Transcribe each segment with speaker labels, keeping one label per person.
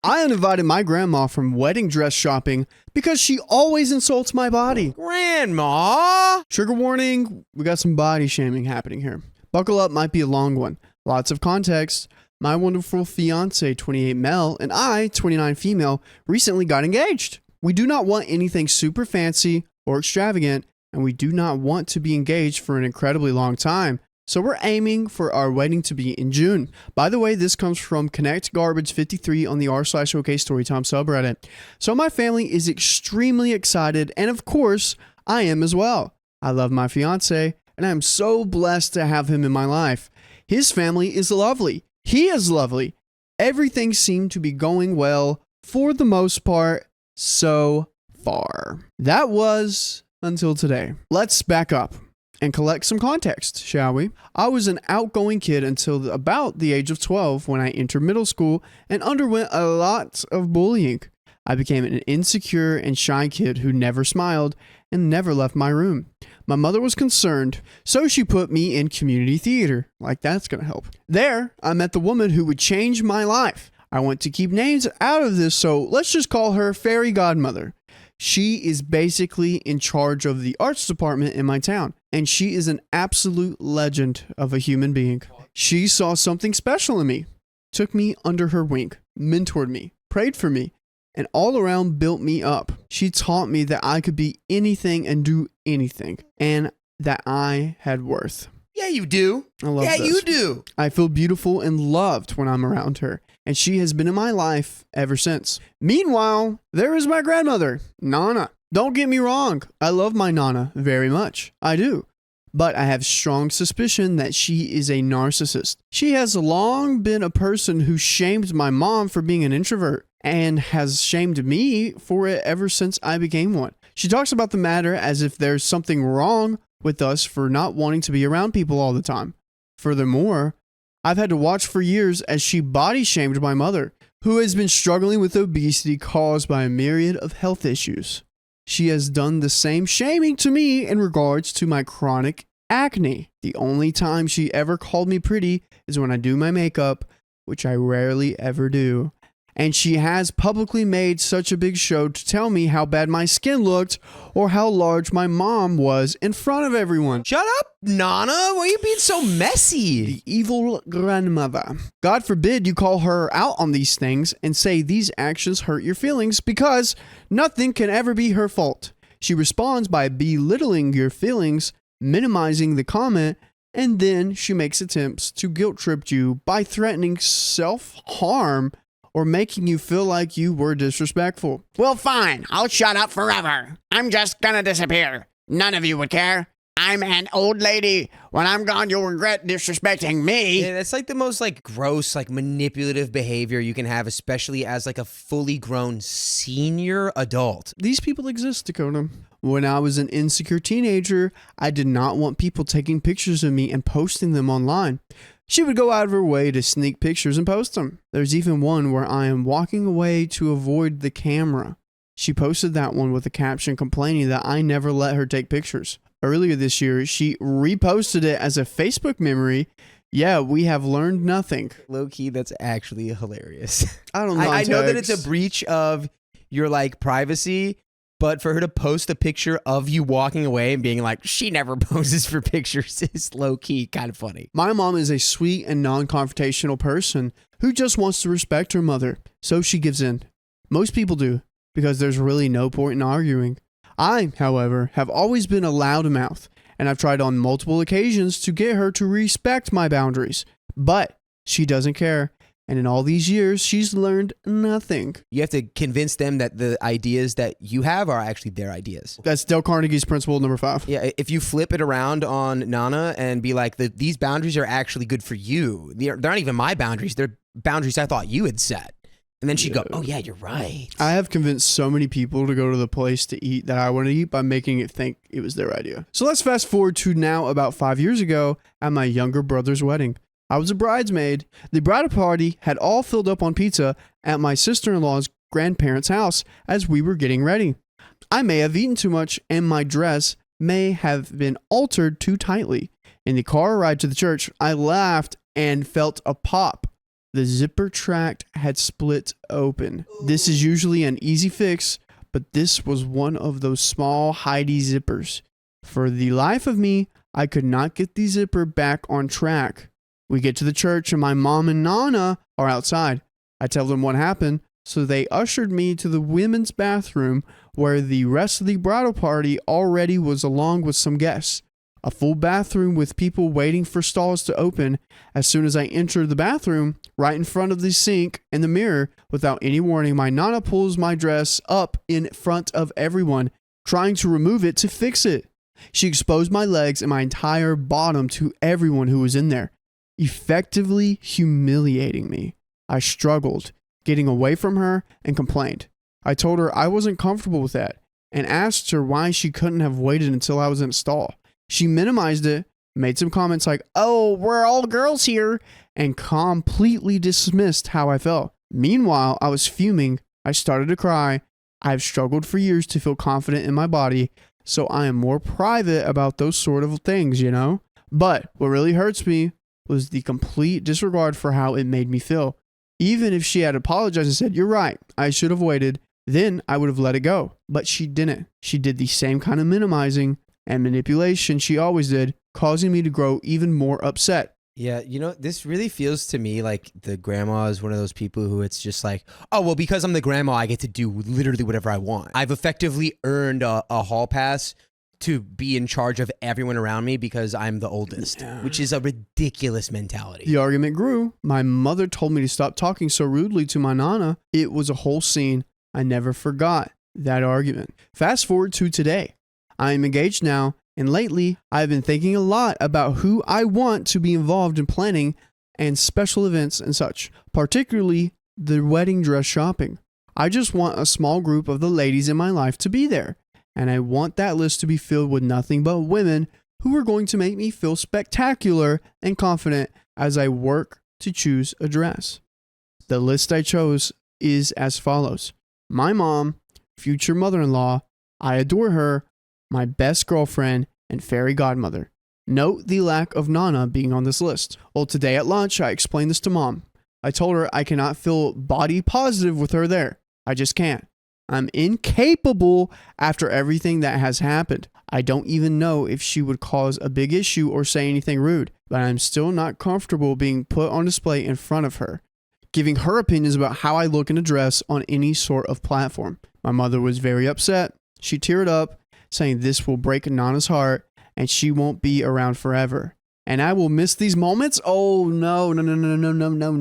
Speaker 1: I uninvited my grandma from wedding dress shopping because she always insults my body.
Speaker 2: Grandma!
Speaker 1: Trigger warning, we got some body shaming happening here. Buckle up, might be a long one. Lots of context. My wonderful fiance, 28 male, and I, 29 female, recently got engaged. We do not want anything super fancy or extravagant, and we do not want to be engaged for an incredibly long time. So we're aiming for our wedding to be in June. By the way, this comes from Connect Garbage 53 on the r/OK Storytime subreddit. So my family is extremely excited, and of course, I am as well. I love my fiance, and I'm so blessed to have him in my life. His family is lovely. He is lovely. Everything seemed to be going well for the most part so far. That was until today. Let's back up and collect some context, shall we? I was an outgoing kid until about the age of 12 when I entered middle school and underwent a lot of bullying. I became an insecure and shy kid who never smiled and never left my room. My mother was concerned, so she put me in community theater. Like that's gonna help. There, I met the woman who would change my life. I want to keep names out of this, so let's just call her Fairy Godmother. She is basically in charge of the arts department in my town, and she is an absolute legend of a human being. She saw something special in me, took me under her wing, mentored me, prayed for me, and all around built me up. She taught me that I could be anything and do anything, and that I had worth.
Speaker 2: Yeah, you do.
Speaker 1: I love this.
Speaker 2: You do.
Speaker 1: I feel beautiful and loved when I'm around her, and she has been in my life ever since. Meanwhile, there is my grandmother, Nana. Don't get me wrong, I love my Nana very much. I do. But I have strong suspicion that she is a narcissist. She has long been a person who shamed my mom for being an introvert and has shamed me for it ever since I became one. She talks about the matter as if there's something wrong with us for not wanting to be around people all the time. Furthermore, I've had to watch for years as she body shamed my mother, who has been struggling with obesity caused by a myriad of health issues. She has done the same shaming to me in regards to my chronic acne. The only time she ever called me pretty is when I do my makeup, which I rarely ever do. And she has publicly made such a big show to tell me how bad my skin looked or how large my mom was in front of everyone.
Speaker 2: Shut up, Nana. Why are you being so messy?
Speaker 1: The evil grandmother. God forbid you call her out on these things and say these actions hurt your feelings because nothing can ever be her fault. She responds by belittling your feelings, minimizing the comment, and then she makes attempts to guilt trip you by threatening self-harm or making you feel like you were disrespectful.
Speaker 3: Well, fine. I'll shut up forever. I'm just gonna disappear. None of you would care. I'm an old lady. When I'm gone, you'll regret disrespecting me.
Speaker 2: Yeah, that's like the most like gross, like manipulative behavior you can have, especially as like a fully grown senior adult.
Speaker 1: These people exist, Dakota. When I was an insecure teenager, I did not want people taking pictures of me and posting them online. She would go out of her way to sneak pictures and post them. There's even one where I am walking away to avoid the camera. She posted that one with a caption complaining that I never let her take pictures. Earlier this year, she reposted it as a Facebook memory. Yeah, we have learned nothing.
Speaker 2: Low-key, that's actually hilarious.
Speaker 1: I don't know.
Speaker 2: I know that it's a breach of your like privacy, but for her to post a picture of you walking away and being like, she never poses for pictures is low-key kind of funny.
Speaker 1: My mom is a sweet and non-confrontational person who just wants to respect her mother, so she gives in. Most people do, because there's really no point in arguing. I, however, have always been a loudmouth, and I've tried on multiple occasions to get her to respect my boundaries, but she doesn't care. And in all these years, she's learned nothing.
Speaker 2: You have to convince them that the ideas that you have are actually their ideas.
Speaker 1: That's Dale Carnegie's principle number 5.
Speaker 2: Yeah, if you flip it around on Nana and be like, these boundaries are actually good for you. They're not even my boundaries. They're boundaries I thought you had set. And then she'd go, oh yeah, you're right.
Speaker 1: I have convinced so many people to go to the place to eat that I want to eat by making it think it was their idea. So let's fast forward to now about 5 years ago at my younger brother's wedding. I was a bridesmaid. The bridal party had all filled up on pizza at my sister-in-law's grandparents' house as we were getting ready. I may have eaten too much and my dress may have been altered too tightly. In the car ride to the church, I laughed and felt a pop. The zipper tract had split open. This is usually an easy fix, but this was one of those small hidey zippers. For the life of me, I could not get the zipper back on track. We get to the church and my mom and Nana are outside. I tell them what happened, so they ushered me to the women's bathroom where the rest of the bridal party already was, along with some guests. A full bathroom with people waiting for stalls to open. As soon as I entered the bathroom, right in front of the sink and the mirror, without any warning, my Nana pulls my dress up in front of everyone, trying to remove it to fix it. She exposed my legs and my entire bottom to everyone who was in there, effectively humiliating me. I struggled, getting away from her, and complained. I told her I wasn't comfortable with that, and asked her why she couldn't have waited until I was in a stall. She minimized it, made some comments like, "Oh, we're all girls here," and completely dismissed how I felt. Meanwhile, I was fuming. I started to cry. I have struggled for years to feel confident in my body, so I am more private about those sort of things, you know? But what really hurts me was the complete disregard for how it made me feel. Even if she had apologized and said, "You're right, I should have waited," then I would have let it go. But she didn't. She did the same kind of minimizing and manipulation she always did, causing me to grow even more upset.
Speaker 2: Yeah, this really feels to me like the grandma is one of those people who it's just like, oh, well, because I'm the grandma, I get to do literally whatever I want. I've effectively earned a hall pass to be in charge of everyone around me because I'm the oldest, which is a ridiculous mentality.
Speaker 1: The argument grew. My mother told me to stop talking so rudely to my Nana. It was a whole scene. I never forgot that argument. Fast forward to today. I am engaged now, and lately I have been thinking a lot about who I want to be involved in planning and special events and such, particularly the wedding dress shopping. I just want a small group of the ladies in my life to be there, and I want that list to be filled with nothing but women who are going to make me feel spectacular and confident as I work to choose a dress. The list I chose is as follows: my mom, future mother-in-law, I adore her, my best girlfriend, and fairy godmother. Note the lack of Nana being on this list. Well, today at lunch, I explained this to Mom. I told her I cannot feel body positive with her there. I just can't. I'm incapable after everything that has happened. I don't even know if she would cause a big issue or say anything rude, but I'm still not comfortable being put on display in front of her, giving her opinions about how I look in a dress on any sort of platform. My mother was very upset. She teared up, saying this will break Nana's heart and she won't be around forever. And I will miss these moments. Oh, no. Nana's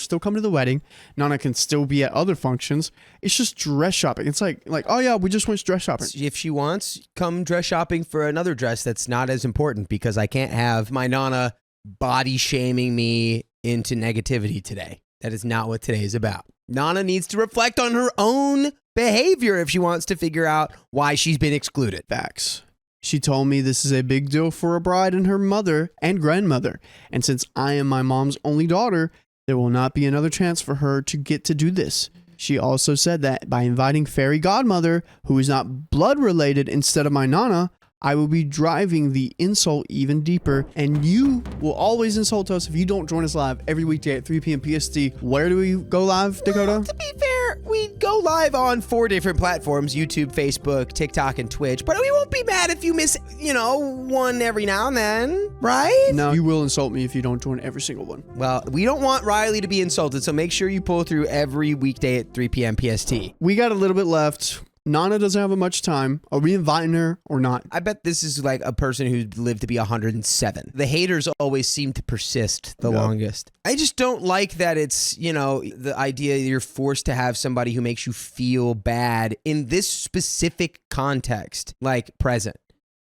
Speaker 1: still coming to the wedding. Nana can still be at other functions. It's just dress shopping. It's like, oh yeah, we just went dress shopping.
Speaker 2: If she wants, come dress shopping for another dress that's not as important, because I can't have my Nana body shaming me into negativity today. That is not what today is about. Nana needs to reflect on her own behavior if she wants to figure out why she's been excluded.
Speaker 1: Facts. She told me this is a big deal for a bride and her mother and grandmother. And since I am my mom's only daughter, there will not be another chance for her to get to do this. She also said that by inviting fairy godmother, who is not blood related, instead of my Nana, I will be driving the insult even deeper, and you will always insult us if you don't join us live every weekday at 3 p.m. PST. Where do we go live, Dakota?
Speaker 2: Well, to be fair, we go live on 4 different platforms: YouTube, Facebook, TikTok, and Twitch. But we won't be mad if you miss, one every now and then, right?
Speaker 1: No, you will insult me if you don't join every single one.
Speaker 2: Well, we don't want Riley to be insulted, so make sure you pull through every weekday at 3 p.m. PST.
Speaker 1: We got a little bit left. Nana doesn't have much time. Are we inviting her or not?
Speaker 2: I bet this is like a person who lived to be 107. The haters always seem to persist the longest. I just don't like that it's, the idea that you're forced to have somebody who makes you feel bad in this specific context, like present.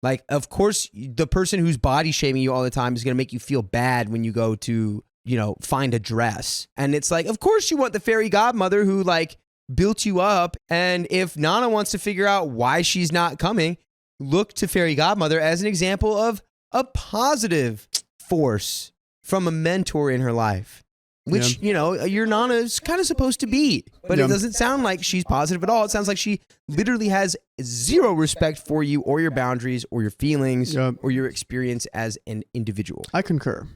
Speaker 2: Like, of course, the person who's body shaming you all the time is going to make you feel bad when you go to, find a dress. And it's like, of course you want the fairy godmother who, built you up. And if Nana wants to figure out why she's not coming, look to fairy godmother as an example of a positive force from a mentor in her life. which, you know, your Nana is kind of supposed to be. But it doesn't sound like she's positive at all. It sounds like she literally has zero respect for you or your boundaries or your feelings or your experience as an individual.
Speaker 1: I concur.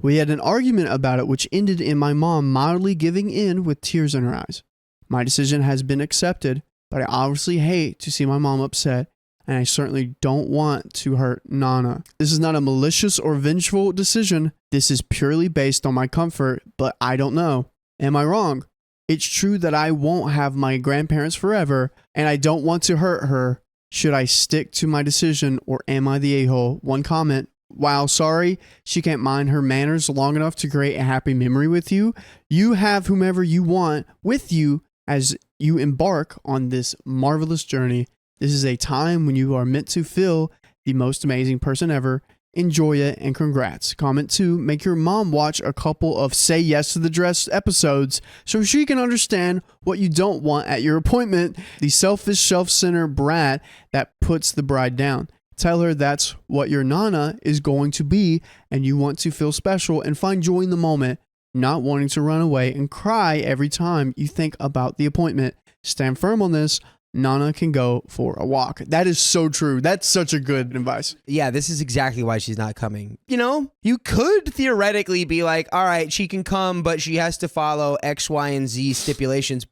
Speaker 1: We had an argument about it, which ended in my mom mildly giving in with tears in her eyes. My decision has been accepted, but I obviously hate to see my mom upset, and I certainly don't want to hurt Nana. This is not a malicious or vengeful decision. This is purely based on my comfort, but I don't know. Am I wrong? It's true that I won't have my grandparents forever, and I don't want to hurt her. Should I stick to my decision, or am I the a-hole? One comment. Wow, sorry, she can't mind her manners long enough to create a happy memory with you. You have whomever you want with you as you embark on this marvelous journey. This is a time when you are meant to feel the most amazing person ever. Enjoy it and congrats. Comment 2, make your mom watch a couple of Say Yes to the Dress episodes so she can understand what you don't want at your appointment. The selfish, self-centered brat that puts the bride down. Tell her that's what your Nana is going to be and you want to feel special and find joy in the moment, not wanting to run away and cry every time you think about the appointment. Stand firm on this. Nana can go for a walk. That is so true. That's such a good advice.
Speaker 2: Yeah, this is exactly why she's not coming. You know, you could theoretically be like, all right, she can come, but she has to follow X, Y, and Z stipulations.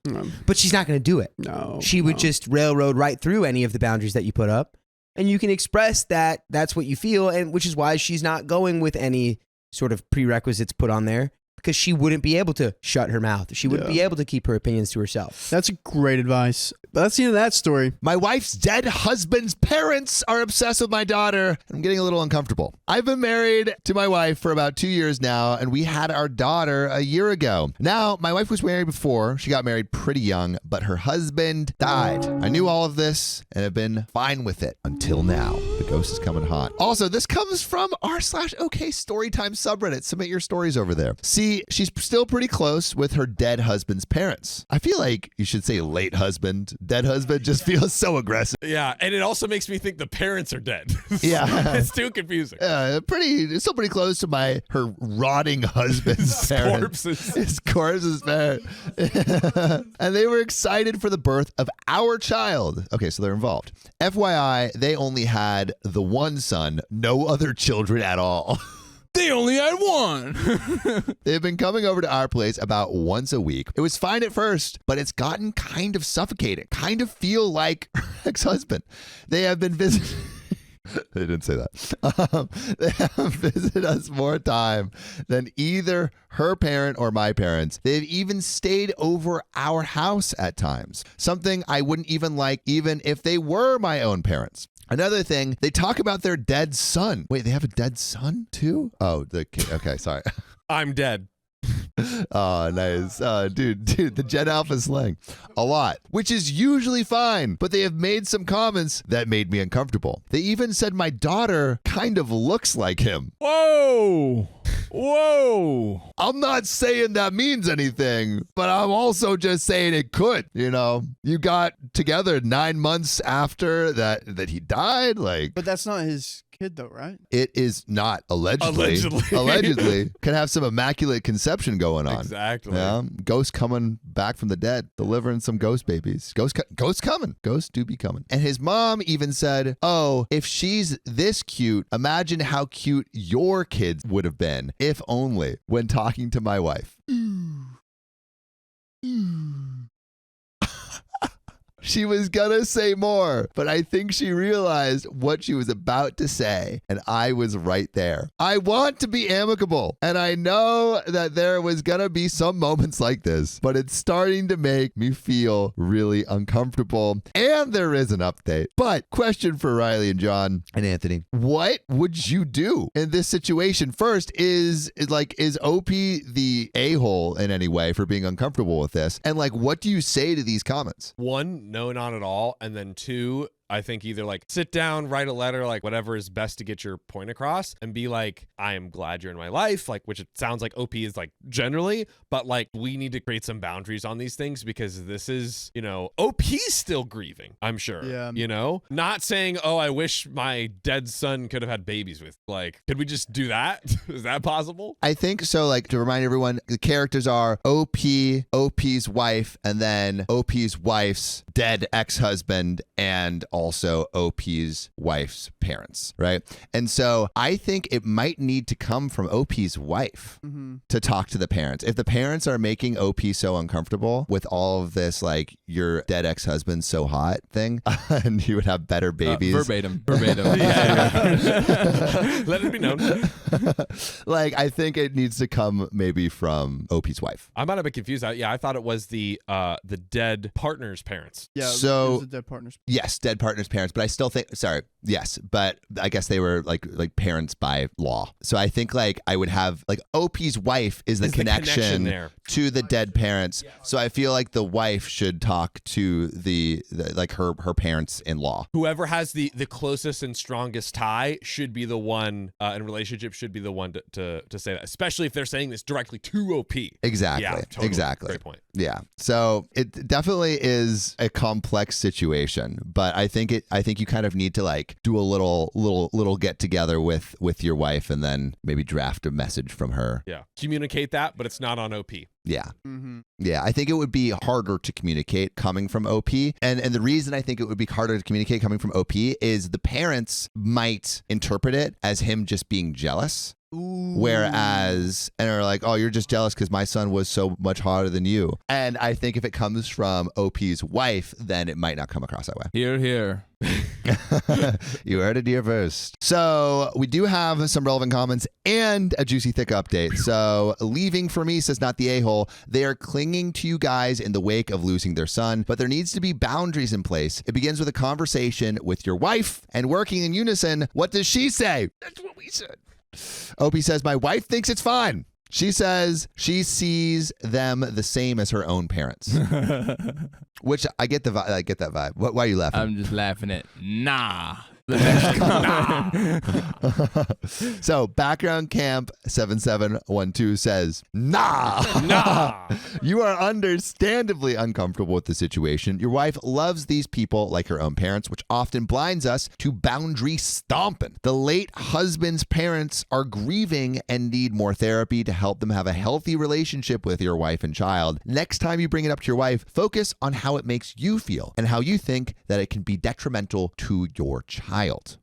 Speaker 2: But she's not going to do it.
Speaker 1: No.
Speaker 2: She would just railroad right through any of the boundaries that you put up. And you can express that that's what you feel, and which is why she's not going with any sort of prerequisites put on there. Because she wouldn't be able to shut her mouth. She wouldn't be able to keep her opinions to herself.
Speaker 1: That's great advice. But that's the end of that story.
Speaker 4: My wife's dead husband's parents are obsessed with my daughter. I'm getting a little uncomfortable. I've been married to my wife for about 2 years now, and we had our daughter a year ago. Now, my wife was married before. She got married pretty young, but her husband died. I knew all of this and have been fine with it until now. The ghost is coming hot. Also, this comes from r/OK Storytime subreddit. Submit your stories over there. See, she's still pretty close with her dead husband's parents. I feel like you should say late husband. Dead husband just feels so aggressive.
Speaker 5: Yeah, and it also makes me think the parents are dead.
Speaker 4: Yeah.
Speaker 5: It's too confusing.
Speaker 4: Yeah, still pretty close to her rotting husband's parents. His corpse's parents. And they were excited for the birth of our child. Okay, so they're involved. FYI, they only had the one son, no other children at all.
Speaker 5: They only had one.
Speaker 4: They've been coming over to our place about once a week. It was fine at first, but it's gotten kind of suffocating. Kind of feel like her ex-husband. They have been visiting. They didn't say that. They have visited us more time than either her parent or my parents. They've even stayed over our house at times. Something I wouldn't even like even if they were my own parents. Another thing, they talk about their dead son. Wait, they have a dead son too? Oh, okay, sorry.
Speaker 5: I'm dead.
Speaker 4: Oh, nice. Dude, the Gen Alpha slang. A lot, which is usually fine, but they have made some comments that made me uncomfortable. They even said my daughter kind of looks like him.
Speaker 5: Whoa.
Speaker 4: I'm not saying that means anything, but I'm also just saying it could. You know, you got together 9 months after that he died.
Speaker 1: But that's not his kid though, right?
Speaker 4: It is not allegedly. Can have some immaculate conception going on.
Speaker 5: Exactly.
Speaker 4: Yeah, ghost coming back from the dead, delivering some ghost babies. Ghost coming. Ghosts do be coming. And his mom even said, "Oh, if she's this cute, imagine how cute your kids would have been, if only." When talking to my wife. She was gonna say more, but I think she realized what she was about to say, and I was right there. I want to be amicable, and I know that there was gonna be some moments like this, but it's starting to make me feel really uncomfortable. And there is an update. But question for Riley and John and Anthony: what would you do in this situation? First, is OP the a-hole in any way for being uncomfortable with this? And what do you say to these comments?
Speaker 5: One, no, not at all. And then two, I think either like sit down, write a letter, like whatever is best to get your point across, and be like, I am glad you're in my life, like, which it sounds like OP is like generally, but like we need to create some boundaries on these things because this is, you know, OP's still grieving, I'm sure.
Speaker 1: Yeah.
Speaker 5: You know, not saying, oh, I wish my dead son could have had babies with. Like, could we just do that? Is that possible?
Speaker 4: I think so. Like, to remind everyone, the characters are OP, OP's wife, and then OP's wife's dead ex-husband, and also OP's wife's parents, right? And so I think it might need to come from OP's wife to talk to the parents. If the parents are making OP so uncomfortable with all of this, like, your dead ex-husband's so hot thing, and you would have better babies.
Speaker 6: Verbatim.
Speaker 5: Let it be known.
Speaker 4: Like, I think it needs to come maybe from OP's wife.
Speaker 5: I might have been confused. I thought it was the dead partner's parents.
Speaker 1: Yeah.
Speaker 4: So-
Speaker 1: it was a dead partner's.
Speaker 4: Yes, dead partner's parents, but I still think, sorry, yes, but I guess they were like parents by law. So I think like I would have like OP's wife is the connection
Speaker 5: there.
Speaker 4: to the dead parents. So I feel like the wife should talk to the like her parents in law.
Speaker 5: Whoever has the closest and strongest tie should be the one in relationship should be the one to say that, especially if they're saying this directly to OP.
Speaker 4: Exactly.
Speaker 5: Yeah, totally.
Speaker 4: Exactly.
Speaker 5: Great point.
Speaker 4: Yeah. So it definitely is a complex situation, but I think you kind of need to like do a little get together with your wife and then maybe draft a message from her.
Speaker 5: Yeah. Communicate that, but it's not on OP.
Speaker 4: Yeah.
Speaker 1: Mm-hmm.
Speaker 4: Yeah, I think it would be harder to communicate coming from OP. And the reason I think it would be harder to communicate coming from OP is the parents might interpret it as him just being jealous. Whereas, and are like, oh, you're just jealous because my son was so much hotter than you. And I think if it comes from OP's wife, then it might not come across that way.
Speaker 6: Here, here.
Speaker 4: You heard it here first. So we do have some relevant comments and a juicy thick update. So leaving for me says not the a-hole. They are clinging to you guys in the wake of losing their son, but there needs to be boundaries in place. It begins with a conversation with your wife and working in unison. What does she say? That's what we said. Opie says, my wife thinks it's fine. She says she sees them the same as her own parents. Which I get I get that vibe. Why are you laughing?
Speaker 6: I'm just laughing at nah.
Speaker 4: So background camp 7712 says, nah. You are understandably uncomfortable with the situation. Your wife loves these people like her own parents, which often blinds us to boundary stomping. The late husband's parents are grieving and need more therapy to help them have a healthy relationship with your wife and child. Next time you bring it up to your wife, focus on how it makes you feel and how you think that it can be detrimental to your child.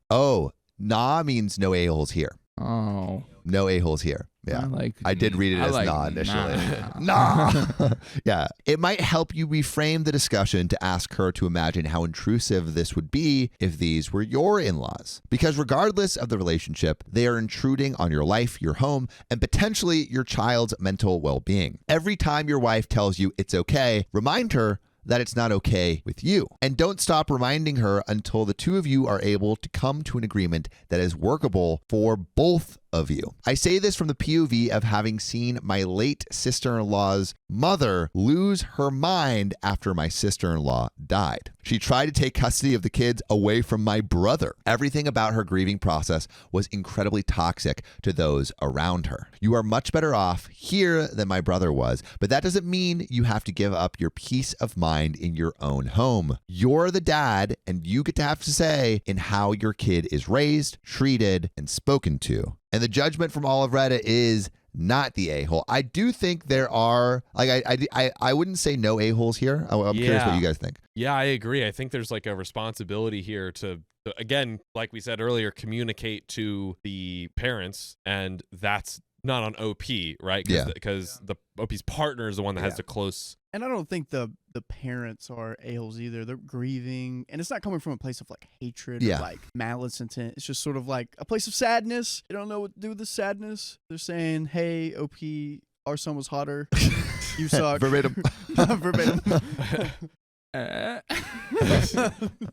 Speaker 4: Oh, nah means no a-holes here.
Speaker 6: Oh.
Speaker 4: No a-holes here. Yeah. I did read it as
Speaker 6: like
Speaker 4: nah initially.
Speaker 6: nah.
Speaker 4: Nah. Yeah. It might help you reframe the discussion to ask her to imagine how intrusive this would be if these were your in-laws. Because regardless of the relationship, they are intruding on your life, your home, and potentially your child's mental well-being. Every time your wife tells you it's okay, remind her that it's not okay with you. And don't stop reminding her until the two of you are able to come to an agreement that is workable for both of you. I say this from the POV of having seen my late sister-in-law's mother lose her mind after my sister-in-law died. She tried to take custody of the kids away from my brother. Everything about her grieving process was incredibly toxic to those around her. You are much better off here than my brother was, but that doesn't mean you have to give up your peace of mind in your own home. You're the dad, and you get to have to say in how your kid is raised, treated, and spoken to. And the judgment from all of Reddit is not the a-hole. I do think there are, like, I wouldn't say no a-holes here. I'm curious what you guys think.
Speaker 5: Yeah, I agree. I think there's like a responsibility here to, again, like we said earlier, communicate to the parents, and that's not on OP, right? Because the OP's partner is the one that has the close.
Speaker 1: And I don't think the parents are a-holes either. They're grieving, and it's not coming from a place of like hatred or like malice intent. It's just sort of like a place of sadness. They don't know what to do with the sadness. They're saying, hey, OP, our son was hotter. You suck.
Speaker 4: Verbatim.
Speaker 1: Verbatim.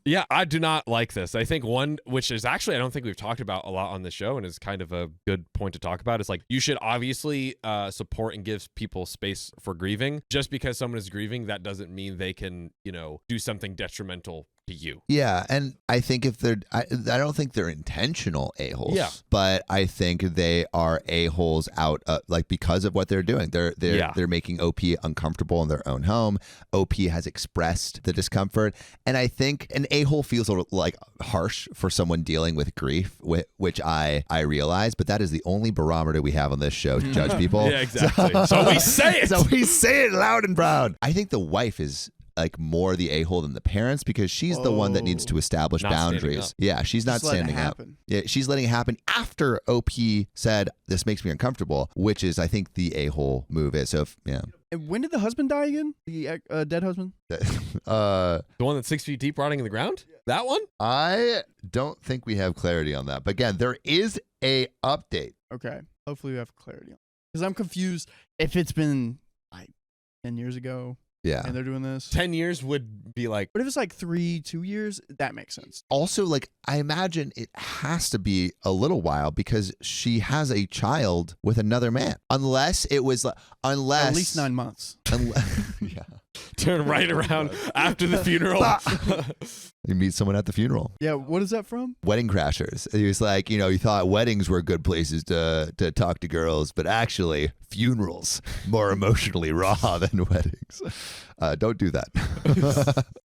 Speaker 5: Yeah, I do not like this. I think one, which is actually, I don't think we've talked about a lot on the show and is kind of a good point to talk about, is like, you should obviously support and give people space for grieving. Just because someone is grieving, that doesn't mean they can, do something detrimental to you.
Speaker 4: Yeah, and I think if they're, I don't think they're intentional a-holes.
Speaker 5: Yeah.
Speaker 4: But I think they are a-holes out, like because of what they're doing. They're making OP uncomfortable in their own home. OP has expressed the discomfort, and I think an a-hole feels a little like harsh for someone dealing with grief, which I realize. But that is the only barometer we have on this show to judge people.
Speaker 5: Yeah, exactly. So we say it.
Speaker 4: So we say it loud and proud. I think the wife is like more the a-hole than the parents because she's the one that needs to establish
Speaker 5: Not standing
Speaker 4: boundaries.
Speaker 5: up.
Speaker 4: Yeah, she's not
Speaker 1: Just letting it
Speaker 4: standing up.
Speaker 1: happen.
Speaker 4: Yeah, she's letting it happen after OP said this makes me uncomfortable, which is I think the a-hole move is. So if, yeah.
Speaker 1: And when did the husband die again? The dead husband?
Speaker 5: The one that's 6 feet deep rotting in the ground? That one?
Speaker 4: I don't think we have clarity on that. But again, there is a update.
Speaker 1: Okay. Hopefully we have clarity on it. Because I'm confused if it's been like 10 years ago
Speaker 4: Yeah.
Speaker 1: and they're doing this.
Speaker 5: 10 years would be like,
Speaker 1: But if it's like 2 years, that makes sense.
Speaker 4: Also, like, I imagine it has to be a little while because she has a child with another man. Unless it was, unless.
Speaker 1: At least 9 months.
Speaker 4: Yeah.
Speaker 5: turn right around after the funeral.
Speaker 4: You meet someone at the funeral.
Speaker 1: Yeah, what is that from?
Speaker 4: Wedding Crashers. He was like, you thought weddings were good places to talk to girls, but actually funerals more emotionally raw than weddings. Don't do that.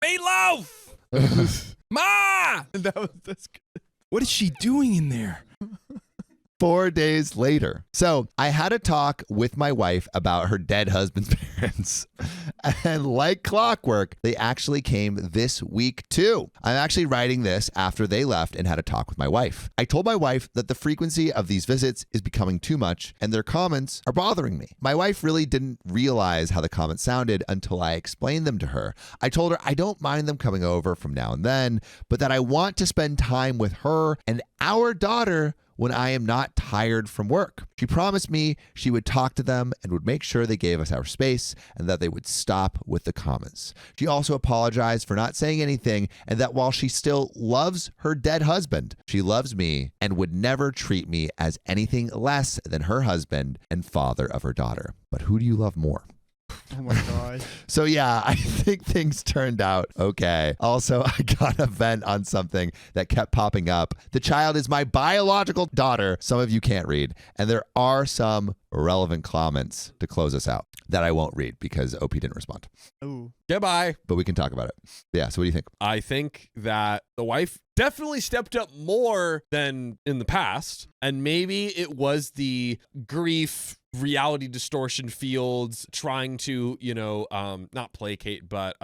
Speaker 6: Meatloaf! Ma!
Speaker 1: That's good.
Speaker 6: What is she doing in there?
Speaker 4: 4 days later. So I had a talk with my wife about her dead husband's parents. And like clockwork, they actually came this week too. I'm actually writing this after they left and had a talk with my wife. I told my wife that the frequency of these visits is becoming too much and their comments are bothering me. My wife really didn't realize how the comments sounded until I explained them to her. I told her I don't mind them coming over from now and then, but that I want to spend time with her and our daughter when I am not tired from work. She promised me she would talk to them and would make sure they gave us our space and that they would stop with the comments. She also apologized for not saying anything and that while she still loves her dead husband, she loves me and would never treat me as anything less than her husband and father of her daughter. But who do you love more?
Speaker 1: Oh my God.
Speaker 4: So yeah, I think things turned out okay. Also, I got a vent on something that kept popping up. The child is my biological daughter. Some of you can't read. And there are some relevant comments to close us out that I won't read because OP didn't respond.
Speaker 1: Ooh.
Speaker 5: Goodbye.
Speaker 4: But we can talk about it. Yeah, so what do you think?
Speaker 5: I think that the wife definitely stepped up more than in the past. And maybe it was the grief, reality distortion fields trying to, not placate, but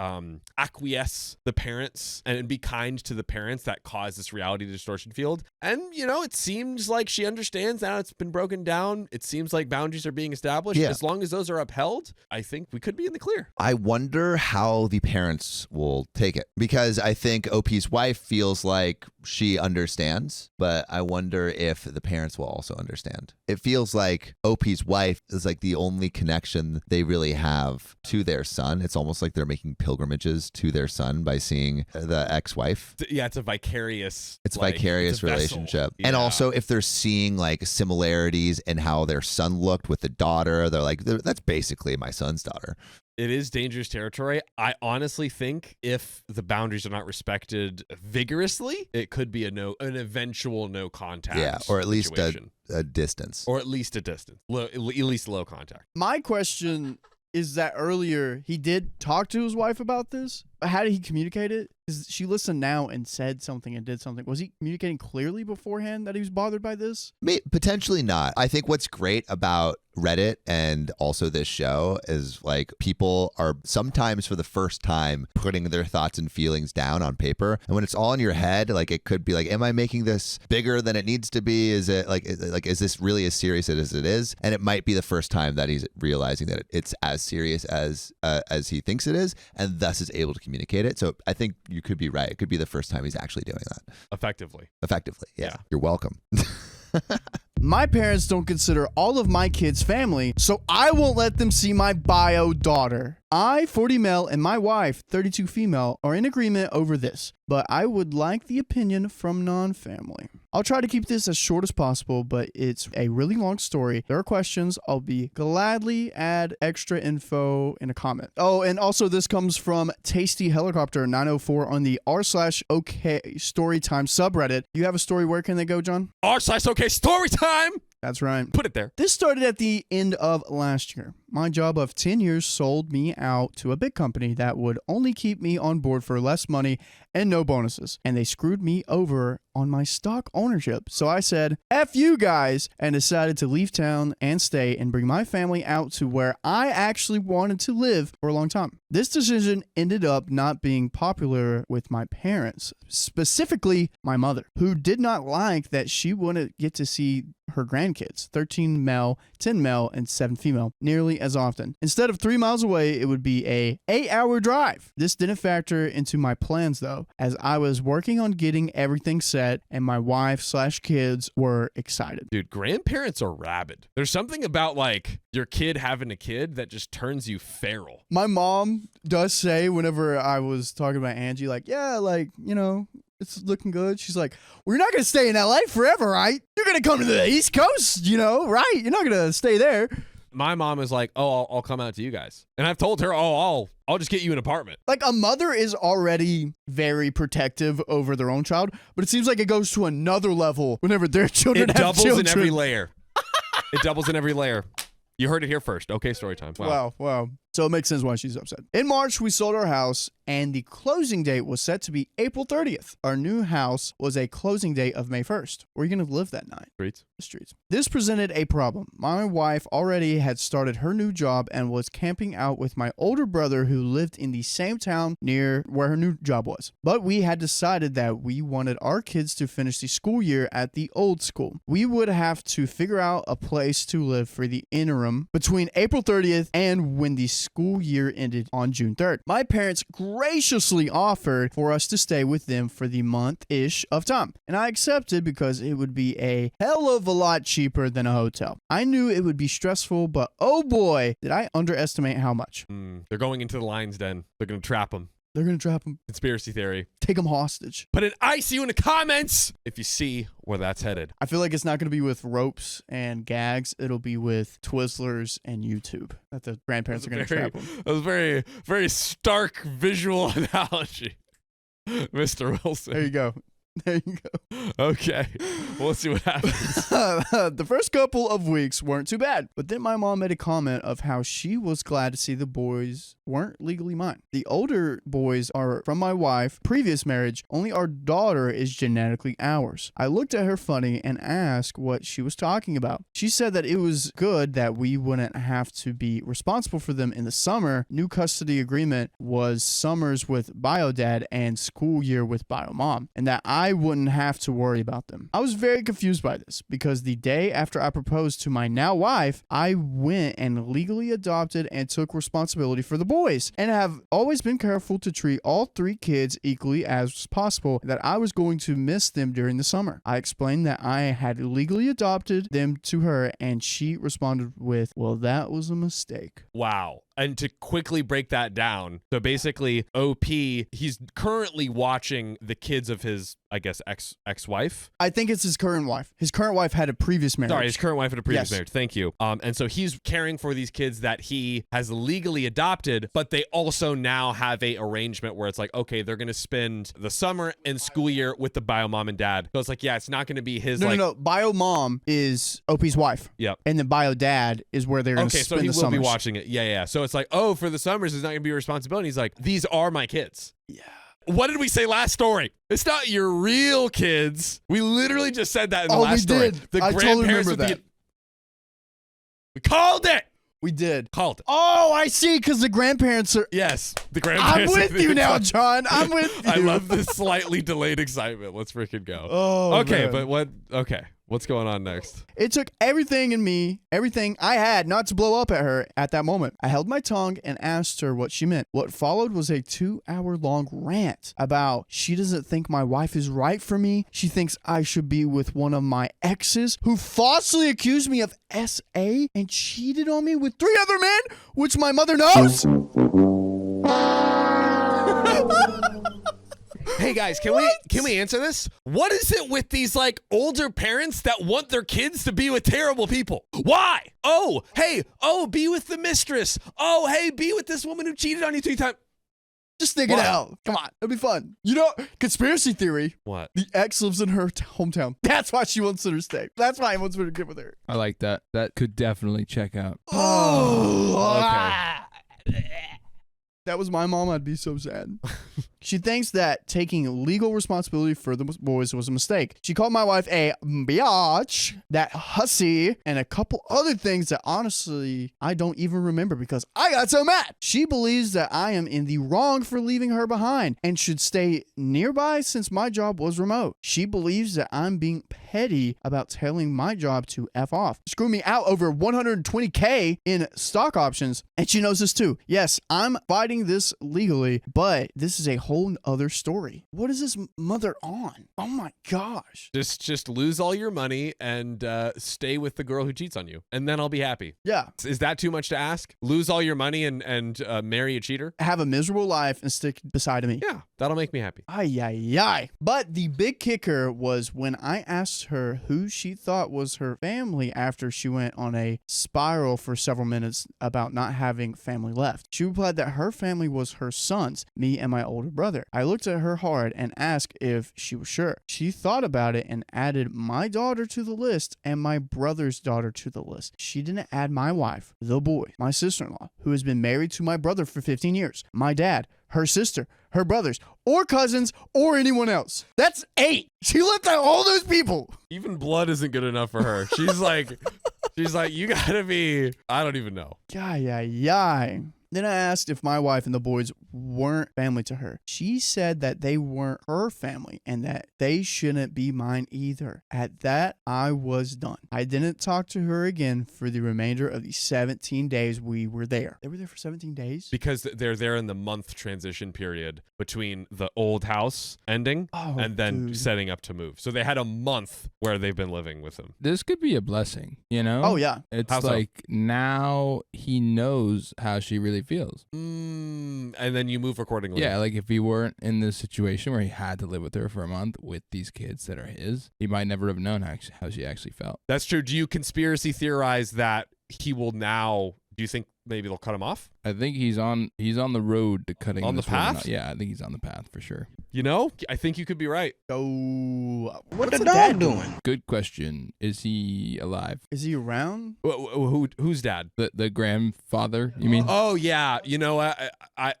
Speaker 5: acquiesce the parents and be kind to the parents that caused this reality distortion field. And, it seems like she understands now it's been broken down. It seems like boundaries are being established.
Speaker 4: Yeah.
Speaker 5: As long as those are upheld, I think we could be in the clear.
Speaker 4: I wonder how the parents will take it because I think OP's wife feels like she understands, but I wonder if the parents will also understand. It feels like OP's wife is like the only connection they really have to their son. It's almost like they're making pilgrimages to their son by seeing the ex-wife.
Speaker 5: Yeah, it's a vicarious.
Speaker 4: It's a vicarious relationship.
Speaker 5: Yeah.
Speaker 4: And also if they're seeing like similarities in how their son looked with the daughter, they're like, that's basically my son's daughter.
Speaker 5: It is dangerous territory. I honestly think if the boundaries are not respected vigorously, it could be an eventual no contact.
Speaker 4: Yeah, or at least
Speaker 5: situation.
Speaker 4: a distance.
Speaker 5: Or at least a distance. At least low contact.
Speaker 1: My question is that earlier he did talk to his wife about this. But how did he communicate it? Because she listened now and said something and did something. Was he communicating clearly beforehand that he was bothered by this?
Speaker 4: Potentially not. I think what's great about Reddit and also this show is like people are sometimes for the first time putting their thoughts and feelings down on paper. And when it's all in your head, like it could be like, am I making this bigger than it needs to be? Is it is this really as serious as it is? And it might be the first time that he's realizing that it's as serious as he thinks it is, and thus is able to communicate it. So I think you could be right. It could be the first time he's actually doing that.
Speaker 5: Effectively.
Speaker 4: Yeah. You're welcome.
Speaker 1: My parents don't consider all of my kids family, so I won't let them see my bio daughter. I, 40 male, and my wife, 32 female, are in agreement over this, but I would like the opinion from non-family. I'll try to keep this as short as possible, but it's a really long story. There are questions. I'll be gladly add extra info in a comment. Oh, and also this comes from Tasty Helicopter 904 on the r/OK Storytime subreddit. You have a story. Where can they go, John?
Speaker 5: r/OK story time.
Speaker 1: That's right.
Speaker 5: Put it there.
Speaker 1: This started at the end of last year. My job of 10 years sold me out to a big company that would only keep me on board for less money and no bonuses. And they screwed me over on my stock ownership. So I said, F you guys, and decided to leave town and stay and bring my family out to where I actually wanted to live for a long time. This decision ended up not being popular with my parents, specifically my mother, who did not like that she wouldn't get to see her grandkids, 13 male, 10 male, and 7 female, nearly as often. Instead of 3 miles away, it would be a 8-hour drive. This didn't factor into my plans though, as I was working on getting everything set and my wife/kids were excited.
Speaker 5: Dude, grandparents are rabid. There's something about like your kid having a kid that just turns you feral.
Speaker 1: My mom does say whenever I was talking about Angie, like, yeah, like, you know, it's looking good. She's like, well, you're not going to stay in LA forever, right? You're going to come to the East Coast, you know, right? You're not going to stay there.
Speaker 5: My mom is like, oh, I'll come out to you guys. And I've told her, oh, I'll just get you an apartment.
Speaker 1: Like, a mother is already very protective over their own child, but it seems like it goes to another level whenever their children
Speaker 5: It
Speaker 1: have
Speaker 5: doubles
Speaker 1: children.
Speaker 5: in every layer. It doubles in every layer. You heard it here first. Okay, story time.
Speaker 1: Wow. So it makes sense why she's upset. In March, we sold our house, and the closing date was set to be April 30th. Our new house was a closing date of May 1st. Where are you going to live that night?
Speaker 5: Streets.
Speaker 1: The streets. This presented a problem. My wife already had started her new job and was camping out with my older brother who lived in the same town near where her new job was. But we had decided that we wanted our kids to finish the school year at the old school. We would have to figure out a place to live for the interim between April 30th and when the school year ended on June 3rd. My parents graciously offered for us to stay with them for the month-ish of time, and I accepted because it would be a hell of a lot cheaper than a hotel. I knew it would be stressful, but oh boy, did I underestimate how much.
Speaker 5: They're going into the lion's den. They're going to trap them.
Speaker 1: They're going to trap them.
Speaker 5: Conspiracy theory.
Speaker 1: Take them hostage.
Speaker 5: Put an ICU in the comments if you see where that's headed.
Speaker 1: I feel like it's not going to be with ropes and gags. It'll be with Twizzlers and YouTube that the grandparents are going to trap them.
Speaker 5: That was very, very stark visual analogy, Mr. Wilson.
Speaker 1: There you go. There you go.
Speaker 5: Okay. We'll see what happens.
Speaker 1: The first couple of weeks weren't too bad, but then my mom made a comment of how she was glad to see the boys weren't legally mine. The older boys are from my wife, previous marriage, only our daughter is genetically ours. I looked at her funny and asked what she was talking about. She said that it was good that we wouldn't have to be responsible for them in the summer. New custody agreement was summers with bio dad and school year with bio mom, and that I wouldn't have to worry about them. I was very confused by this because the day after I proposed to my now wife, I went and legally adopted and took responsibility for the boys, and have always been careful to treat all 3 kids equally as possible, that I was going to miss them during the summer. I explained that I had legally adopted them to her, and she responded with, well, that was a mistake.
Speaker 5: Wow. And to quickly break that down, so basically OP, he's currently watching the kids of his, I guess, ex-wife.
Speaker 1: I think it's his current wife. His current wife had a previous marriage.
Speaker 5: Sorry, his current wife had a previous
Speaker 1: Yes.
Speaker 5: marriage. Thank you. And so he's caring for these kids that he has legally adopted, but they also now have a arrangement where it's like, okay, they're going to spend the summer and school year with the bio mom and dad. So it's like, yeah, it's not going to be his
Speaker 1: No. Bio mom is OP's wife.
Speaker 5: Yep.
Speaker 1: And the bio dad is where they're going to
Speaker 5: Okay, so
Speaker 1: spend
Speaker 5: he
Speaker 1: the
Speaker 5: will
Speaker 1: summers.
Speaker 5: be watching it. Yeah. So it's like, oh, for the summers, it's not going to be your responsibility. He's like, these are my kids.
Speaker 1: Yeah.
Speaker 5: What did we say last story? It's not your real kids. We literally just said that in the last story.
Speaker 1: Did.
Speaker 5: The
Speaker 1: I totally
Speaker 5: grandparents
Speaker 1: remember
Speaker 5: with
Speaker 1: that.
Speaker 5: We called it.
Speaker 1: We did.
Speaker 5: Called it.
Speaker 1: Oh, I see, because the grandparents are...
Speaker 5: Yes, the
Speaker 1: I'm
Speaker 5: grandparents.
Speaker 1: with you now, John. I'm with you.
Speaker 5: I love this slightly delayed excitement. Let's freaking go.
Speaker 1: Oh,
Speaker 5: okay,
Speaker 1: man.
Speaker 5: but what? Okay, What's going on next?
Speaker 1: It took everything in me, everything I had, not to blow up at her at that moment. I held my tongue and asked her what she meant. What followed was a 2-hour-long rant about she doesn't think my wife is right for me. She thinks I should be with one of my exes who falsely accused me of SA and cheated on me with 3 other men, which my mother knows.
Speaker 5: Hey guys, can we answer this? What is it with these like older parents that want their kids to be with terrible people? Why? Oh, hey, be with the mistress. Oh, hey, be with this woman who cheated on you 3 times.
Speaker 1: Just think it out. Come on. It'll be fun. You know, conspiracy theory.
Speaker 5: What?
Speaker 1: The ex lives in her hometown. That's why she wants her to stay. That's why he wants her to get with her.
Speaker 6: I like that. That could definitely check out.
Speaker 1: Oh, okay. That was my mom, I'd be so sad. She thinks that taking legal responsibility for the boys was a mistake. She called my wife a biatch, that hussy, and a couple other things that honestly I don't even remember because I got so mad. She believes that I am in the wrong for leaving her behind and should stay nearby since my job was remote. She believes that I'm being petty about telling my job to F off. Screw me out over $120K in stock options. And she knows this too. Yes, I'm fighting this legally, but this is a whole other story. What is this mother on? Oh my gosh.
Speaker 5: Just lose all your money and stay with the girl who cheats on you, and then I'll be happy.
Speaker 1: Yeah.
Speaker 5: Is that too much to ask? Lose all your money and marry a cheater?
Speaker 1: Have a miserable life and stick beside me.
Speaker 5: Yeah, that'll make me happy.
Speaker 1: Ay, ay, ay. But the big kicker was when I asked her who she thought was her family after she went on a spiral for several minutes about not having family left. She replied that her family was her sons, me and my older brother. I looked at her hard and asked if she was sure. She thought about it and added my daughter to the list and my brother's daughter to the list. She didn't add my wife, the boy, my sister-in-law, who has been married to my brother for 15 years, my dad, her sister, her brothers, or cousins, or anyone else. That's 8. She left out all those people.
Speaker 5: Even blood isn't good enough for her. She's like, you gotta be, I don't even know.
Speaker 1: Ay, ay, ay. Then I asked if my wife and the boys weren't family to her. She said that they weren't her family and that they shouldn't be mine either. At that, I was done. I didn't talk to her again for the remainder of the 17 days we were there. They were there for 17 days?
Speaker 5: Because they're there in the month transition period between the old house ending and then setting up to move. So they had a month where they've been living with him.
Speaker 6: This could be a blessing, you know?
Speaker 1: Oh, yeah.
Speaker 6: It's
Speaker 5: How so?
Speaker 6: like now he knows how she really feels.
Speaker 5: And then you move accordingly.
Speaker 6: Yeah, like if he weren't in this situation where he had to live with her for a month with these kids that are his, he might never have known how she actually felt.
Speaker 5: That's true. Do you conspiracy theorize that he will now, do you think maybe they'll cut him off?
Speaker 6: I think he's on the road to cutting
Speaker 5: On the
Speaker 6: this woman
Speaker 5: path?
Speaker 6: out. Yeah, I think he's on the path for sure.
Speaker 5: You know, I think you could be right.
Speaker 1: Oh,
Speaker 3: What the dog doing?
Speaker 6: Good question. Is he alive?
Speaker 1: Is he around?
Speaker 5: Who's dad?
Speaker 6: The grandfather, you mean?
Speaker 5: Oh yeah, you know what?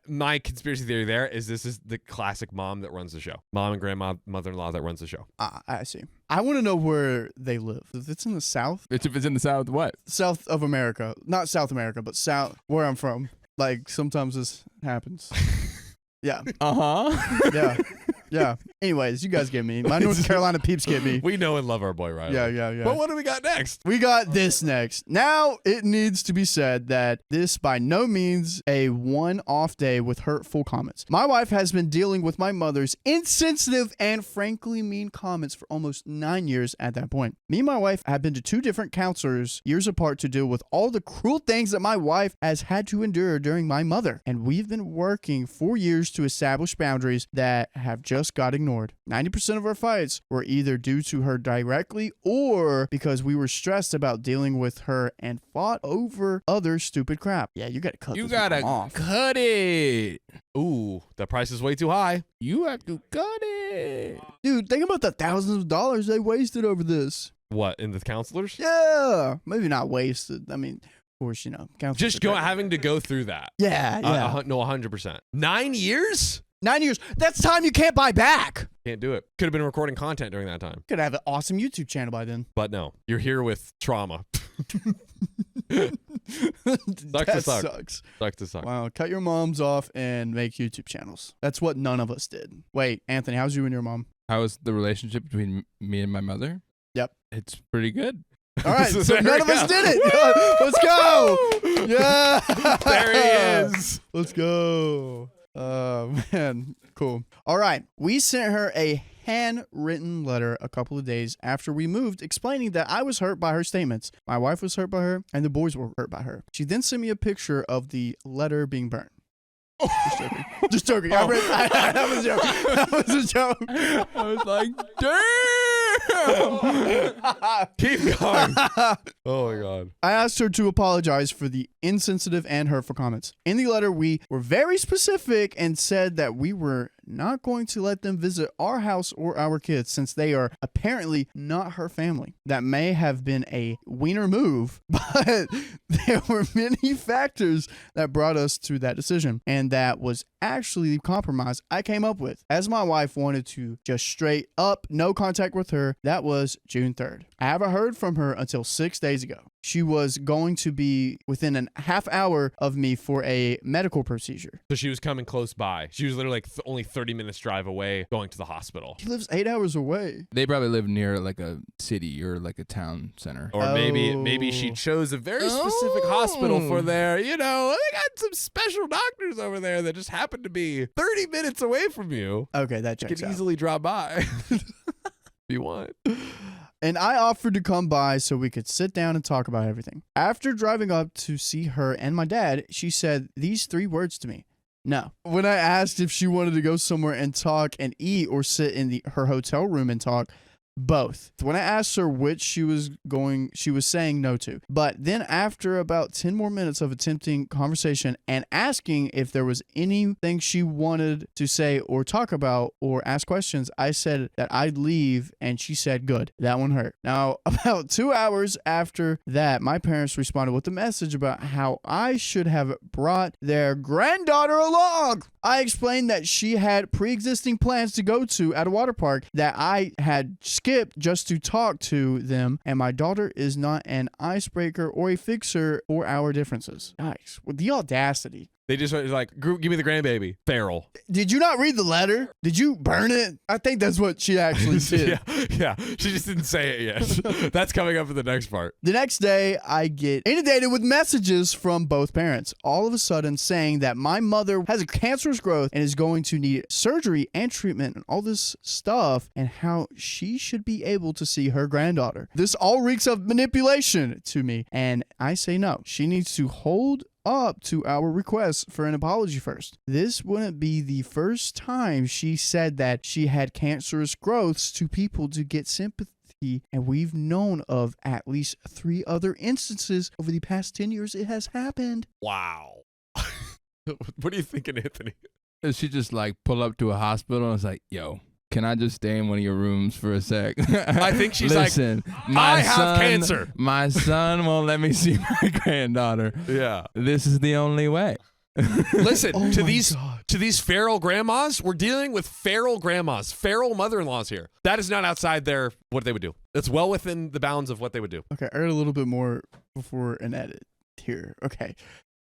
Speaker 5: My conspiracy theory there is this is the classic mom that runs the show, mom and grandma, mother-in-law that runs the show.
Speaker 1: I see. I want to know where they live. If it's in the South?
Speaker 6: If it's in the South, what?
Speaker 1: South of America. Not South America, but South, where I'm from. Like, sometimes this happens. Yeah.
Speaker 6: Uh-huh.
Speaker 1: Yeah. Yeah. Anyways, you guys get me. My North Carolina peeps get me.
Speaker 5: We know and love our boy Riley.
Speaker 1: Yeah.
Speaker 5: But what do we got next?
Speaker 1: We got this next. Now, it needs to be said that this by no means a one-off day with hurtful comments. My wife has been dealing with my mother's insensitive and frankly mean comments for almost 9 years at that point. Me and my wife have been to 2 different counselors years apart to deal with all the cruel things that my wife has had to endure during my mother. And we've been working for years to establish boundaries that have just got ignored. 90% of our fights were either due to her directly or because we were stressed about dealing with her and fought over other stupid crap. Yeah, you gotta cut this one off.
Speaker 6: Cut it.
Speaker 5: Ooh, that price is way too high.
Speaker 6: You have to cut it.
Speaker 1: Dude, think about the thousands of dollars they wasted over this.
Speaker 5: What, in the counselors?
Speaker 1: Yeah, maybe not wasted. I mean, of course, you know, counselors
Speaker 5: Just
Speaker 1: are great.
Speaker 5: having to go through that.
Speaker 1: Yeah.
Speaker 5: No, 100%. 9 years?
Speaker 1: 9 years. That's time you can't buy back.
Speaker 5: Can't do it. Could have been recording content during that time.
Speaker 1: Could have an awesome YouTube channel by then.
Speaker 5: But no, you're here with trauma.
Speaker 1: That
Speaker 5: suck.
Speaker 1: sucks.
Speaker 5: Sucks to suck.
Speaker 1: Wow, cut your moms off and make YouTube channels. That's what none of us did. Wait, Anthony, how's you and your mom?
Speaker 6: How was the relationship between me and my mother? It's pretty good.
Speaker 1: All right, so
Speaker 5: There
Speaker 1: none
Speaker 5: we
Speaker 1: of us
Speaker 5: go.
Speaker 1: did it. Let's go. Yeah.
Speaker 5: There he is.
Speaker 1: Let's go. Man, cool. All right, we sent her a handwritten letter a couple of days after we moved explaining that I was hurt by her statements. My wife was hurt by her, and the boys were hurt by her. She then sent me a picture of the letter being burnt. Just joking. Just joking. That was a joke. That was a joke.
Speaker 6: I was like, damn.
Speaker 5: Keep going. Oh my God.
Speaker 1: I asked her to apologize for the insensitive and hurtful comments. In the letter, we were very specific and said that we were not going to let them visit our house or our kids since they are apparently not her family. That may have been a wiener move, but there were many factors that brought us to that decision, and that was actually the compromise I came up with. As my wife wanted to just straight up no contact with her, that was June 3rd. I haven't heard from her until 6 days ago. She was going to be within a half hour of me for a medical procedure.
Speaker 5: So she was coming close by. She was literally like only 30 minutes drive away going to the hospital.
Speaker 1: She lives 8 hours away.
Speaker 6: They probably live near like a city or like a town center.
Speaker 5: Or maybe she chose a very specific hospital for their, you know, they got some special doctors over there that just happen to be 30 minutes away from you.
Speaker 1: Okay, that
Speaker 5: You
Speaker 1: checks
Speaker 5: can
Speaker 1: out.
Speaker 5: easily drop by if you want.
Speaker 1: And I offered to come by so we could sit down and talk about everything. After driving up to see her and my dad, she said these 3 words to me. No. When I asked if she wanted to go somewhere and talk and eat or sit in her hotel room and talk, both. When I asked her which she was saying no to. But then after about 10 more minutes of attempting conversation and asking if there was anything she wanted to say or talk about or ask questions, I said that I'd leave, and she said, good. That one hurt. Now, about 2 hours after that, my parents responded with a message about how I should have brought their granddaughter along. I explained that she had pre-existing plans to go to at a water park that I had skipped just to talk to them, and my daughter is not an icebreaker or a fixer for our differences. Nice. With the audacity.
Speaker 5: They just were like, give me the grandbaby. Feral.
Speaker 1: Did you not read the letter? Did you burn it? I think that's what she actually did.
Speaker 5: Yeah. She just didn't say it yet. That's coming up in the next part.
Speaker 1: The next day, I get inundated with messages from both parents, all of a sudden saying that my mother has a cancerous growth and is going to need surgery and treatment and all this stuff, and how she should be able to see her granddaughter. This all reeks of manipulation to me, and I say no. She needs to hold up to our request for an apology first. This wouldn't be the first time she said that she had cancerous growths to people to get sympathy, and we've known of at least 3 other instances over the past 10 years it has happened.
Speaker 5: Wow. What are you thinking, Anthony?
Speaker 6: She just like pull up to a hospital and it's like, yo, can I just stay in one of your rooms for a sec?
Speaker 5: I think she's
Speaker 6: Listen,
Speaker 5: like, I have cancer.
Speaker 6: My son won't let me see my granddaughter.
Speaker 5: Yeah.
Speaker 6: This is the only way.
Speaker 5: Listen,
Speaker 1: Oh
Speaker 5: to
Speaker 1: my
Speaker 5: these
Speaker 1: God.
Speaker 5: to these feral grandmas, we're dealing with feral grandmas, feral mother-in-laws here. That is not outside their what they would do. It's well within the bounds of what they would do.
Speaker 1: Okay, I heard a little bit more before an edit here. Okay.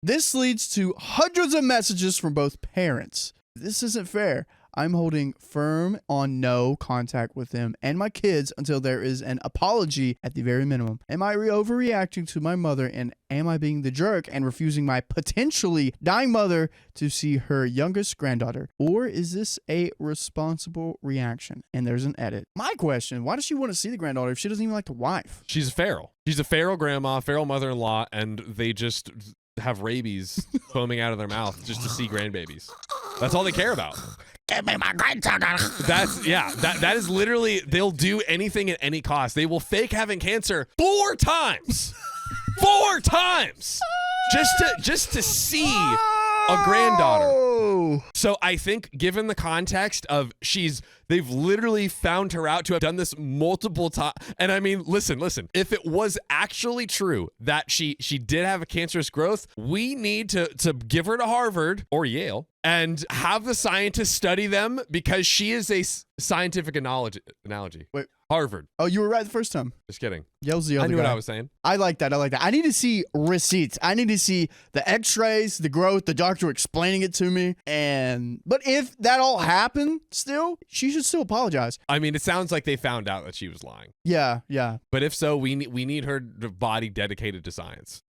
Speaker 1: This leads to hundreds of messages from both parents. This isn't fair. I'm holding firm on no contact with them and my kids until there is an apology at the very minimum. Am I overreacting to my mother, and am I being the jerk and refusing my potentially dying mother to see her youngest granddaughter? Or is this a responsible reaction? And there's an edit. My question, why does she want to see the granddaughter if she doesn't even like the wife?
Speaker 5: She's a feral. She's a feral grandma, feral mother-in-law, and they just have rabies foaming out of their mouth just to see grandbabies. That's all they care about.
Speaker 3: Give me my grandson.
Speaker 5: That is literally, they'll do anything at any cost. They will fake having cancer 4 times. 4 times. Just to see a granddaughter.
Speaker 1: Oh.
Speaker 5: So I think given the context of they've literally found her out to have done this multiple times. And I mean, listen, if it was actually true that she did have a cancerous growth, we need to give her to Harvard or Yale and have the scientists study them, because she is a scientific analogy.
Speaker 1: Wait.
Speaker 5: Harvard.
Speaker 1: Oh, you were right the first time.
Speaker 5: Just kidding.
Speaker 1: Yell's the other
Speaker 5: I knew
Speaker 1: guy.
Speaker 5: what I was saying.
Speaker 1: I like that. I need to see receipts. I need to see the x-rays, the growth, the doctor explaining it to me. But if that all happened still, she should should still apologize.
Speaker 5: I mean, it sounds like they found out that she was lying.
Speaker 1: Yeah.
Speaker 5: But if so, we need her body dedicated to science.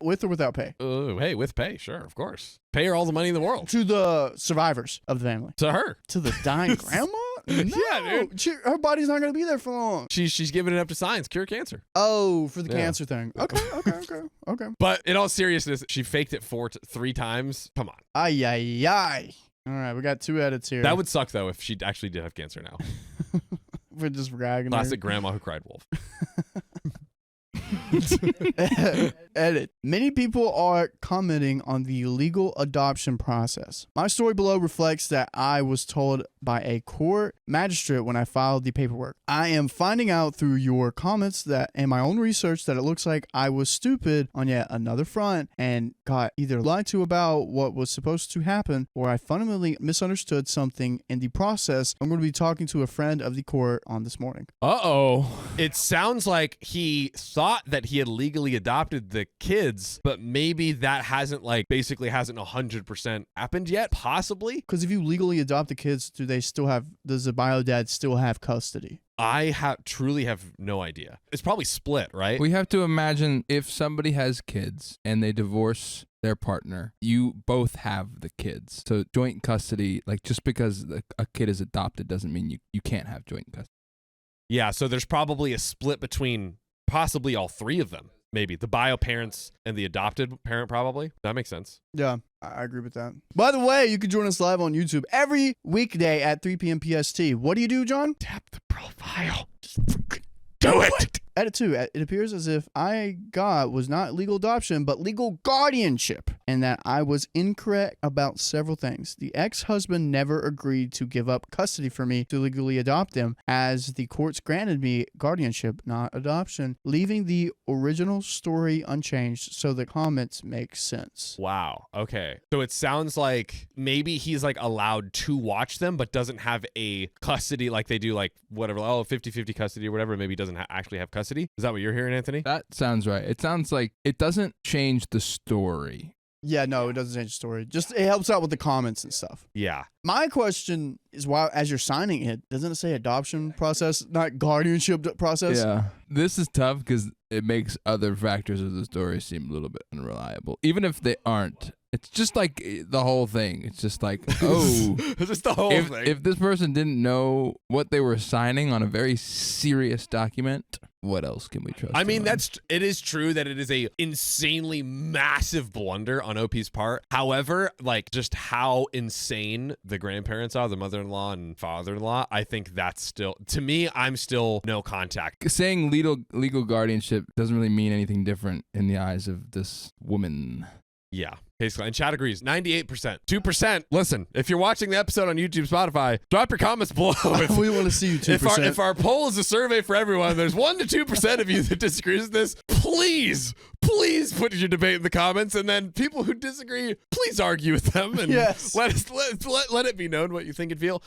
Speaker 1: With or without pay?
Speaker 5: Hey, with pay, sure, of course. Pay her all the money in the world.
Speaker 1: To the survivors of the family.
Speaker 5: To her.
Speaker 1: To the dying grandma? No.
Speaker 5: Yeah, dude.
Speaker 1: Her body's not going to be there for long.
Speaker 5: She's giving it up to science, cure cancer.
Speaker 1: Oh, for the
Speaker 5: Yeah.
Speaker 1: cancer thing. Okay.
Speaker 5: But in all seriousness, she faked it 3 times. Come on.
Speaker 1: Ay. All right, we got 2 edits here.
Speaker 5: That would suck, though, if she actually did have cancer now.
Speaker 1: We're just ragging her.
Speaker 5: Classic grandma who cried wolf.
Speaker 1: Edit. Many people are commenting on the legal adoption process. My story below reflects that I was told by a court magistrate when I filed the paperwork. I am finding out through your comments that and my own research that it looks like I was stupid on yet another front and got either lied to about what was supposed to happen or I fundamentally misunderstood something in the process. I'm going to be talking to a friend of the court on this morning.
Speaker 6: Uh-oh.
Speaker 5: It sounds like he thought that he had legally adopted the kids, but maybe that hasn't 100% happened yet, possibly.
Speaker 1: Because if you legally adopt the kids, does the bio dad still have custody?
Speaker 5: I truly have no idea. It's probably split, right?
Speaker 6: We have to imagine if somebody has kids and they divorce their partner, you both have the kids. So joint custody, just because a kid is adopted doesn't mean you can't have joint custody.
Speaker 5: Yeah, so there's probably a split between possibly all 3 of them. Maybe the bio parents and the adopted parent, probably. That makes sense.
Speaker 1: Yeah, I agree with that. By the way, you can join us live on YouTube every weekday at 3 p.m. PST. What do you do, John?
Speaker 5: Tap the profile. Just freaking do it.
Speaker 1: Edit 2. It appears as if I got was not legal adoption, but legal guardianship, and that I was incorrect about several things. The ex-husband never agreed to give up custody for me to legally adopt them, as the courts granted me guardianship, not adoption, leaving the original story unchanged so the comments make sense.
Speaker 5: Wow. Okay. So it sounds like maybe he's allowed to watch them, but doesn't have a custody like they do, 50-50 custody or whatever. Maybe he doesn't actually have custody. Is that what you're hearing, Anthony?
Speaker 6: That sounds right. It sounds like it doesn't change the story.
Speaker 1: Yeah, no, it doesn't change the story. Just it helps out with the comments and stuff.
Speaker 5: Yeah.
Speaker 1: My question is why, as you're signing it, doesn't it say adoption process, not guardianship process?
Speaker 6: Yeah. This is tough because it makes other factors of the story seem a little bit unreliable, even if they aren't. It's just the whole thing. It's just
Speaker 5: It's just the whole thing.
Speaker 6: If this person didn't know what they were signing on a very serious document, what else can we trust?
Speaker 5: I mean,
Speaker 6: them on?
Speaker 5: it is true that it is a insanely massive blunder on OP's part. However, just how insane the grandparents are, the mother-in-law and father-in-law, I think that's still, to me, I'm still no contact.
Speaker 6: Saying legal guardianship doesn't really mean anything different in the eyes of this woman.
Speaker 5: Yeah. Basically, and chat agrees. 98%. 2%. Listen, if you're watching the episode on YouTube, Spotify, drop your comments below.
Speaker 1: We want to see you 2%.
Speaker 5: If our poll is a survey for everyone, there's 1 to 2% of you that disagrees with this. Please put your debate in the comments, and then people who disagree, please argue with them and
Speaker 1: Yes.
Speaker 5: let it be known what you think and feel.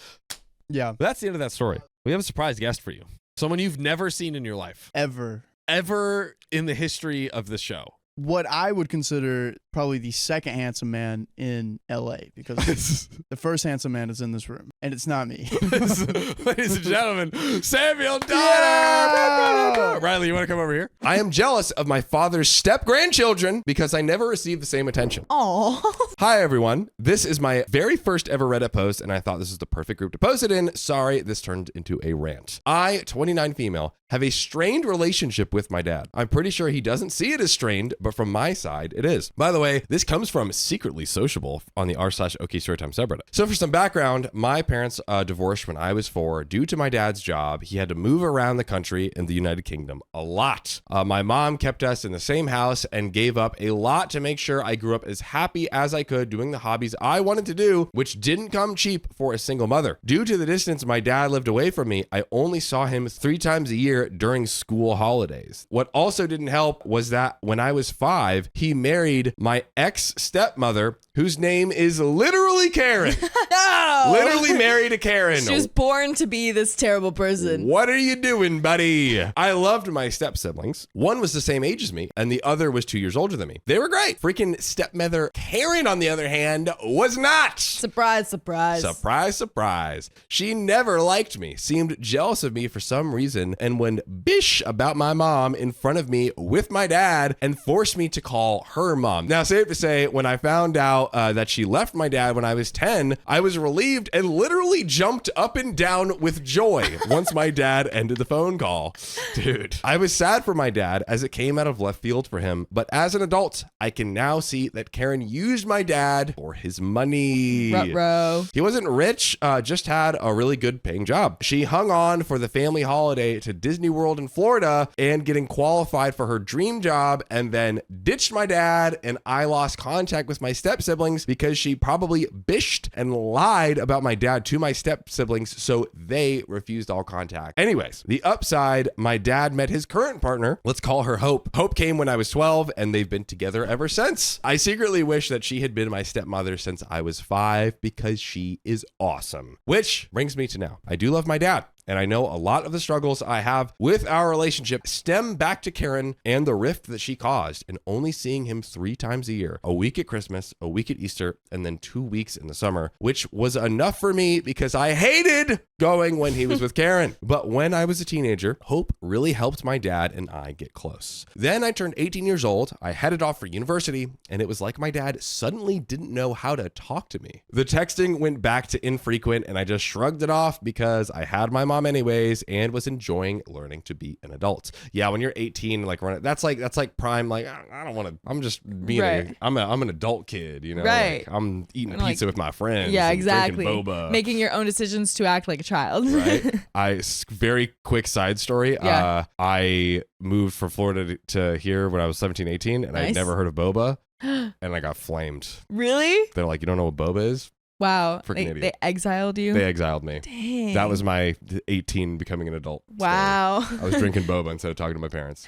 Speaker 1: Yeah.
Speaker 5: But that's the end of that story. We have a surprise guest for you. Someone you've never seen in your life.
Speaker 1: Ever
Speaker 5: In the history of the show.
Speaker 1: What I would consider probably the second handsome man in LA, because the first handsome man is in this room, and it's not me.
Speaker 5: Ladies and gentlemen, Samuel Donner!
Speaker 1: Yeah!
Speaker 5: Riley, you want to come over here?
Speaker 7: I am jealous of my father's step-grandchildren because I never received the same attention.
Speaker 8: Aww.
Speaker 7: Hi, everyone. This is my very first ever Reddit post, and I thought this was the perfect group to post it in. Sorry, this turned into a rant. I, 29 female, have a strained relationship with my dad. I'm pretty sure he doesn't see it as strained, but from my side, it is. By the way, this comes from Secretly Sociable on the r/OK Storytime subreddit. So for some background, my parents divorced when I was 4 due to my dad's job. He had to move around the country in the United Kingdom a lot. My mom kept us in the same house and gave up a lot to make sure I grew up as happy as I could doing the hobbies I wanted to do, which didn't come cheap for a single mother. Due to the distance my dad lived away from me, I only saw him 3 times a year during school holidays. What also didn't help was that when I was 5, he married my my ex-stepmother, whose name is literally Karen.
Speaker 8: No!
Speaker 7: Literally married a Karen.
Speaker 8: She was born to be this terrible person.
Speaker 7: What are you doing, buddy? I loved my step-siblings. One was the same age as me, and the other was 2 years older than me. They were great. Freaking stepmother Karen, on the other hand, was not.
Speaker 8: Surprise, surprise.
Speaker 7: Surprise, surprise. She never liked me, seemed jealous of me for some reason, and went bish about my mom in front of me with my dad and forced me to call her mom. Now, safe to say, when I found out that she left my dad when I was 10, I was relieved and literally jumped up and down with joy once my dad ended the phone call. Dude, I was sad for my dad as it came out of left field for him, but as an adult, I can now see that Karen used my dad for his money.
Speaker 8: Ruh-roh.
Speaker 7: He wasn't rich, just had a really good paying job. She hung on for the family holiday to Disney World in Florida and getting qualified for her dream job, and then ditched my dad, and I lost contact with my step siblings because she probably bished and lied about my dad to my step siblings, so they refused all contact. Anyways, the upside, my dad met his current partner. Let's call her Hope. Hope came when I was 12, and they've been together ever since. I secretly wish that she had been my stepmother since I was 5 because she is awesome. Which brings me to now. I do love my dad. And I know a lot of the struggles I have with our relationship stem back to Karen and the rift that she caused, and only seeing him 3 times a year, a week at Christmas, a week at Easter, and then 2 weeks in the summer, which was enough for me because I hated going when he was with Karen. But when I was a teenager, Hope really helped my dad and I get close. Then I turned 18 years old, I headed off for university, and it was like my dad suddenly didn't know how to talk to me. The texting went back to infrequent, and I just shrugged it off because I had my mom anyways and was enjoying learning to be an adult. Yeah, when you're 18, like that's like prime, like I don't want to, I'm just being
Speaker 8: Right.
Speaker 7: I'm an adult kid, you know,
Speaker 8: Right.
Speaker 7: like I'm eating
Speaker 8: Like-
Speaker 7: pizza with my friends.
Speaker 8: Yeah,
Speaker 7: and
Speaker 8: exactly.
Speaker 7: drinking boba.
Speaker 8: Making your own decisions to act like a child.
Speaker 7: Right. Very quick side story.
Speaker 8: Yeah.
Speaker 7: I moved from Florida to here when I was 17, 18, and I'd
Speaker 8: Nice.
Speaker 7: never heard of boba, and I got flamed.
Speaker 8: Really?
Speaker 7: They're like, you don't know what boba is?
Speaker 8: Wow.
Speaker 7: Freaking
Speaker 8: They
Speaker 7: idiot.
Speaker 8: exiled you?
Speaker 7: They exiled me.
Speaker 8: Dang.
Speaker 7: That was my 18 becoming an adult. story.
Speaker 8: Wow.
Speaker 7: I was drinking boba instead of talking to my parents.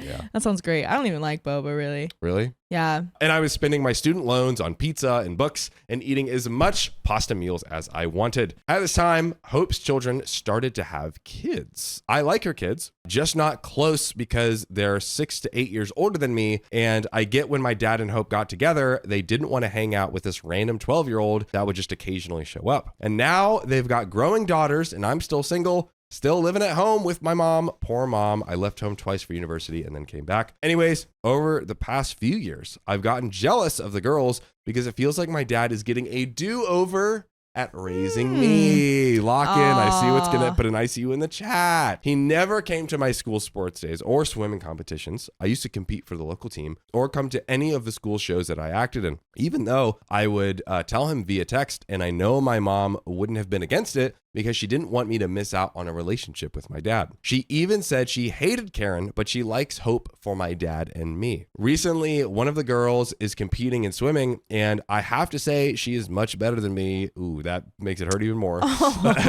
Speaker 7: Yeah.
Speaker 8: That sounds great. I don't even like boba, really.
Speaker 7: Really?
Speaker 8: Yeah.
Speaker 7: And I was spending my student loans on pizza and books and eating as much pasta meals as I wanted. At this time, Hope's children started to have kids. I like her kids, just not close because they're 6 to 8 years older than me. And I get when my dad and Hope got together, they didn't want to hang out with this random 12-year-old that would just occasionally show up. And now they've got growing daughters and I'm still single. Still living at home with my mom. Poor mom. I left home twice for university and then came back. Anyways, over the past few years, I've gotten jealous of the girls because it feels like my dad is getting a do-over at raising me. Lock in. I see what's gonna put an ICU in the chat. He never came to my school sports days or swimming competitions. I used to compete for the local team or come to any of the school shows that I acted in, even though I would tell him via text, and I know my mom wouldn't have been against it because she didn't want me to miss out on a relationship with my dad. She even said she hated Karen, but she likes Hope for my dad and me. Recently, one of the girls is competing in swimming, and I have to say she is much better than me. Ooh, that makes it hurt even more.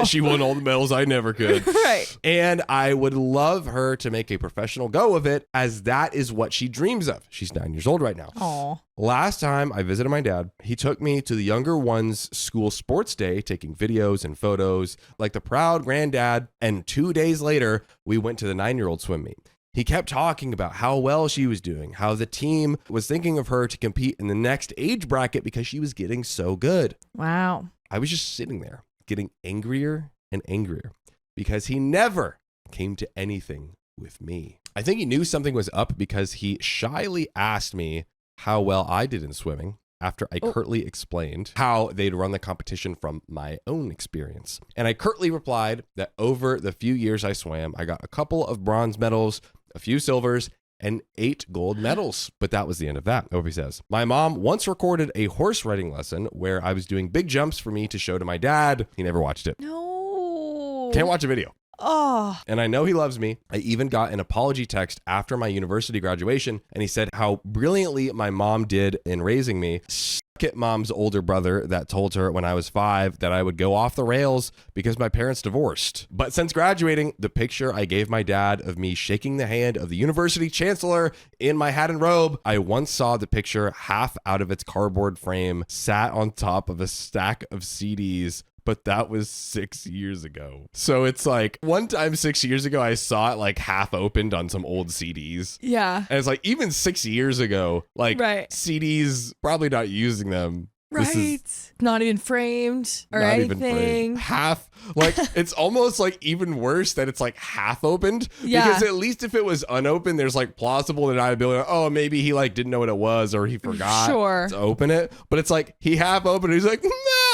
Speaker 7: She won all the medals I never could.
Speaker 8: Right.
Speaker 7: And I would love her to make a professional go of it, as that is what she dreams of. She's 9 years old right now.
Speaker 8: Aw.
Speaker 7: Last time I visited my dad, he took me to the younger one's school sports day, taking videos and photos like the proud granddad. And 2 days later, we went to the 9-year-old swim meet. He kept talking about how well she was doing, how the team was thinking of her to compete in the next age bracket because she was getting so good.
Speaker 8: Wow.
Speaker 7: I was just sitting there getting angrier and angrier because he never came to anything with me. I think he knew something was up because he shyly asked me how well I did in swimming after I curtly explained how they'd run the competition from my own experience. And I curtly replied that over the few years I swam, I got a couple of bronze medals, a few silvers, and 8 gold medals. But that was the end of that. Opie says, my mom once recorded a horse riding lesson where I was doing big jumps for me to show to my dad. He never watched it.
Speaker 8: No.
Speaker 7: Can't watch a video.
Speaker 8: Oh.
Speaker 7: And I know he loves me. I even got an apology text after my university graduation, and he said how brilliantly my mom did in raising me. Kit mom's older brother that told her when I was 5 that I would go off the rails because my parents divorced. But since graduating, the picture I gave my dad of me shaking the hand of the university chancellor in my hat and robe, I once saw the picture half out of its cardboard frame, sat on top of a stack of CDs. But that was 6 years ago. So it's like one time 6 years ago, I saw it like half opened on some old CDs.
Speaker 8: Yeah.
Speaker 7: And it's like even 6 years ago, like
Speaker 8: Right.
Speaker 7: CDs, probably not using them. This is
Speaker 8: Right. Not even framed or
Speaker 7: not even
Speaker 8: anything.
Speaker 7: framed. Half, like it's almost like even worse that it's like half opened.
Speaker 8: Yeah.
Speaker 7: Because at least if it was unopened, there's like plausible deniability. Oh, maybe he like didn't know what it was or he forgot
Speaker 8: Sure.
Speaker 7: to open it. But it's like he half opened it. He's like, no,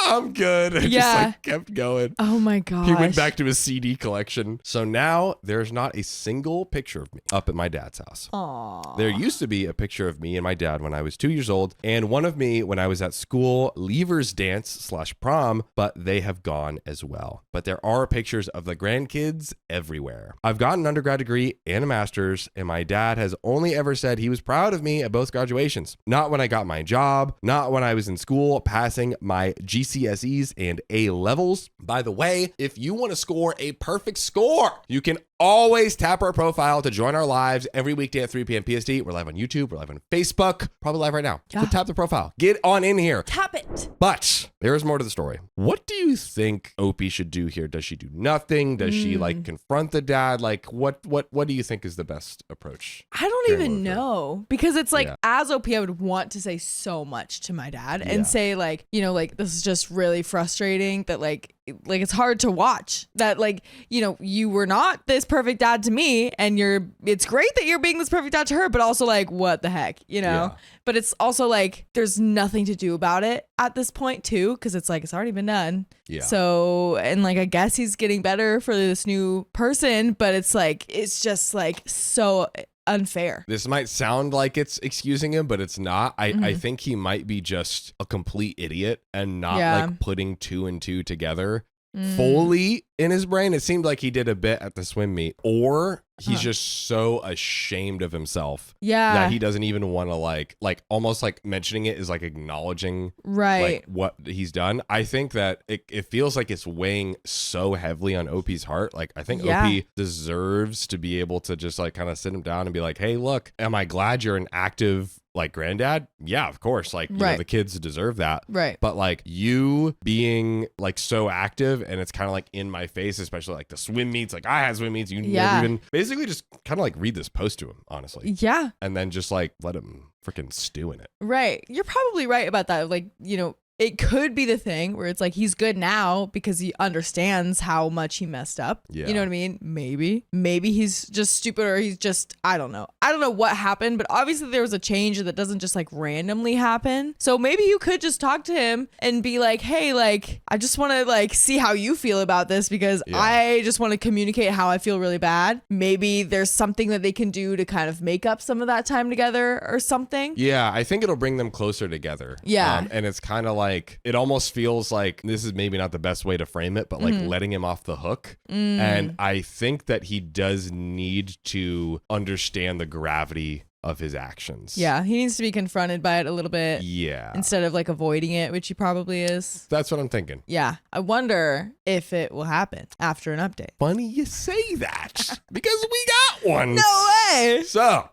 Speaker 7: I'm good. And just
Speaker 8: Yeah.
Speaker 7: like kept going.
Speaker 8: Oh my gosh.
Speaker 7: He went back to his CD collection. So now there's not a single picture of me up at my dad's house.
Speaker 8: Aww.
Speaker 7: There used to be a picture of me and my dad when I was 2 years old, and one of me when I was at school leavers dance/prom, but they have gone as well. But there are pictures of the grandkids everywhere. I've got an undergrad degree and a master's, and my dad has only ever said he was proud of me at both graduations. Not when I got my job, not when I was in school passing my GCSEs and A levels. By the way, if you want to score a perfect score, you can always tap our profile to join our lives every weekday at 3 p.m. PST. We're live on YouTube. We're live on Facebook. Probably live right now. So
Speaker 8: Yeah.
Speaker 7: tap the profile. Get on in here.
Speaker 8: Tap it.
Speaker 7: But there is more to the story. What do you think Opie should do here? Does she do nothing? Does she like confront the dad? Like what do you think is the best approach?
Speaker 8: I don't
Speaker 7: Karen
Speaker 8: even
Speaker 7: Woodford.
Speaker 8: know because it's like
Speaker 7: Yeah.
Speaker 8: as OP, I would want to say so much to my dad
Speaker 7: Yeah.
Speaker 8: and say like, you know, like this is just really frustrating that like it's hard to watch that like, you know, you were not this perfect dad to me and it's great that you're being this perfect dad to her, but also like what the heck, you know?
Speaker 7: Yeah.
Speaker 8: But it's also like there's nothing to do about it at this point too because it's like it's already been done.
Speaker 7: Yeah.
Speaker 8: So and like I guess he's getting better for this new person, but it's like it's just like so unfair.
Speaker 7: This might sound like it's excusing him, but it's not. I think he might be just a complete idiot and not
Speaker 8: Yeah.
Speaker 7: like putting 2 and 2 together fully in his brain. It seemed like he did a bit at the swim meet, or he's just so ashamed of himself
Speaker 8: Yeah.
Speaker 7: that he doesn't even want to like almost like mentioning it is like acknowledging
Speaker 8: Right.
Speaker 7: like what he's done. I think that it feels like it's weighing so heavily on OP's heart. Like I think
Speaker 8: Yeah.
Speaker 7: OP deserves to be able to just like kind of sit him down and be like, hey, look, am I glad you're an active like granddad? Yeah, of course. Like, you know,
Speaker 8: Right.
Speaker 7: the kids deserve that.
Speaker 8: Right.
Speaker 7: But like you being like so active and it's kind of like in my face, especially like the swim meets, like I had swim meets, you
Speaker 8: Yeah.
Speaker 7: never even basically just kind of like read this post to him, honestly.
Speaker 8: Yeah.
Speaker 7: And then just like let him freaking stew in it.
Speaker 8: Right. You're probably right about that. Like, you know, it could be the thing where it's like he's good now because he understands how much he messed up.
Speaker 7: Yeah.
Speaker 8: You know what I mean? Maybe he's just stupid or he's just, I don't know. I don't know what happened, but obviously there was a change that doesn't just like randomly happen. So maybe you could just talk to him and be like, hey, like, I just want to like see how you feel about this because
Speaker 7: Yeah.
Speaker 8: I just want to communicate how I feel really bad. Maybe there's something that they can do to kind of make up some of that time together or something.
Speaker 7: Yeah, I think it'll bring them closer together.
Speaker 8: Yeah.
Speaker 7: And it's kind of like, it almost feels like this is maybe not the best way to frame it, but like
Speaker 8: Mm-hmm.
Speaker 7: letting him off the hook.
Speaker 8: Mm.
Speaker 7: And I think that he does need to understand the gravity of his actions.
Speaker 8: Yeah, he needs to be confronted by it a little bit
Speaker 7: Yeah.
Speaker 8: instead of like avoiding it, which he probably is.
Speaker 7: That's what I'm thinking.
Speaker 8: Yeah, I wonder if it will happen after an update.
Speaker 7: Funny you say that because we got one.
Speaker 8: No way!
Speaker 7: So,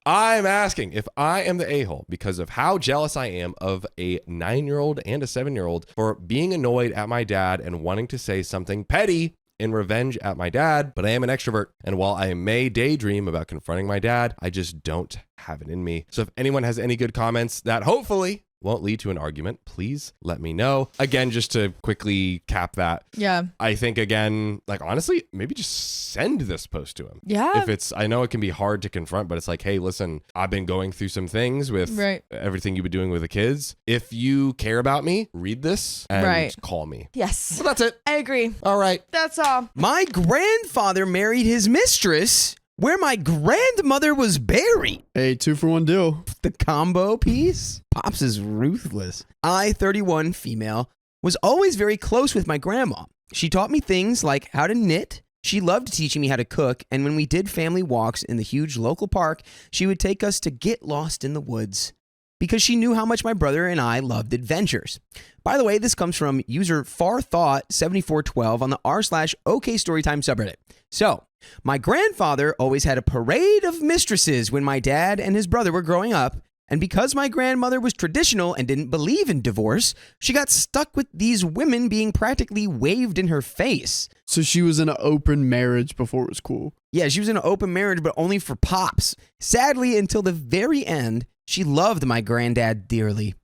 Speaker 7: I'm asking if I am the a-hole because of how jealous I am of a 9-year-old and a 7-year-old for being annoyed at my dad and wanting to say something petty in revenge at my dad, but I am an extrovert. And while I may daydream about confronting my dad, I just don't have it in me. So if anyone has any good comments that hopefully won't lead to an argument, please let me know. Again, just to quickly cap that,
Speaker 8: Yeah.
Speaker 7: I think again, like honestly, maybe just send this post to him.
Speaker 8: Yeah.
Speaker 7: If it's, I know it can be hard to confront, but it's like, hey, listen, I've been going through some things with
Speaker 8: Right.
Speaker 7: everything you've been doing with the kids. If you care about me, read this and
Speaker 8: Right.
Speaker 7: call me.
Speaker 8: Yes.
Speaker 7: So that's it.
Speaker 8: I agree.
Speaker 7: All right.
Speaker 8: That's all.
Speaker 2: My grandfather married his mistress where my grandmother was buried.
Speaker 1: Hey, 2-for-1 deal.
Speaker 2: The combo piece? Pops is ruthless. I, 31 female, was always very close with my grandma. She taught me things like how to knit. She loved teaching me how to cook, and when we did family walks in the huge local park, she would take us to get lost in the woods. because she knew how much my brother and I loved adventures. By the way, this comes from user farthought7412 on the r/OK Storytime subreddit. So, my grandfather always had a parade of mistresses when my dad and his brother were growing up, and because my grandmother was traditional and didn't believe in divorce, she got stuck with these women being practically waved in her face.
Speaker 1: So she was in an open marriage before it was cool.
Speaker 2: Yeah, she was in an open marriage, but only for pops. Sadly, until the very end, she loved my granddad dearly.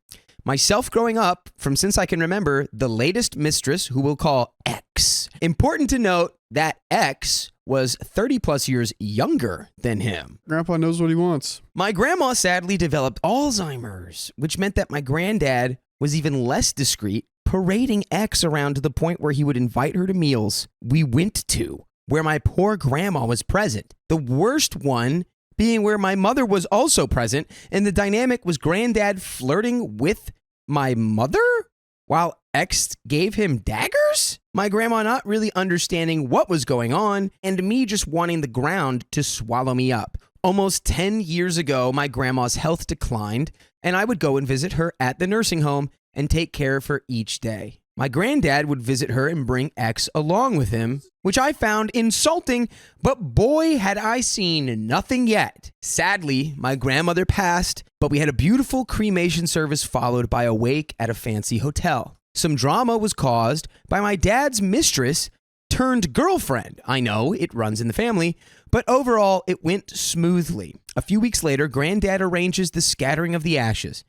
Speaker 2: Myself growing up, from since I can remember, the latest mistress, who we'll call X. Important to note that X was 30 plus years younger than him.
Speaker 1: Grandpa knows what he wants.
Speaker 2: My grandma sadly developed Alzheimer's, which meant that my granddad was even less discreet, parading X around to the point where he would invite her to meals we went to, where my poor grandma was present. The worst one being where my mother was also present, and the dynamic was granddad flirting with my mother while X gave him daggers? My grandma not really understanding what was going on, and me just wanting the ground to swallow me up. Almost 10 years ago, my grandma's health declined, and I would go and visit her at the nursing home and take care of her each day. My granddad would visit her and bring X along with him, which I found insulting, but boy, had I seen nothing yet. Sadly, my grandmother passed, but we had a beautiful cremation service followed by a wake at a fancy hotel. Some drama was caused by my dad's mistress turned girlfriend. I know, it runs in the family, but overall, it went smoothly. A few weeks later, granddad arranges the scattering of the ashes.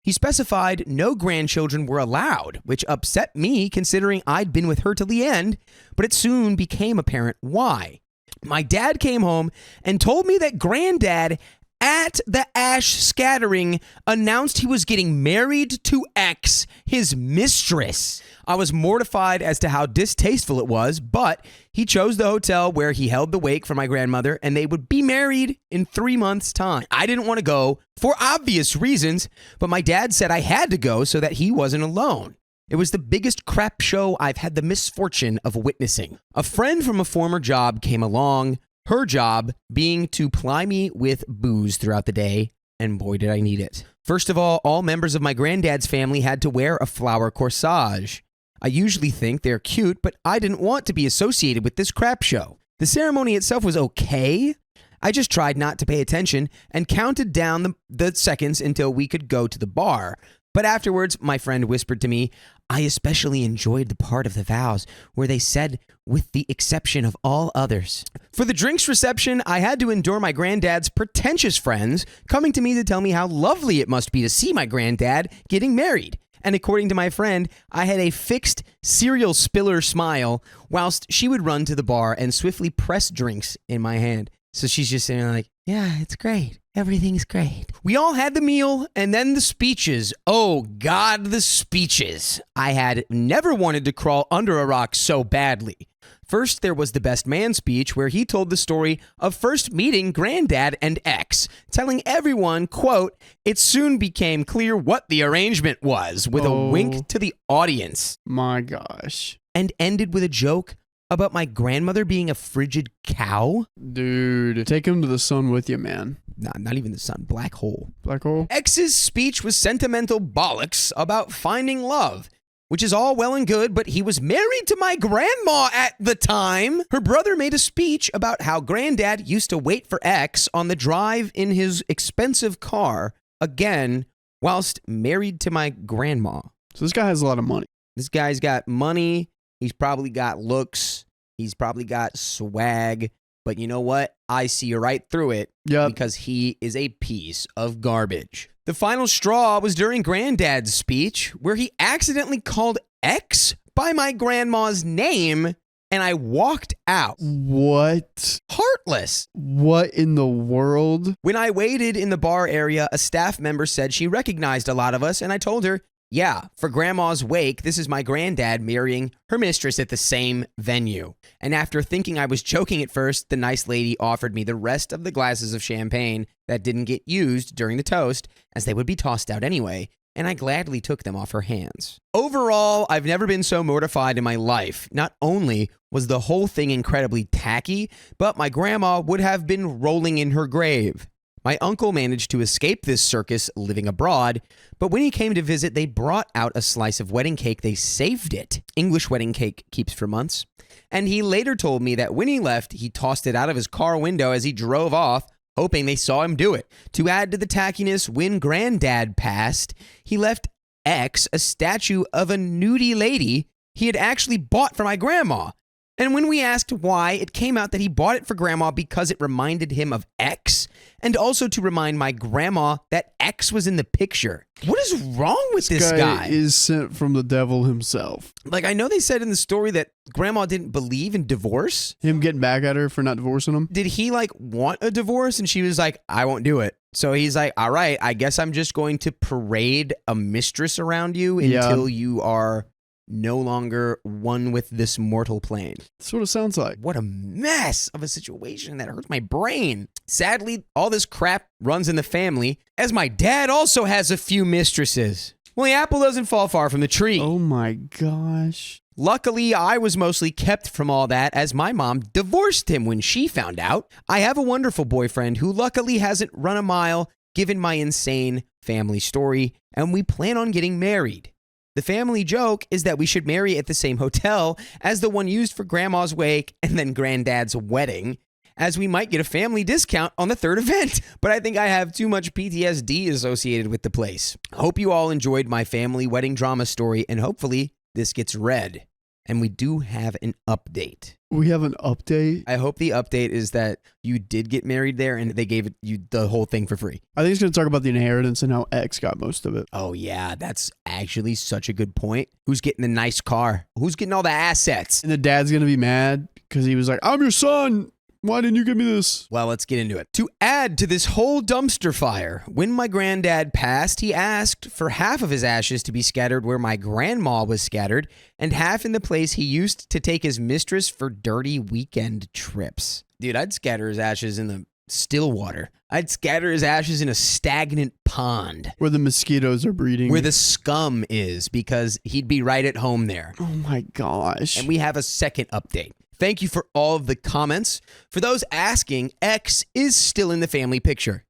Speaker 2: He specified no grandchildren were allowed, which upset me considering I'd been with her till the end, but it soon became apparent why. My dad came home and told me that granddad at the ash scattering announced he was getting married to X, his mistress. I was mortified as to how distasteful it was, but he chose the hotel where he held the wake for my grandmother, and they would be married in 3 months' time. I didn't want to go for obvious reasons, but my dad said I had to go so that he wasn't alone. It was the biggest crap show I've had the misfortune of witnessing. A friend from a former job came along, her job being to ply me with booze throughout the day, and boy did I need it. First of all members of my granddad's family had to wear a flower corsage. I usually think they're cute, but I didn't want to be associated with this crap show. The ceremony itself was okay. I just tried not to pay attention and counted down the seconds until we could go to the bar. But afterwards, my friend whispered to me, I especially enjoyed the part of the vows where they said, with the exception of all others. For the drinks reception, I had to endure my granddad's pretentious friends coming to me to tell me how lovely it must be to see my granddad getting married. And according to my friend, I had a fixed cereal spiller smile whilst she would run to the bar and swiftly press drinks in my hand. So she's just saying like, yeah, it's great. Everything's great. We all had the meal and then the speeches. Oh God, the speeches. I had never wanted to crawl under a rock so badly. First, there was the best man speech where he told the story of first meeting Granddad and X, telling everyone, quote, it soon became clear what the arrangement was, with a wink to the audience.
Speaker 1: My gosh.
Speaker 2: And ended with a joke about my grandmother being a frigid cow.
Speaker 1: Dude, take him to the sun with you, man.
Speaker 2: Nah, not even the sun. Black hole.
Speaker 1: Black hole?
Speaker 2: X's speech was sentimental bollocks about finding love, which is all well and good, but he was married to my grandma at the time. Her brother made a speech about how Granddad used to wait for X on the drive in his expensive car, again, whilst married to my grandma.
Speaker 1: So this guy has a lot of money.
Speaker 2: This guy's got money. He's probably got looks. He's probably got swag. But you know what? I see right through it.
Speaker 1: Yep.
Speaker 2: Because he is a piece of garbage. The final straw was during Granddad's speech, where he accidentally called X by my grandma's name, and I walked out.
Speaker 1: What?
Speaker 2: Heartless.
Speaker 1: What in the world?
Speaker 2: When I waited in the bar area, a staff member said she recognized a lot of us, and I told her, yeah, for Grandma's wake, this is my granddad marrying her mistress at the same venue. And after thinking I was joking at first, the nice lady offered me the rest of the glasses of champagne that didn't get used during the toast, as they would be tossed out anyway, and I gladly took them off her hands. Overall, I've never been so mortified in my life. Not only was the whole thing incredibly tacky, but my grandma would have been rolling in her grave. My uncle managed to escape this circus living abroad, but when he came to visit, they brought out a slice of wedding cake. They saved it. English wedding cake keeps for months. And he later told me that when he left, he tossed it out of his car window as he drove off, hoping they saw him do it. To add to the tackiness, when Granddad passed, he left X a statue of a nudie lady he had actually bought for my grandma. And when we asked why, it came out that he bought it for grandma because it reminded him of X, and also to remind my grandma that X was in the picture. What is wrong with this guy?
Speaker 1: Is sent from the devil himself.
Speaker 2: Like, I know they said in the story that grandma didn't believe in divorce.
Speaker 1: Him getting back at her for not divorcing him.
Speaker 2: Did he, like, want a divorce? And she was like, I won't do it. So he's like, all right, I guess I'm just going to parade a mistress around you until you are no longer one with this mortal plane.
Speaker 1: That's what it sounds like.
Speaker 2: What a mess of a situation. That hurts my brain. Sadly, all this crap runs in the family, as my dad also has a few mistresses. Well, the apple doesn't fall far from the tree.
Speaker 1: Oh my gosh.
Speaker 2: Luckily, I was mostly kept from all that as my mom divorced him when she found out. I have a wonderful boyfriend who luckily hasn't run a mile given my insane family story, and we plan on getting married. The family joke is that we should marry at the same hotel as the one used for Grandma's wake and then Granddad's wedding, as we might get a family discount on the third event. But I think I have too much PTSD associated with the place. Hope you all enjoyed my family wedding drama story, and hopefully this gets read. And we do have an update.
Speaker 1: We have an update?
Speaker 2: I hope the update is that you did get married there and they gave you the whole thing for free.
Speaker 1: I think it's going to talk about the inheritance and how X got most of it.
Speaker 2: Oh, yeah, that's actually such a good point. Who's getting the nice car? Who's getting all the assets?
Speaker 1: And the dad's going to be mad because he was like, I'm your son. Why didn't you give me this?
Speaker 2: Well, let's get into it. To add to this whole dumpster fire, when my granddad passed, he asked for half of his ashes to be scattered where my grandma was scattered and half in the place he used to take his mistress for dirty weekend trips. Dude, I'd scatter his ashes in the still water. I'd scatter his ashes in a stagnant pond.
Speaker 1: Where the mosquitoes are breeding.
Speaker 2: Where the scum is, because he'd be right at home there.
Speaker 1: Oh my gosh.
Speaker 2: And we have a second update. Thank you for all of the comments. For those asking, X is still in the family picture.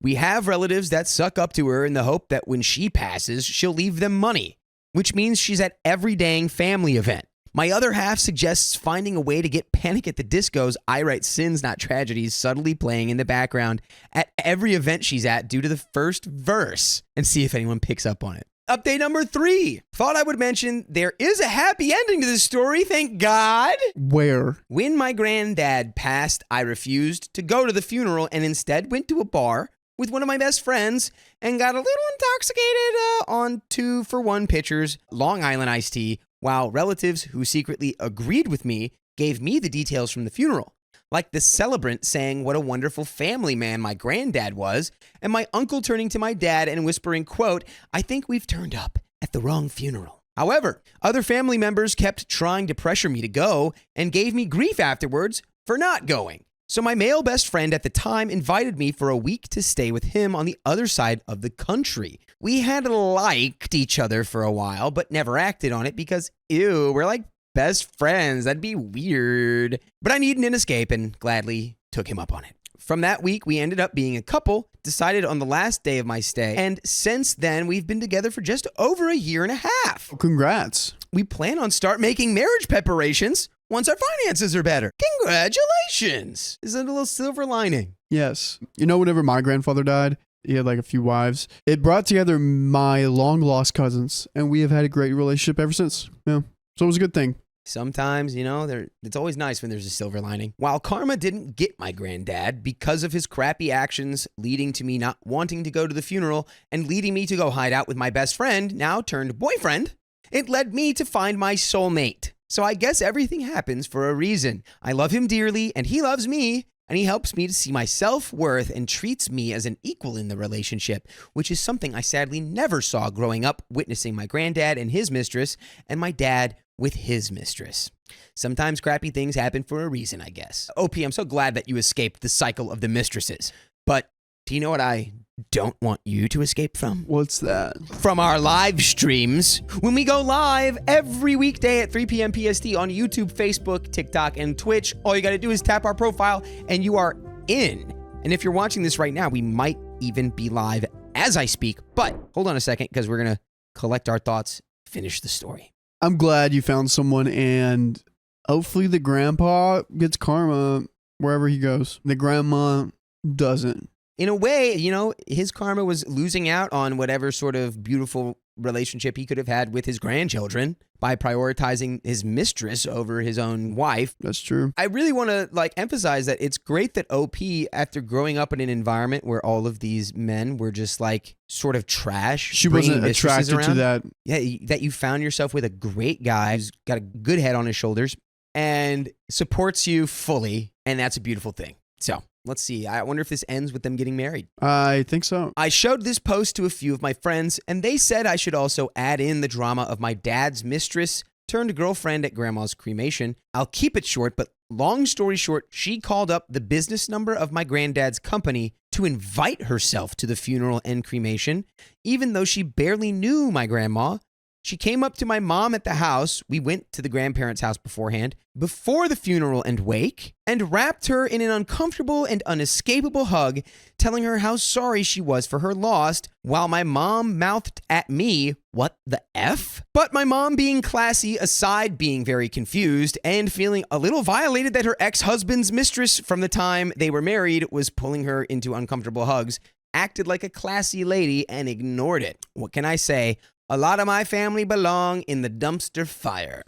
Speaker 2: We have relatives that suck up to her in the hope that when she passes, she'll leave them money, which means she's at every dang family event. My other half suggests finding a way to get Panic at the Disco's I Write Sins, Not Tragedies subtly playing in the background at every event she's at due to the first verse, and see if anyone picks up on it. Update number 3. Thought I would mention there is a happy ending to this story, thank God.
Speaker 1: Where?
Speaker 2: When my granddad passed, I refused to go to the funeral and instead went to a bar with one of my best friends and got a little intoxicated on 2-for-1 pitchers, Long Island iced tea, while relatives who secretly agreed with me gave me the details from the funeral. Like the celebrant saying what a wonderful family man my granddad was, and my uncle turning to my dad and whispering, quote, I think we've turned up at the wrong funeral. However, other family members kept trying to pressure me to go and gave me grief afterwards for not going. So my male best friend at the time invited me for a week to stay with him on the other side of the country. We had liked each other for a while, but never acted on it because, ew, we're like best friends. That'd be weird. But I needed an escape and gladly took him up on it. From that week, we ended up being a couple, decided on the last day of my stay, and since then, we've been together for just over a year and a half.
Speaker 1: Oh, congrats.
Speaker 2: We plan on start making marriage preparations once our finances are better. Congratulations. Is that a little silver lining?
Speaker 1: Yes. You know, whenever my grandfather died, he had like a few wives. It brought together my long lost cousins, and we have had a great relationship ever since. Yeah. So it was a good thing.
Speaker 2: Sometimes, you know, it's always nice when there's a silver lining. While karma didn't get my granddad because of his crappy actions leading to me not wanting to go to the funeral and leading me to go hide out with my best friend, now turned boyfriend, it led me to find my soulmate. So I guess everything happens for a reason. I love him dearly and he loves me, and he helps me to see my self-worth and treats me as an equal in the relationship, which is something I sadly never saw growing up, witnessing my granddad and his mistress and my dad with his mistress. Sometimes crappy things happen for a reason, I guess. OP, I'm so glad that you escaped the cycle of the mistresses. But do you know what I don't want you to escape from?
Speaker 1: What's that?
Speaker 2: From our live streams. When we go live every weekday at 3 p.m. PST on YouTube, Facebook, TikTok, and Twitch, all you got to do is tap our profile and you are in. And if you're watching this right now, we might even be live as I speak. But hold on a second, because we're going to collect our thoughts, finish the story.
Speaker 1: I'm glad you found someone, and hopefully the grandpa gets karma wherever he goes. The grandma doesn't.
Speaker 2: In a way, you know, his karma was losing out on whatever sort of beautiful relationship he could have had with his grandchildren by prioritizing his mistress over his own wife.
Speaker 1: That's true.
Speaker 2: I really want to emphasize that it's great that OP, after growing up in an environment where all of these men were just sort of trash.
Speaker 1: She wasn't attracted to that.
Speaker 2: Yeah, that you found yourself with a great guy who's got a good head on his shoulders and supports you fully. And that's a beautiful thing. So let's see. I wonder if this ends with them getting married.
Speaker 1: I think so.
Speaker 2: I showed this post to a few of my friends, and they said I should also add in the drama of my dad's mistress turned girlfriend at grandma's cremation. I'll keep it short, but long story short, she called up the business number of my granddad's company to invite herself to the funeral and cremation, even though she barely knew my grandma. She came up to my mom at the house. We went to the grandparents' house beforehand, before the funeral and wake, and wrapped her in an uncomfortable and unescapable hug, telling her how sorry she was for her loss, while my mom mouthed at me, "What the F?" But my mom, being classy, aside being very confused and feeling a little violated that her ex-husband's mistress from the time they were married was pulling her into uncomfortable hugs, acted like a classy lady and ignored it. What can I say? A lot of my family belong in the dumpster fire.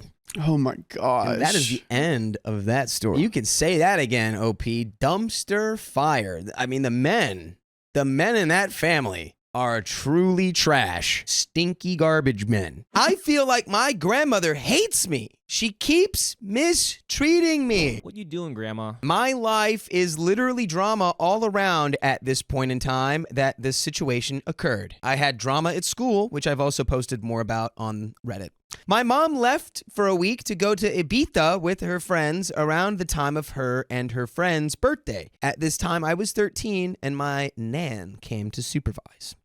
Speaker 1: Oh my gosh.
Speaker 2: And that is the end of that story. You can say that again, OP. Dumpster fire. I mean, the men in that family are truly trash, stinky garbage men. I feel like my grandmother hates me. She keeps mistreating me.
Speaker 9: What you doing, Grandma?
Speaker 2: My life is literally drama all around at this point in time that this situation occurred. I had drama at school, which I've also posted more about on Reddit. My mom left for a week to go to Ibiza with her friends around the time of her and her friend's birthday. At this time, I was 13, and my nan came to supervise.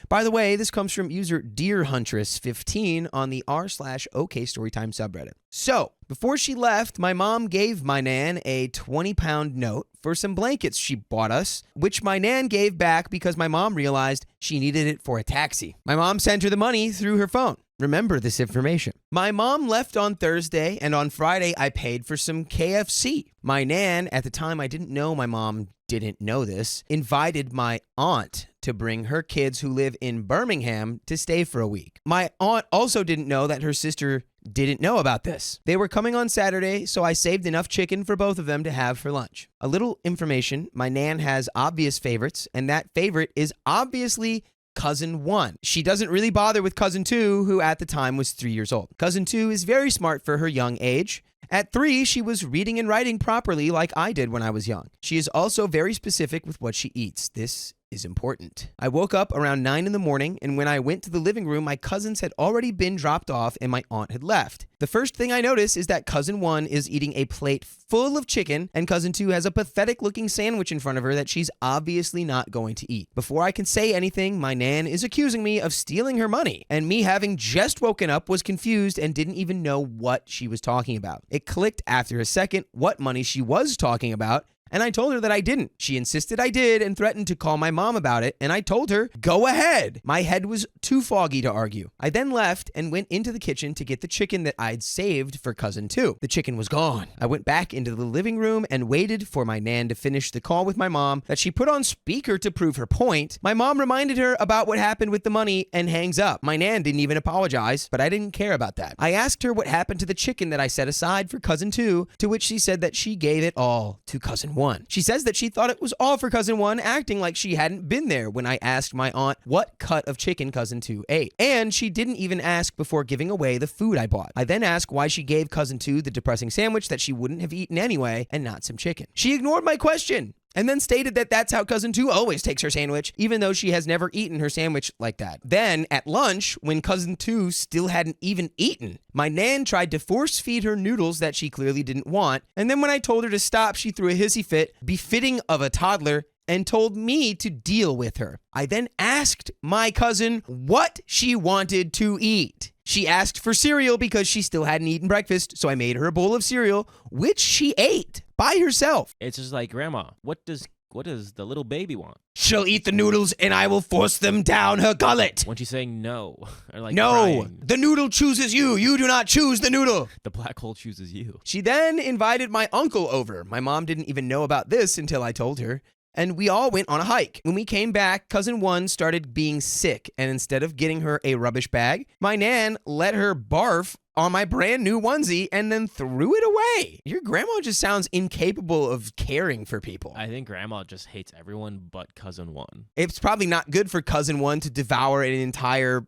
Speaker 2: By the way, this comes from user DeerHuntress15 on the r/OK Storytime subreddit. So, before she left, my mom gave my nan a 20-pound note for some blankets she bought us, which my nan gave back because my mom realized she needed it for a taxi. My mom sent her the money through her phone. Remember this information. My mom left on Thursday, and on Friday, I paid for some KFC. My nan, at the time I didn't know my mom didn't know this, invited my aunt to bring her kids who live in Birmingham to stay for a week. My aunt also didn't know that her sister didn't know about this. They were coming on Saturday, so I saved enough chicken for both of them to have for lunch. A little information, my nan has obvious favorites, and that favorite is obviously Cousin 1. She doesn't really bother with Cousin 2, who at the time was 3 years old. Cousin 2 is very smart for her young age. At 3, she was reading and writing properly like I did when I was young. She is also very specific with what she eats. This is important. I woke up around 9 in the morning, and when I went to the living room, my cousins had already been dropped off and my aunt had left. The first thing I notice is that Cousin 1 is eating a plate full of chicken, and Cousin 2 has a pathetic looking sandwich in front of her that she's obviously not going to eat. Before I can say anything, my nan is accusing me of stealing her money, and me, having just woken up, was confused and didn't even know what she was talking about. It clicked after a second what money she was talking about, and I told her that I didn't. She insisted I did and threatened to call my mom about it, and I told her, go ahead. My head was too foggy to argue. I then left and went into the kitchen to get the chicken that I'd saved for Cousin 2. The chicken was gone. I went back into the living room and waited for my nan to finish the call with my mom that she put on speaker to prove her point. My mom reminded her about what happened with the money and hangs up. My nan didn't even apologize, but I didn't care about that. I asked her what happened to the chicken that I set aside for Cousin 2, to which she said that she gave it all to Cousin 1. She says that she thought it was all for Cousin 1, acting like she hadn't been there when I asked my aunt what cut of chicken Cousin 2 ate. And she didn't even ask before giving away the food I bought. I then asked why she gave Cousin 2 the depressing sandwich that she wouldn't have eaten anyway and not some chicken. She ignored my question and then stated that that's how Cousin 2 always takes her sandwich, even though she has never eaten her sandwich like that. Then, at lunch, when Cousin 2 still hadn't even eaten, my nan tried to force feed her noodles that she clearly didn't want, and then when I told her to stop, she threw a hissy fit, befitting of a toddler, and told me to deal with her. I then asked my cousin what she wanted to eat. She asked for cereal because she still hadn't eaten breakfast, so I made her a bowl of cereal, which she ate by herself.
Speaker 9: It's just like, Grandma, what does what does the little baby want?
Speaker 2: She'll eat the noodles and I will force them down her gullet.
Speaker 9: When she's saying no. Or like
Speaker 2: No,
Speaker 9: crying.
Speaker 2: the noodle chooses you. You do not choose the noodle.
Speaker 9: The black hole chooses you.
Speaker 2: She then invited my uncle over. My mom didn't even know about this until I told her. And we all went on a hike. When we came back, cousin one started being sick. And instead of getting her a rubbish bag, my nan let her barf on my brand new onesie and then threw it away. Your grandma just sounds incapable of caring for people.
Speaker 9: I think grandma just hates everyone but cousin one.
Speaker 2: It's probably not good for cousin one to devour an entire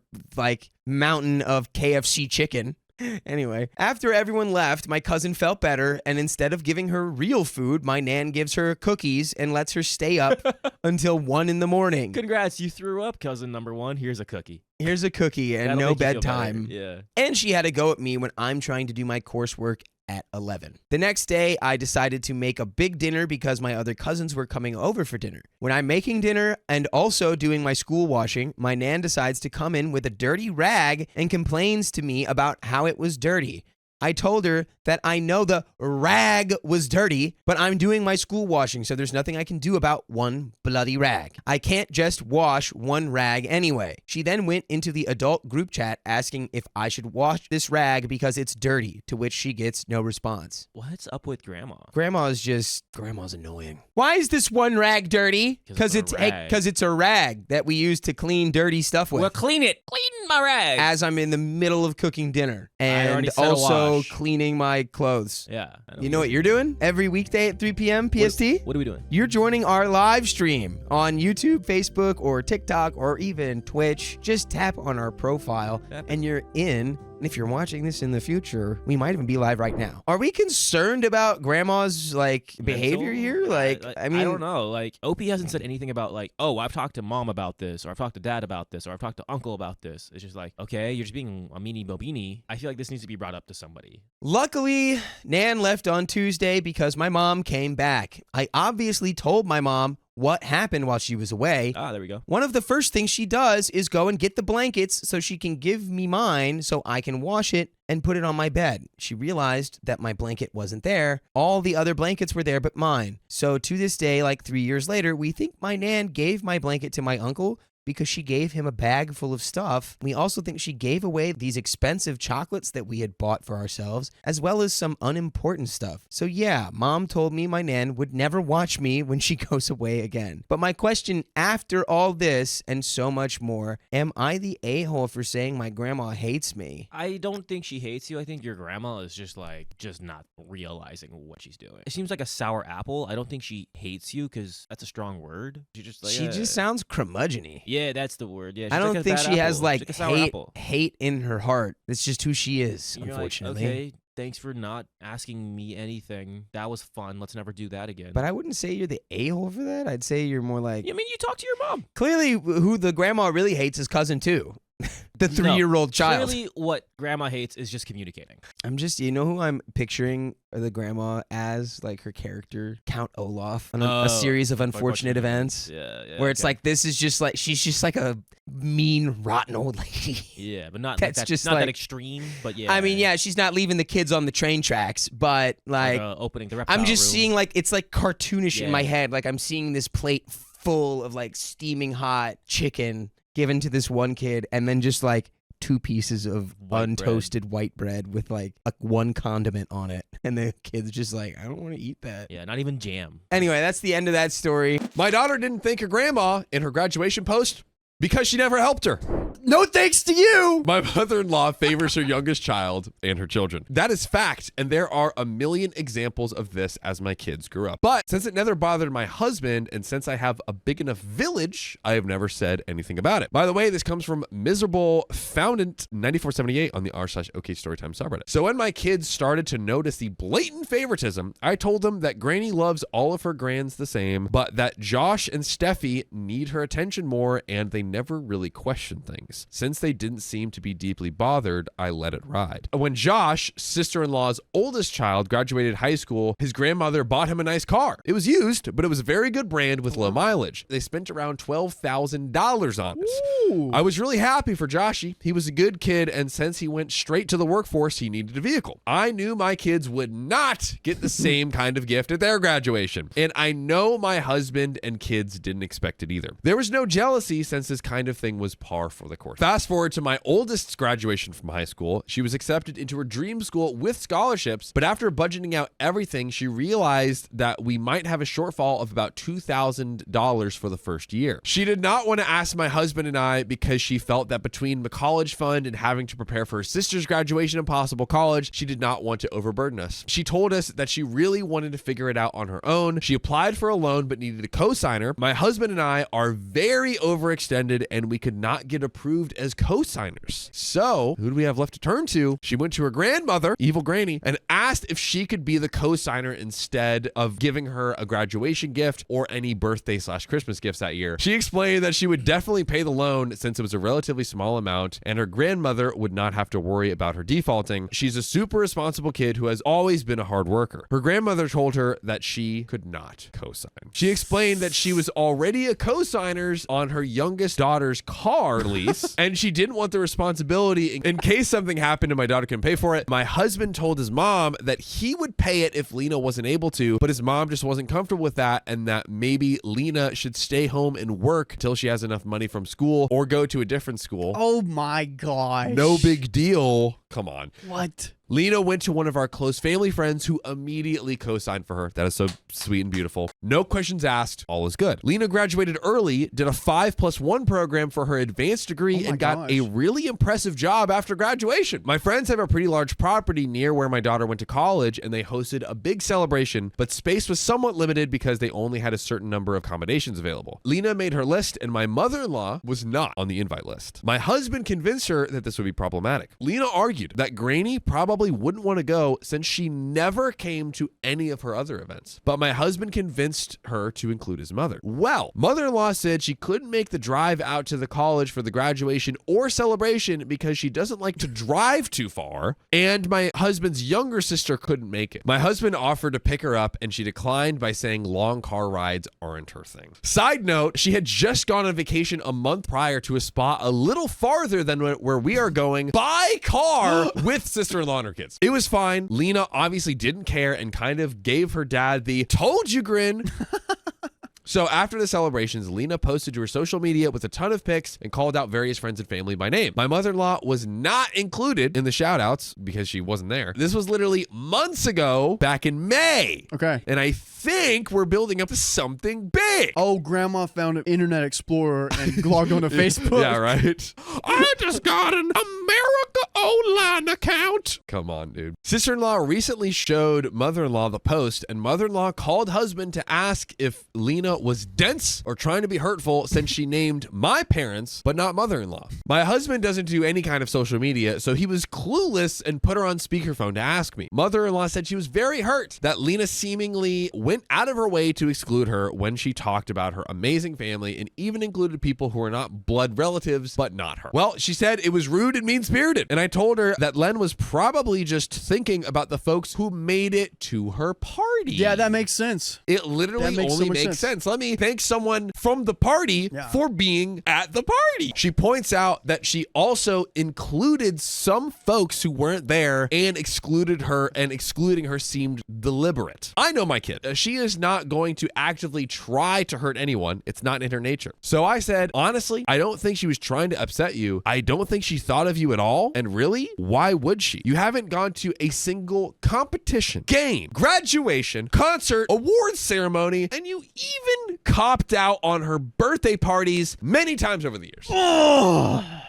Speaker 2: mountain of KFC chicken. Anyway, after everyone left, my cousin felt better, and instead of giving her real food, my nan gives her cookies and lets her stay up until 1 in the morning.
Speaker 9: Congrats, you threw up, cousin number one. Here's a cookie.
Speaker 2: Here's a cookie and
Speaker 9: That'll
Speaker 2: no
Speaker 9: make you feel
Speaker 2: bedtime.
Speaker 9: better. Yeah.
Speaker 2: And she had to go at me when I'm trying to do my coursework at 11. The next day, I decided to make a big dinner because my other cousins were coming over for dinner. When I'm making dinner and also doing my school washing, my nan decides to come in with a dirty rag and complains to me about how it was dirty. I told her that I know the rag was dirty, but I'm doing my school washing, so there's nothing I can do about one bloody rag. I can't just wash one rag anyway. She then went into the adult group chat asking if I should wash this rag because it's dirty, to which she gets no response.
Speaker 9: What's up with grandma?
Speaker 2: Grandma's annoying. Why is this one rag dirty?
Speaker 9: 'Cause it's a rag.
Speaker 2: Because it's a rag that we use to clean dirty stuff with.
Speaker 9: Well, clean it. Clean my rag.
Speaker 2: As I'm in the middle of cooking dinner
Speaker 9: I
Speaker 2: and
Speaker 9: already said a
Speaker 2: also
Speaker 9: wash.
Speaker 2: cleaning my clothes.
Speaker 9: Yeah.
Speaker 2: You know what you're doing? Every weekday at 3 p.m. PST?
Speaker 9: What are we doing?
Speaker 2: You're joining our live stream on YouTube, Facebook, or TikTok, or even Twitch. Just tap on our profile and you're in. And if you're watching this in the future, we might even be live right now. Are we concerned about grandma's behavior here? I mean,
Speaker 9: I don't know. OP hasn't said anything about oh, I've talked to mom about this, or I've talked to dad about this, or I've talked to uncle about this. It's just okay, you're just being a meanie bobini. I feel like this needs to be brought up to somebody.
Speaker 2: Luckily, Nan left on Tuesday because my mom came back. I obviously told my mom what happened while she was away.
Speaker 9: Ah, there we go.
Speaker 2: One of the first things she does is go and get the blankets so she can give me mine so I can wash it and put it on my bed. She realized that my blanket wasn't there. All the other blankets were there but mine. So to this day, 3 years later, we think my Nan gave my blanket to my uncle because she gave him a bag full of stuff. We also think she gave away these expensive chocolates that we had bought for ourselves, as well as some unimportant stuff. So yeah, mom told me my Nan would never watch me when she goes away again. But my question after all this and so much more, am I the a-hole for saying my grandma hates me?
Speaker 9: I don't think she hates you. I think your grandma is just not realizing what she's doing. It seems like a sour apple. I don't think she hates you because that's a strong word. She
Speaker 2: just sounds curmudgeon-y.
Speaker 9: Yeah, that's the word. Yeah,
Speaker 2: I don't think she has
Speaker 9: a sour apple.
Speaker 2: hate in her heart. It's just who she is,
Speaker 9: You're
Speaker 2: unfortunately.
Speaker 9: Okay, thanks for not asking me anything. That was fun. Let's never do that again.
Speaker 2: But I wouldn't say you're the a-hole for that. I'd say you're more like...
Speaker 9: I mean, you talk to your mom.
Speaker 2: Clearly, who the grandma really hates is cousin 2. The 3-year-old child.
Speaker 9: Clearly, what grandma hates is just communicating.
Speaker 2: I'm just, you know who I'm picturing the grandma as, her character, Count Olaf, on a series of unfortunate events.
Speaker 9: Yeah,
Speaker 2: where it's this is just she's just a mean, rotten old lady.
Speaker 9: Yeah, but not
Speaker 2: That's
Speaker 9: that,
Speaker 2: just
Speaker 9: not that extreme, but yeah.
Speaker 2: I mean, yeah, she's not leaving the kids on the train tracks, but
Speaker 9: opening the reptile
Speaker 2: I'm just
Speaker 9: room.
Speaker 2: seeing it's cartoonish in my head. I'm seeing this plate full of steaming hot chicken given to this one kid, and then just 2 pieces of untoasted white bread with one condiment on it, and the kid's just I don't want to eat that.
Speaker 9: Yeah, not even jam.
Speaker 2: Anyway, that's the end of that story.
Speaker 7: My daughter didn't thank her grandma in her graduation post because she never helped her.
Speaker 1: No thanks to you.
Speaker 7: My mother-in-law favors her youngest child and her children. That is fact, and there are a million examples of this as my kids grew up. But since it never bothered my husband, and since I have a big enough village, I have never said anything about it. By the way, this comes from Miserable Foundant 9478 on the r/OK Storytime subreddit. So when my kids started to notice the blatant favoritism, I told them that Granny loves all of her grands the same, but that Josh and Steffi need her attention more, and they never really question things. things. Since they didn't seem to be deeply bothered, I let it ride. When Josh, sister-in-law's oldest child, graduated high school, his grandmother bought him a nice car. It was used, but it was a very good brand with low mileage. They spent around $12,000 on it.
Speaker 1: Ooh.
Speaker 7: I was really happy for Joshy. He was a good kid, and since he went straight to the workforce, he needed a vehicle. I knew my kids would not get the same kind of gift at their graduation, and I know my husband and kids didn't expect it either. There was no jealousy since this kind of thing was par for the course. Fast forward to my oldest's graduation from high school. She was accepted into her dream school with scholarships, but after budgeting out everything, she realized that we might have a shortfall of about $2,000 for the first year. She did not want to ask my husband and I because she felt that between the college fund and having to prepare for her sister's graduation and possible college, she did not want to overburden us. She told us that she really wanted to figure it out on her own. She applied for a loan but needed a co-signer. My husband and I are very overextended and we could not get approved as co-signers. So, who do we have left to turn to? She went to her grandmother, evil granny, and asked if she could be the co-signer instead of giving her a graduation gift or any birthday/Christmas gifts that year. She explained that she would definitely pay the loan since it was a relatively small amount and her grandmother would not have to worry about her defaulting. She's a super responsible kid who has always been a hard worker. Her grandmother told her that she could not co-sign. She explained that she was already a co-signer on her youngest daughter's car lease and she didn't want the responsibility in case something happened and my daughter couldn't pay for it. My husband told his mom that he would pay it if Lena wasn't able to, but his mom just wasn't comfortable with that and that maybe Lena should stay home and work till she has enough money from school or go to a different school.
Speaker 1: Oh my gosh.
Speaker 7: No big deal. Come on.
Speaker 1: What?
Speaker 7: Lena went to one of our close family friends who immediately co-signed for her. That is so sweet and beautiful. No questions asked. All is good. Lena graduated early, did a 5+1 program for her advanced degree, and got a really impressive job after graduation. My friends have a pretty large property near where my daughter went to college, and they hosted a big celebration, but space was somewhat limited because they only had a certain number of accommodations available. Lena made her list, and my mother-in-law was not on the invite list. My husband convinced her that this would be problematic. Lena argued that Granny probably wouldn't want to go since she never came to any of her other events. But my husband convinced her to include his mother. Well, mother-in-law said she couldn't make the drive out to the college for the graduation or celebration because she doesn't like to drive too far, and my husband's younger sister couldn't make it. My husband offered to pick her up and she declined by saying long car rides aren't her thing. Side note, she had just gone on vacation a month prior to a spot a little farther than where we are going by car with sister-in-law and her kids. It was fine. Lena obviously didn't care and kind of gave her dad the told you grin. So after the celebrations, Lena posted to her social media with a ton of pics and called out various friends and family by name. My mother-in-law was not included in the shout-outs because she wasn't there. This was literally months ago, back in May.
Speaker 1: Okay.
Speaker 7: And I think we're building up to something big.
Speaker 1: Oh, Grandma found an Internet Explorer and logged on to Facebook.
Speaker 7: Yeah, right? I just got an America Online account. Come on, dude. Sister-in-law recently showed mother-in-law the post, and mother-in-law called husband to ask if Lena was dense or trying to be hurtful since she named my parents, but not mother-in-law. My husband doesn't do any kind of social media, so he was clueless and put her on speakerphone to ask me. Mother-in-law said she was very hurt that Lena seemingly went out of her way to exclude her when she talked about her amazing family and even included people who are not blood relatives, but not her. Well, she said it was rude and mean-spirited, and I told her that Len was probably just thinking about the folks who made it to her party.
Speaker 1: Yeah, that makes sense.
Speaker 7: It literally
Speaker 1: That makes
Speaker 7: only
Speaker 1: so much
Speaker 7: makes
Speaker 1: sense.
Speaker 7: sense. Let me thank someone from the party for being at the party. She points out that she also included some folks who weren't there and excluded her, and excluding her seemed deliberate. I know my kid. She is not going to actively try to hurt anyone. It's not in her nature. So I said, honestly, I don't think she was trying to upset you. I don't think she thought of you at all. And really, why would she? You haven't gone to a single competition, game, graduation, concert, awards ceremony, and you even copped out on her birthday parties many times over the years.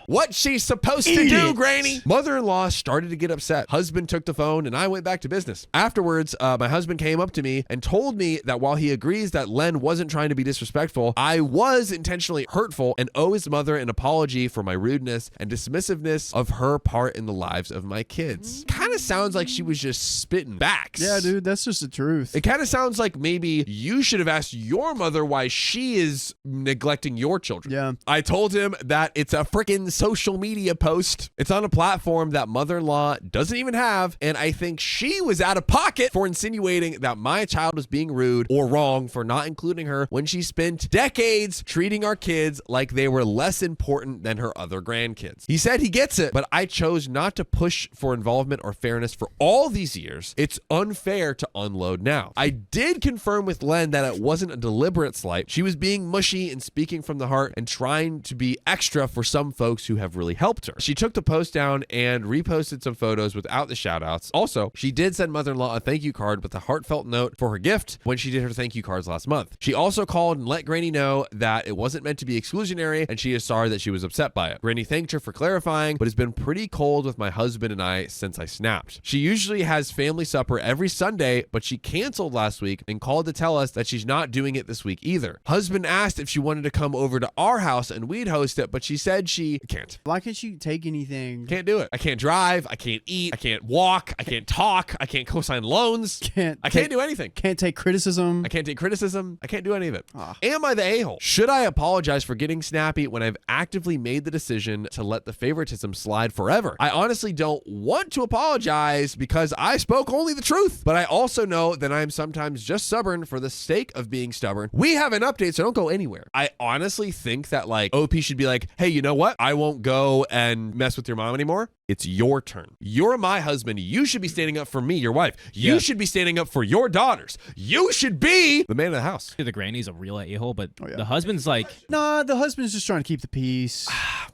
Speaker 7: What she's supposed to do, Granny? Mother-in-law started to get upset. Husband took the phone and I went back to business. Afterwards, my husband came up to me and told me that while he agrees that Len wasn't trying to be disrespectful, I was intentionally hurtful and owe his mother an apology for my rudeness and dismissiveness of her part in the lives of my kids. Kind of sounds like she was just spitting backs.
Speaker 1: Yeah, dude, that's just the truth.
Speaker 7: It kind of sounds like maybe you should have asked your mother why she is neglecting your children.
Speaker 1: Yeah.
Speaker 7: I told him that it's a freaking social media post. It's on a platform that mother-in-law doesn't even have, and I think she was out of pocket for insinuating that my child was being rude or wrong for not including her when she spent decades treating our kids like they were less important than her other grandkids. He said he gets it, but I chose not to push for involvement or fairness for all these years. It's unfair to unload now. I did confirm with Len that it wasn't a deliberate slight. She was being mushy and speaking from the heart and trying to be extra for some folks who have really helped her. She took the post down and reposted some photos without the shout outs. Also, she did send mother-in-law a thank you card with a heartfelt note for her gift when she did her thank you cards last month. She also called and let Granny know that it wasn't meant to be exclusionary and she is sorry that she was upset by it. Granny thanked her for clarifying, but has been pretty cold with my husband and I since I snapped. She usually has family supper every Sunday, but she canceled last week and called to tell us that she's not doing it this week either. Husband asked if she wanted to come over to our house and we'd host it, but she said she can't.
Speaker 1: Why can't you take anything?
Speaker 7: Can't do it. I can't drive. I can't eat. I can't walk. I can't talk. I can't co-sign loans. I can't do anything.
Speaker 1: Can't take criticism.
Speaker 7: I can't take criticism. I can't do any of it.
Speaker 1: Ah.
Speaker 7: Am I the a-hole? Should I apologize for getting snappy when I've actively made the decision to let the favoritism slide forever? I honestly don't want to apologize because I spoke only the truth, but I also know that I'm sometimes just stubborn for the sake of being stubborn. We have an update, so don't go anywhere. I honestly think that like OP should be like, hey, you know what? I won't go and mess with your mom anymore. It's your turn. You're my husband. You should be standing up for me, your wife. You should be standing up for your daughters. You should be the man of the house.
Speaker 9: The granny's a real a-hole, but the husband's like...
Speaker 1: Nah, the husband's just trying to keep the peace.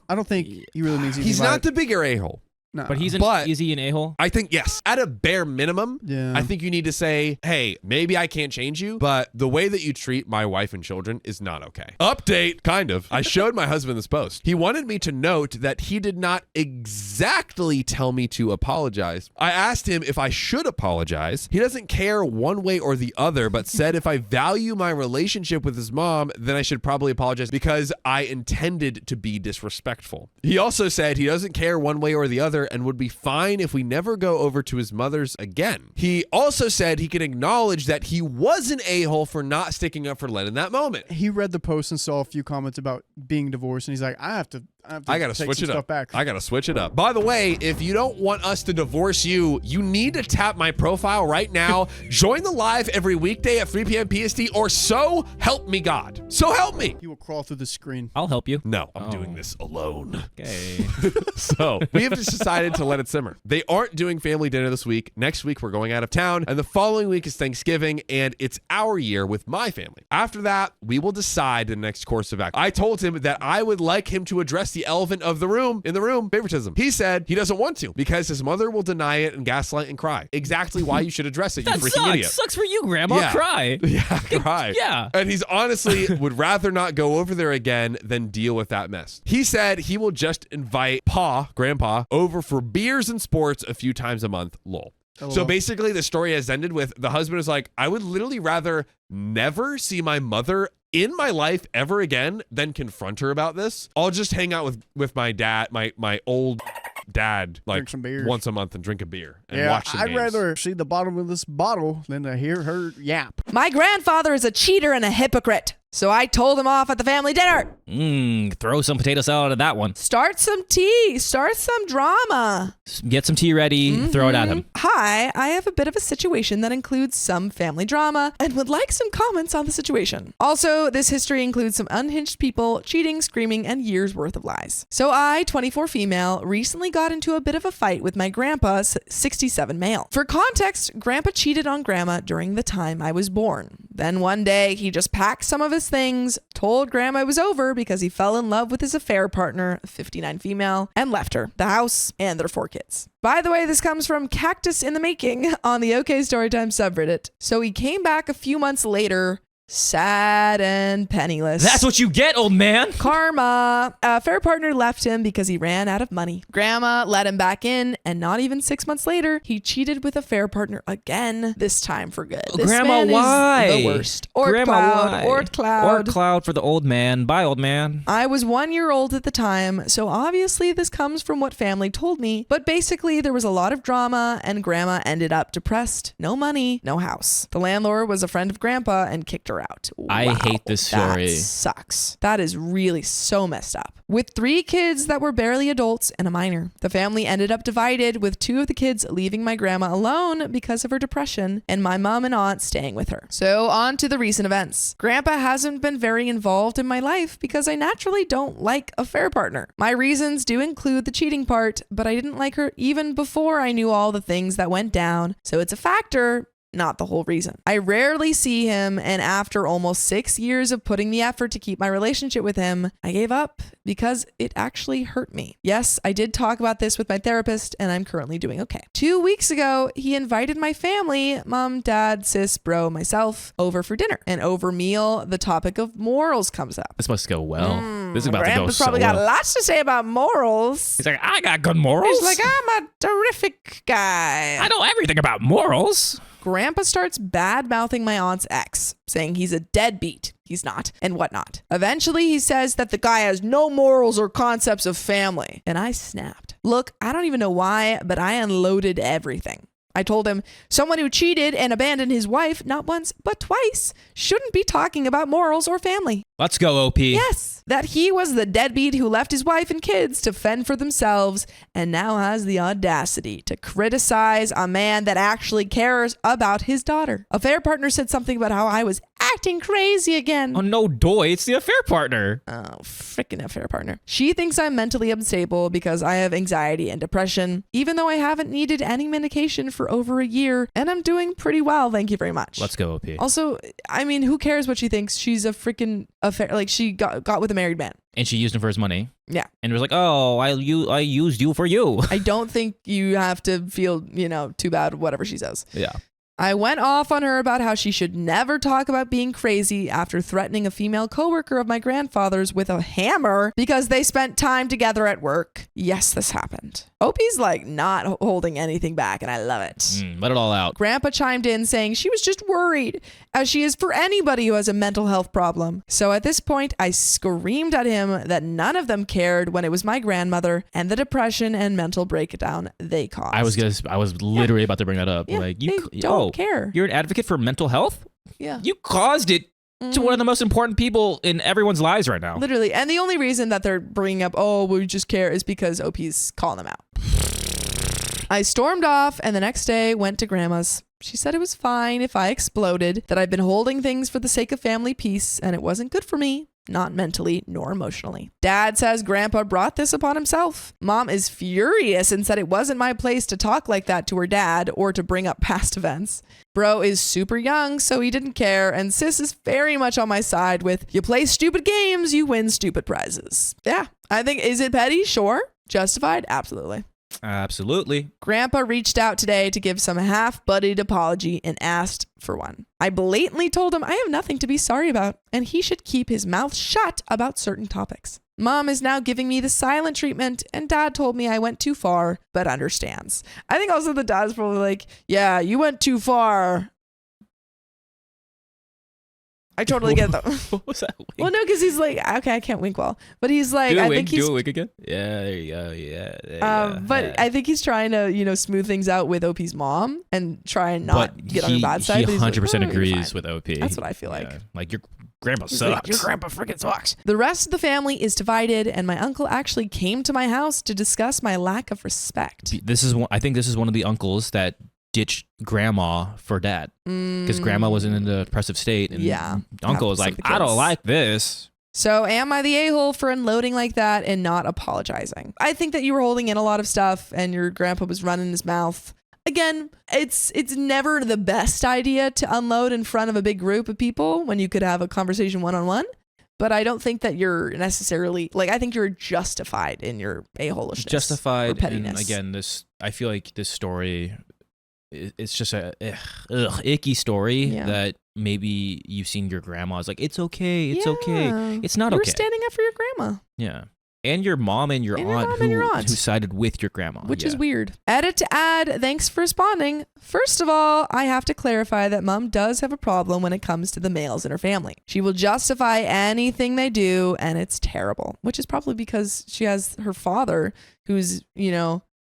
Speaker 1: I don't think he really means anything.
Speaker 7: He's
Speaker 1: by
Speaker 7: not
Speaker 1: it.
Speaker 7: the bigger a-hole.
Speaker 1: No.
Speaker 9: But is he an a-hole?
Speaker 7: I think, yes. At a bare minimum,
Speaker 1: Yeah.
Speaker 7: I think you need to say, hey, maybe I can't change you, but the way that you treat my wife and children is not okay. Update, kind of. I showed my husband this post. He wanted me to note that he did not exactly tell me to apologize. I asked him if I should apologize. He doesn't care one way or the other, but said if I value my relationship with his mom, then I should probably apologize because I intended to be disrespectful. He also said he doesn't care one way or the other and would be fine if we never go over to his mother's again. He also said he can acknowledge that he was an a-hole for not sticking up for Len in that moment.
Speaker 1: He read the post and saw a few comments about being divorced, and he's like, I gotta
Speaker 7: switch
Speaker 1: take
Speaker 7: it
Speaker 1: some
Speaker 7: up.
Speaker 1: stuff back.
Speaker 7: I gotta switch it up. By the way, if you don't want us to divorce you, you need to tap my profile right now. Join the live every weekday at 3 p.m. PST, or so help me God. So help me.
Speaker 1: He will crawl through the screen.
Speaker 9: I'll help you.
Speaker 7: No, I'm doing this alone.
Speaker 9: Okay.
Speaker 7: So we have just decided to let it simmer. They aren't doing family dinner this week. Next week, we're going out of town, and the following week is Thanksgiving, and it's our year with my family. After that, we will decide the next course of action. I told him that I would like him to address the elephant of the room, favoritism. He said he doesn't want to because his mother will deny it and gaslight and cry. Exactly why you should address it, you
Speaker 9: That
Speaker 7: freaking
Speaker 9: sucks.
Speaker 7: idiot.
Speaker 9: Sucks for you, Grandma.
Speaker 7: Yeah.
Speaker 9: Cry.
Speaker 7: Yeah, cry.
Speaker 9: Yeah.
Speaker 7: And he's honestly would rather not go over there again than deal with that mess. He said he will just invite Grandpa, over for beers and sports a few times a month. Lol. So basically the story has ended with the husband is like, I would literally rather never see my mother in my life ever again than confront her about this. I'll just hang out with my dad, my old dad, like
Speaker 1: Drink some beers.
Speaker 7: once a month and drink a beer and
Speaker 1: Yeah,
Speaker 7: watch some
Speaker 1: I'd
Speaker 7: games.
Speaker 1: rather see the bottom of this bottle than to hear her yap.
Speaker 8: My grandfather is a cheater and a hypocrite, so I told him off at the family dinner.
Speaker 9: Throw some potato salad at that one.
Speaker 8: Start some tea. Start some drama.
Speaker 9: Get some tea ready. Throw it at him.
Speaker 8: Hi, I have a bit of a situation that includes some family drama and would like some comments on the situation. Also, this history includes some unhinged people, cheating, screaming, and years worth of lies. So I, 24 female, recently got into a bit of a fight with my grandpa, 67 male. For context, grandpa cheated on grandma during the time I was born. Then one day, he just packed some of his things, told grandma it was over because he fell in love with his affair partner, 59 female, and left her, the house, and their 4 kids. By the way, this comes from Cactus in the Making on the OK Storytime subreddit. So he came back a few months later, sad and penniless.
Speaker 9: That's what you get, old man.
Speaker 8: Karma. A fair partner left him because he ran out of money. Grandma let him back in, and not even 6 months later, he cheated with a fair partner again, this time for good. This
Speaker 9: Grandma,
Speaker 8: man
Speaker 9: why?
Speaker 8: is the worst. Ort
Speaker 9: Grandma,
Speaker 8: cloud.
Speaker 9: why?
Speaker 8: Ort cloud.
Speaker 9: Ort cloud for the old man. Bye, old man.
Speaker 8: I was 1 year old at the time, so obviously this comes from what family told me, but basically there was a lot of drama and grandma ended up depressed. No money, no house. The landlord was a friend of grandpa and kicked her her out.
Speaker 9: I hate this story.
Speaker 8: That sucks. That is really so messed up. With 3 kids that were barely adults and a minor, the family ended up divided, with 2 of the kids leaving my grandma alone because of her depression and my mom and aunt staying with her. So on to the recent events. Grandpa hasn't been very involved in my life because I naturally don't like affair partner. My reasons do include the cheating part, but I didn't like her even before I knew all the things that went down, so it's a factor, not the whole reason. I rarely see him, and after almost 6 years of putting the effort to keep my relationship with him, I gave up because it actually hurt me. Yes, I did talk about this with my therapist, and I'm currently doing okay. 2 weeks ago, he invited my family, mom, dad, sis, bro, myself, over for dinner. And over meal, the topic of morals comes up.
Speaker 9: This must go well. This is about to go
Speaker 8: Grandpa's
Speaker 9: so
Speaker 8: probably got
Speaker 9: well.
Speaker 8: lots to say about morals.
Speaker 9: He's like, I got good morals.
Speaker 8: He's like, I'm a terrific guy.
Speaker 9: I know everything about morals.
Speaker 8: Grandpa starts bad-mouthing my aunt's ex, saying he's a deadbeat. He's not, and whatnot. Eventually, he says that the guy has no morals or concepts of family. And I snapped. Look, I don't even know why, but I unloaded everything. I told him someone who cheated and abandoned his wife, not once, but twice, shouldn't be talking about morals or family.
Speaker 9: Let's go, OP.
Speaker 8: Yes, that he was the deadbeat who left his wife and kids to fend for themselves and now has the audacity to criticize a man that actually cares about his daughter. Affair partner said something about how I was acting crazy again.
Speaker 9: Oh, no, doy. It's the affair partner.
Speaker 8: Oh, freaking affair partner. She thinks I'm mentally unstable because I have anxiety and depression, even though I haven't needed any medication for over a year, and I'm doing pretty well, thank you very much.
Speaker 9: Let's go, OP.
Speaker 8: Also, I mean, who cares what she thinks? She's a freaking affair. Like, she got with a married man.
Speaker 9: And she used him for his money.
Speaker 8: Yeah.
Speaker 9: And was like, oh, I used you for you.
Speaker 8: I don't think you have to feel, too bad, whatever she says.
Speaker 9: Yeah.
Speaker 8: I went off on her about how she should never talk about being crazy after threatening a female coworker of my grandfather's with a hammer because they spent time together at work. Yes, this happened. Opie's like not holding anything back, and I love it.
Speaker 9: Let it all out.
Speaker 8: Grandpa chimed in saying she was just worried, as she is for anybody who has a mental health problem. So at this point, I screamed at him that none of them cared when it was my grandmother and the depression and mental breakdown they caused.
Speaker 9: I was literally about to bring that up.
Speaker 8: Yeah,
Speaker 9: Like,
Speaker 8: they don't care.
Speaker 9: You're an advocate for mental health?
Speaker 8: Yeah.
Speaker 9: You caused it to one of the most important people in everyone's lives right now.
Speaker 8: Literally. And the only reason that they're bringing up, oh, we just care, is because OP's calling them out. I stormed off and the next day went to grandma's. She said it was fine if I exploded, that I'd been holding things for the sake of family peace, and it wasn't good for me. Not mentally nor emotionally. Dad says grandpa brought this upon himself. Mom is furious and said it wasn't my place to talk like that to her dad or to bring up past events. Bro is super young, so he didn't care, and sis is very much on my side with, you play stupid games, you win stupid prizes. Yeah, I think, is it petty? Sure. Justified? Absolutely.
Speaker 9: Absolutely.
Speaker 8: Grandpa reached out today to give some half-buddied apology and asked for one. I blatantly told him I have nothing to be sorry about, and he should keep his mouth shut about certain topics. Mom is now giving me the silent treatment, and dad told me I went too far, but understands. I think also the dad's probably like, yeah, you went too far. I totally get that.
Speaker 9: What was that?
Speaker 8: Well, no, because he's like, okay, I can't wink well, but he's like,
Speaker 9: Do a
Speaker 8: I
Speaker 9: wink,
Speaker 8: think he's.
Speaker 9: do a wink again. Yeah, there you go. Yeah. There you go.
Speaker 8: But
Speaker 9: Yeah.
Speaker 8: I think he's trying to, smooth things out with OP's mom and try and not
Speaker 9: But
Speaker 8: get on her bad side.
Speaker 9: He
Speaker 8: but he's like,
Speaker 9: 100%
Speaker 8: "Oh, you're
Speaker 9: agrees
Speaker 8: fine."
Speaker 9: with OP.
Speaker 8: That's what I feel like.
Speaker 9: Yeah. Like, your grandpa
Speaker 8: He's like,
Speaker 9: sucks.
Speaker 8: your grandpa freaking sucks. The rest of the family is divided, and my uncle actually came to my house to discuss my lack of respect.
Speaker 9: I think this is one of the uncles that ditched grandma for dad because grandma was in a depressive state, and
Speaker 8: Yeah.
Speaker 9: uncle was
Speaker 8: Happens
Speaker 9: like,
Speaker 8: to the
Speaker 9: I don't
Speaker 8: kids.
Speaker 9: like this.
Speaker 8: So am I the a-hole for unloading like that and not apologizing? I think that you were holding in a lot of stuff and your grandpa was running his mouth. Again, it's never the best idea to unload in front of a big group of people when you could have a conversation one-on-one. But I don't think that you're necessarily, I think you're justified in your a-holishness.
Speaker 9: Justified.
Speaker 8: or pettiness.
Speaker 9: And again, I feel like this story, it's just a icky story
Speaker 8: Yeah.
Speaker 9: that maybe you've seen your grandma's like, it's okay. It's
Speaker 8: Yeah.
Speaker 9: okay. It's not
Speaker 8: You were
Speaker 9: okay.
Speaker 8: standing up for your grandma.
Speaker 9: Yeah. And your mom and your
Speaker 8: And your
Speaker 9: aunt
Speaker 8: mom and your aunt.
Speaker 9: who sided with your grandma.
Speaker 8: Which
Speaker 9: Yeah.
Speaker 8: is weird. Edit to add, thanks for responding. First of all, I have to clarify that mom does have a problem when it comes to the males in her family. She will justify anything they do, and it's terrible, which is probably because she has her father who's,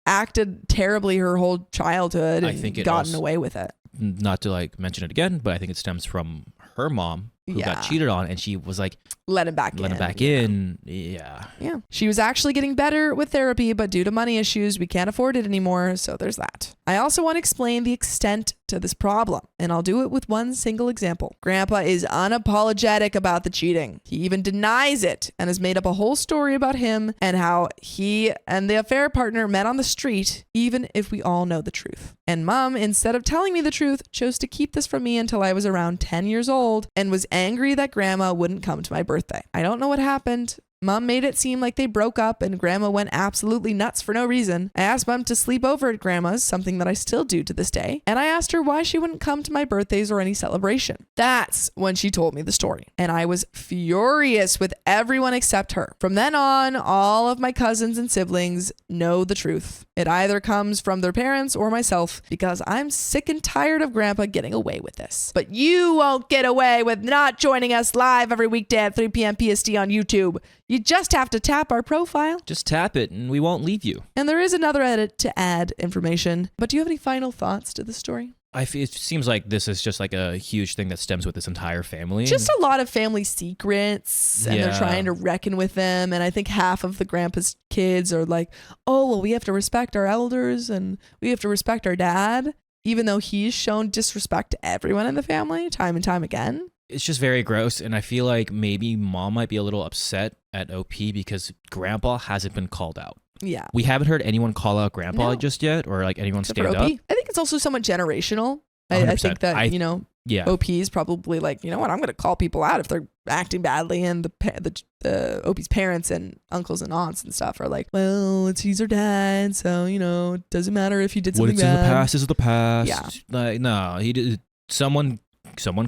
Speaker 8: acted terribly her whole childhood
Speaker 9: I
Speaker 8: and
Speaker 9: think it
Speaker 8: gotten
Speaker 9: also-
Speaker 8: away with it.
Speaker 9: Not to mention it again, but I think it stems from her mom who
Speaker 8: Yeah.
Speaker 9: got cheated on, and she was like,
Speaker 8: Let him back
Speaker 9: let
Speaker 8: in.
Speaker 9: him back in. Yeah.
Speaker 8: Yeah. She was actually getting better with therapy, but due to money issues, we can't afford it anymore. So there's that. I also want to explain the extent to this problem, and I'll do it with one single example. Grandpa is unapologetic about the cheating. He even denies it and has made up a whole story about him and how he and the affair partner met on the street, even if we all know the truth. And Mom, instead of telling me the truth, chose to keep this from me until I was around 10 years old and was angry that Grandma wouldn't come to my birthday. I don't know what happened. Mom made it seem like they broke up and Grandma went absolutely nuts for no reason. I asked Mom to sleep over at Grandma's, something that I still do to this day, and I asked her why she wouldn't come to my birthdays or any celebration. That's when she told me the story, and I was furious with everyone except her. From then on, all of my cousins and siblings know the truth. It either comes from their parents or myself, because I'm sick and tired of Grandpa getting away with this. But you won't get away with not joining us live every weekday at 3 p.m. PST on YouTube. You just have to tap our profile.
Speaker 9: Just tap it and we won't leave you.
Speaker 8: And there is another edit to add information. But do you have any final thoughts to the story?
Speaker 9: It seems like this is just like a huge thing that stems with this entire family.
Speaker 8: Just a lot of family secrets, and they're
Speaker 9: Yeah.
Speaker 8: trying to reckon with them. And I think half of the grandpa's kids are like, oh, well, we have to respect our elders and we have to respect our dad, even though he's shown disrespect to everyone in the family time and time again.
Speaker 9: It's just very gross, and I feel like maybe Mom might be a little upset at OP because Grandpa hasn't been called out.
Speaker 8: Yeah.
Speaker 9: We haven't heard anyone call out Grandpa
Speaker 8: No.
Speaker 9: just yet, or like anyone
Speaker 8: Except for
Speaker 9: stand
Speaker 8: OP.
Speaker 9: up.
Speaker 8: I think it's also somewhat generational. I
Speaker 9: 100%.
Speaker 8: think that,
Speaker 9: Yeah.
Speaker 8: OP is probably like, you know what, I'm going to call people out if they're acting badly, and the OP's parents and uncles and aunts and stuff are like, well, he's our dad, so, it doesn't matter if he did something
Speaker 9: What's in the
Speaker 8: bad.
Speaker 9: past is the past.
Speaker 8: Yeah.
Speaker 9: Like, no, he did. Someone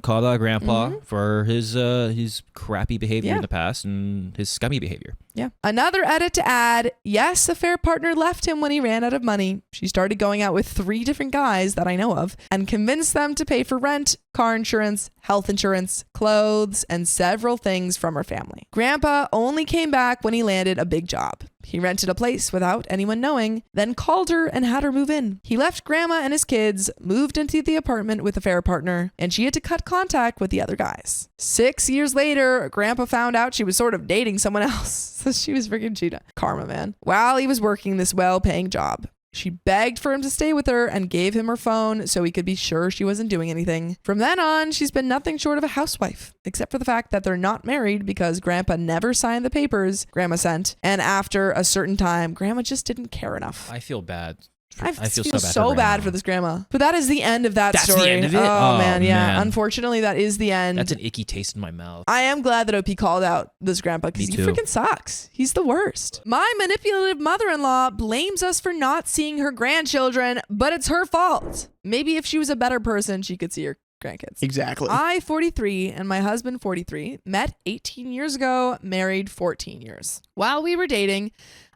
Speaker 9: called out Grandpa
Speaker 8: Mhm.
Speaker 9: for his crappy behavior
Speaker 8: Yeah.
Speaker 9: in the past and his scummy behavior.
Speaker 8: Yeah. Another edit to add. Yes, a fair partner left him when he ran out of money. She started going out with 3 different guys that I know of and convinced them to pay for rent, car insurance, health insurance, clothes, and several things from her family. Grandpa only came back when he landed a big job. He rented a place without anyone knowing, then called her and had her move in. He left Grandma and his kids, moved into the apartment with a fair partner, and she had to cut contact with the other guys. 6 years later, Grandpa found out she was sort of dating someone else. So she was freaking cheating. Karma, man. While he was working this well-paying job. She begged for him to stay with her and gave him her phone so he could be sure she wasn't doing anything. From then on, she's been nothing short of a housewife, except for the fact that they're not married because Grandpa never signed the papers Grandma sent. And after a certain time, Grandma just didn't care enough.
Speaker 9: I feel bad.
Speaker 8: I
Speaker 9: feel
Speaker 8: feel
Speaker 9: so bad
Speaker 8: so
Speaker 9: for
Speaker 8: bad
Speaker 9: Grandma.
Speaker 8: for this grandma. But that is the end of that
Speaker 9: That's the
Speaker 8: story.
Speaker 9: end of it?
Speaker 8: Oh,
Speaker 9: Oh,
Speaker 8: man, yeah.
Speaker 9: man.
Speaker 8: Unfortunately, that is the end.
Speaker 9: That's an icky taste in my mouth.
Speaker 8: I am glad that OP called out this grandpa because
Speaker 9: Me
Speaker 8: he
Speaker 9: too.
Speaker 8: freaking sucks. He's the worst. My manipulative mother-in-law blames us for not seeing her grandchildren, but it's her fault. Maybe if she was a better person, she could see her grandkids.
Speaker 1: Exactly.
Speaker 8: I, 43, and my husband, 43, met 18 years ago, married 14 years. While we were dating,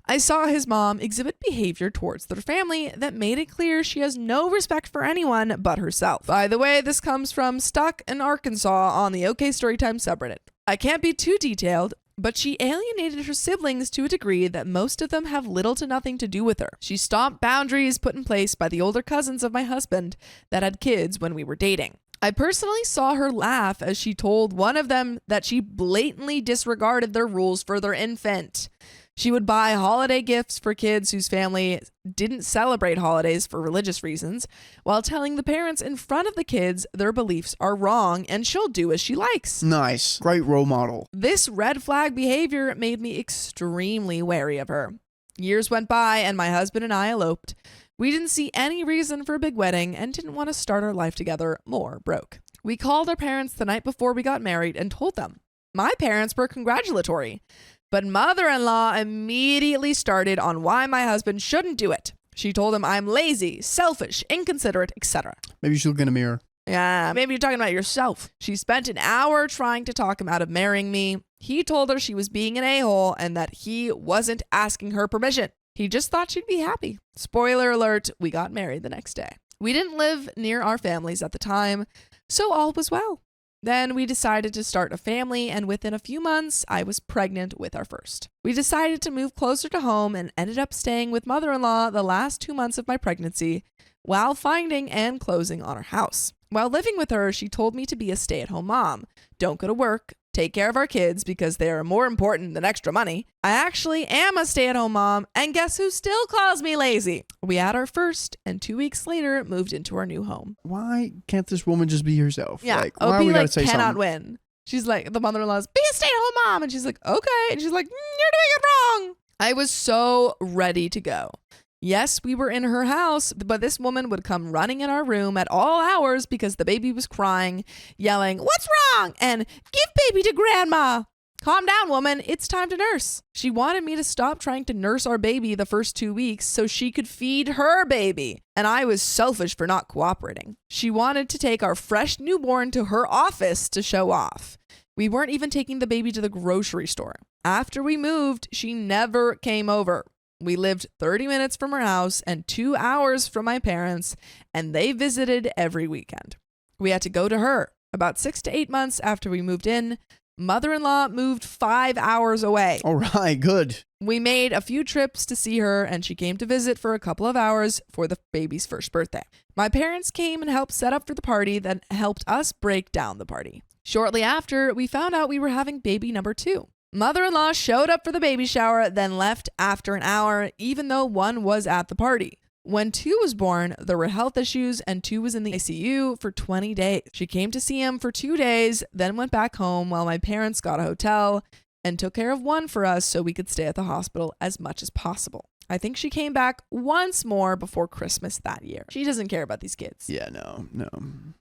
Speaker 8: I saw his mom exhibit behavior towards their family that made it clear she has no respect for anyone but herself. By the way, this comes from Stuck in Arkansas on the OK Storytime subreddit. I can't be too detailed, but she alienated her siblings to a degree that most of them have little to nothing to do with her. She stomped boundaries put in place by the older cousins of my husband that had kids when we were dating. I personally saw her laugh as she told one of them that she blatantly disregarded their rules for their infant. She would buy holiday gifts for kids whose family didn't celebrate holidays for religious reasons, while telling the parents in front of the kids their beliefs are wrong and she'll do as she likes.
Speaker 1: Nice. Great role model.
Speaker 8: This red flag behavior made me extremely wary of her. Years went by and my husband and I eloped. We didn't see any reason for a big wedding and didn't want to start our life together more broke. We called our parents the night before we got married and told them. My parents were congratulatory. But mother-in-law immediately started on why my husband shouldn't do it. She told him I'm lazy, selfish, inconsiderate, etc.
Speaker 1: Maybe you should look in a mirror.
Speaker 8: Yeah, maybe you're talking about yourself. She spent an hour trying to talk him out of marrying me. He told her she was being an a-hole and that he wasn't asking her permission. He just thought she'd be happy. Spoiler alert, we got married the next day. We didn't live near our families at the time, so all was well.
Speaker 10: Then we decided to start a family, and within a few months, I was pregnant with our first. We decided to move closer to home and ended up staying with mother-in-law the last 2 months of my pregnancy while finding and closing on our house. While living with her, she told me to be a stay-at-home mom. Don't go to work. Take care of our kids because they are more important than extra money. I actually am a stay-at-home mom, and guess who still calls me lazy? We had our first, and 2 weeks later moved into our new home.
Speaker 1: Why can't this woman just be herself?
Speaker 10: Yeah,
Speaker 1: Like, why
Speaker 10: OP
Speaker 1: we gotta
Speaker 10: like
Speaker 1: say
Speaker 10: cannot
Speaker 1: something?
Speaker 10: win. She's like, the mother-in-law's, be a stay-at-home mom, and she's like, okay, and she's like, you're doing it wrong. I was so ready to go. Yes, we were in her house, but this woman would come running in our room at all hours because the baby was crying, yelling, what's wrong? And give baby to grandma. Calm down, woman. It's time to nurse. She wanted me to stop trying to nurse our baby the first 2 weeks so she could feed her baby. And I was selfish for not cooperating. She wanted to take our fresh newborn to her office to show off. We weren't even taking the baby to the grocery store. After we moved, she never came over. We lived 30 minutes from her house and 2 hours from my parents, and they visited every weekend. We had to go to her. About 6 to 8 months after we moved in, mother-in-law moved 5 hours away.
Speaker 1: All right, good.
Speaker 10: We made a few trips to see her, and she came to visit for a couple of hours for the baby's first birthday. My parents came and helped set up for the party, then helped us break down the party. Shortly after, we found out we were having baby number 2. Mother-in-law showed up for the baby shower, then left after an hour, even though 1 was at the party. When 2 was born, there were health issues and 2 was in the ICU for 20 days. She came to see him for 2 days, then went back home while my parents got a hotel and took care of 1 for us so we could stay at the hospital as much as possible. I think she came back once more before Christmas that year. She doesn't care about these kids.
Speaker 1: Yeah, no.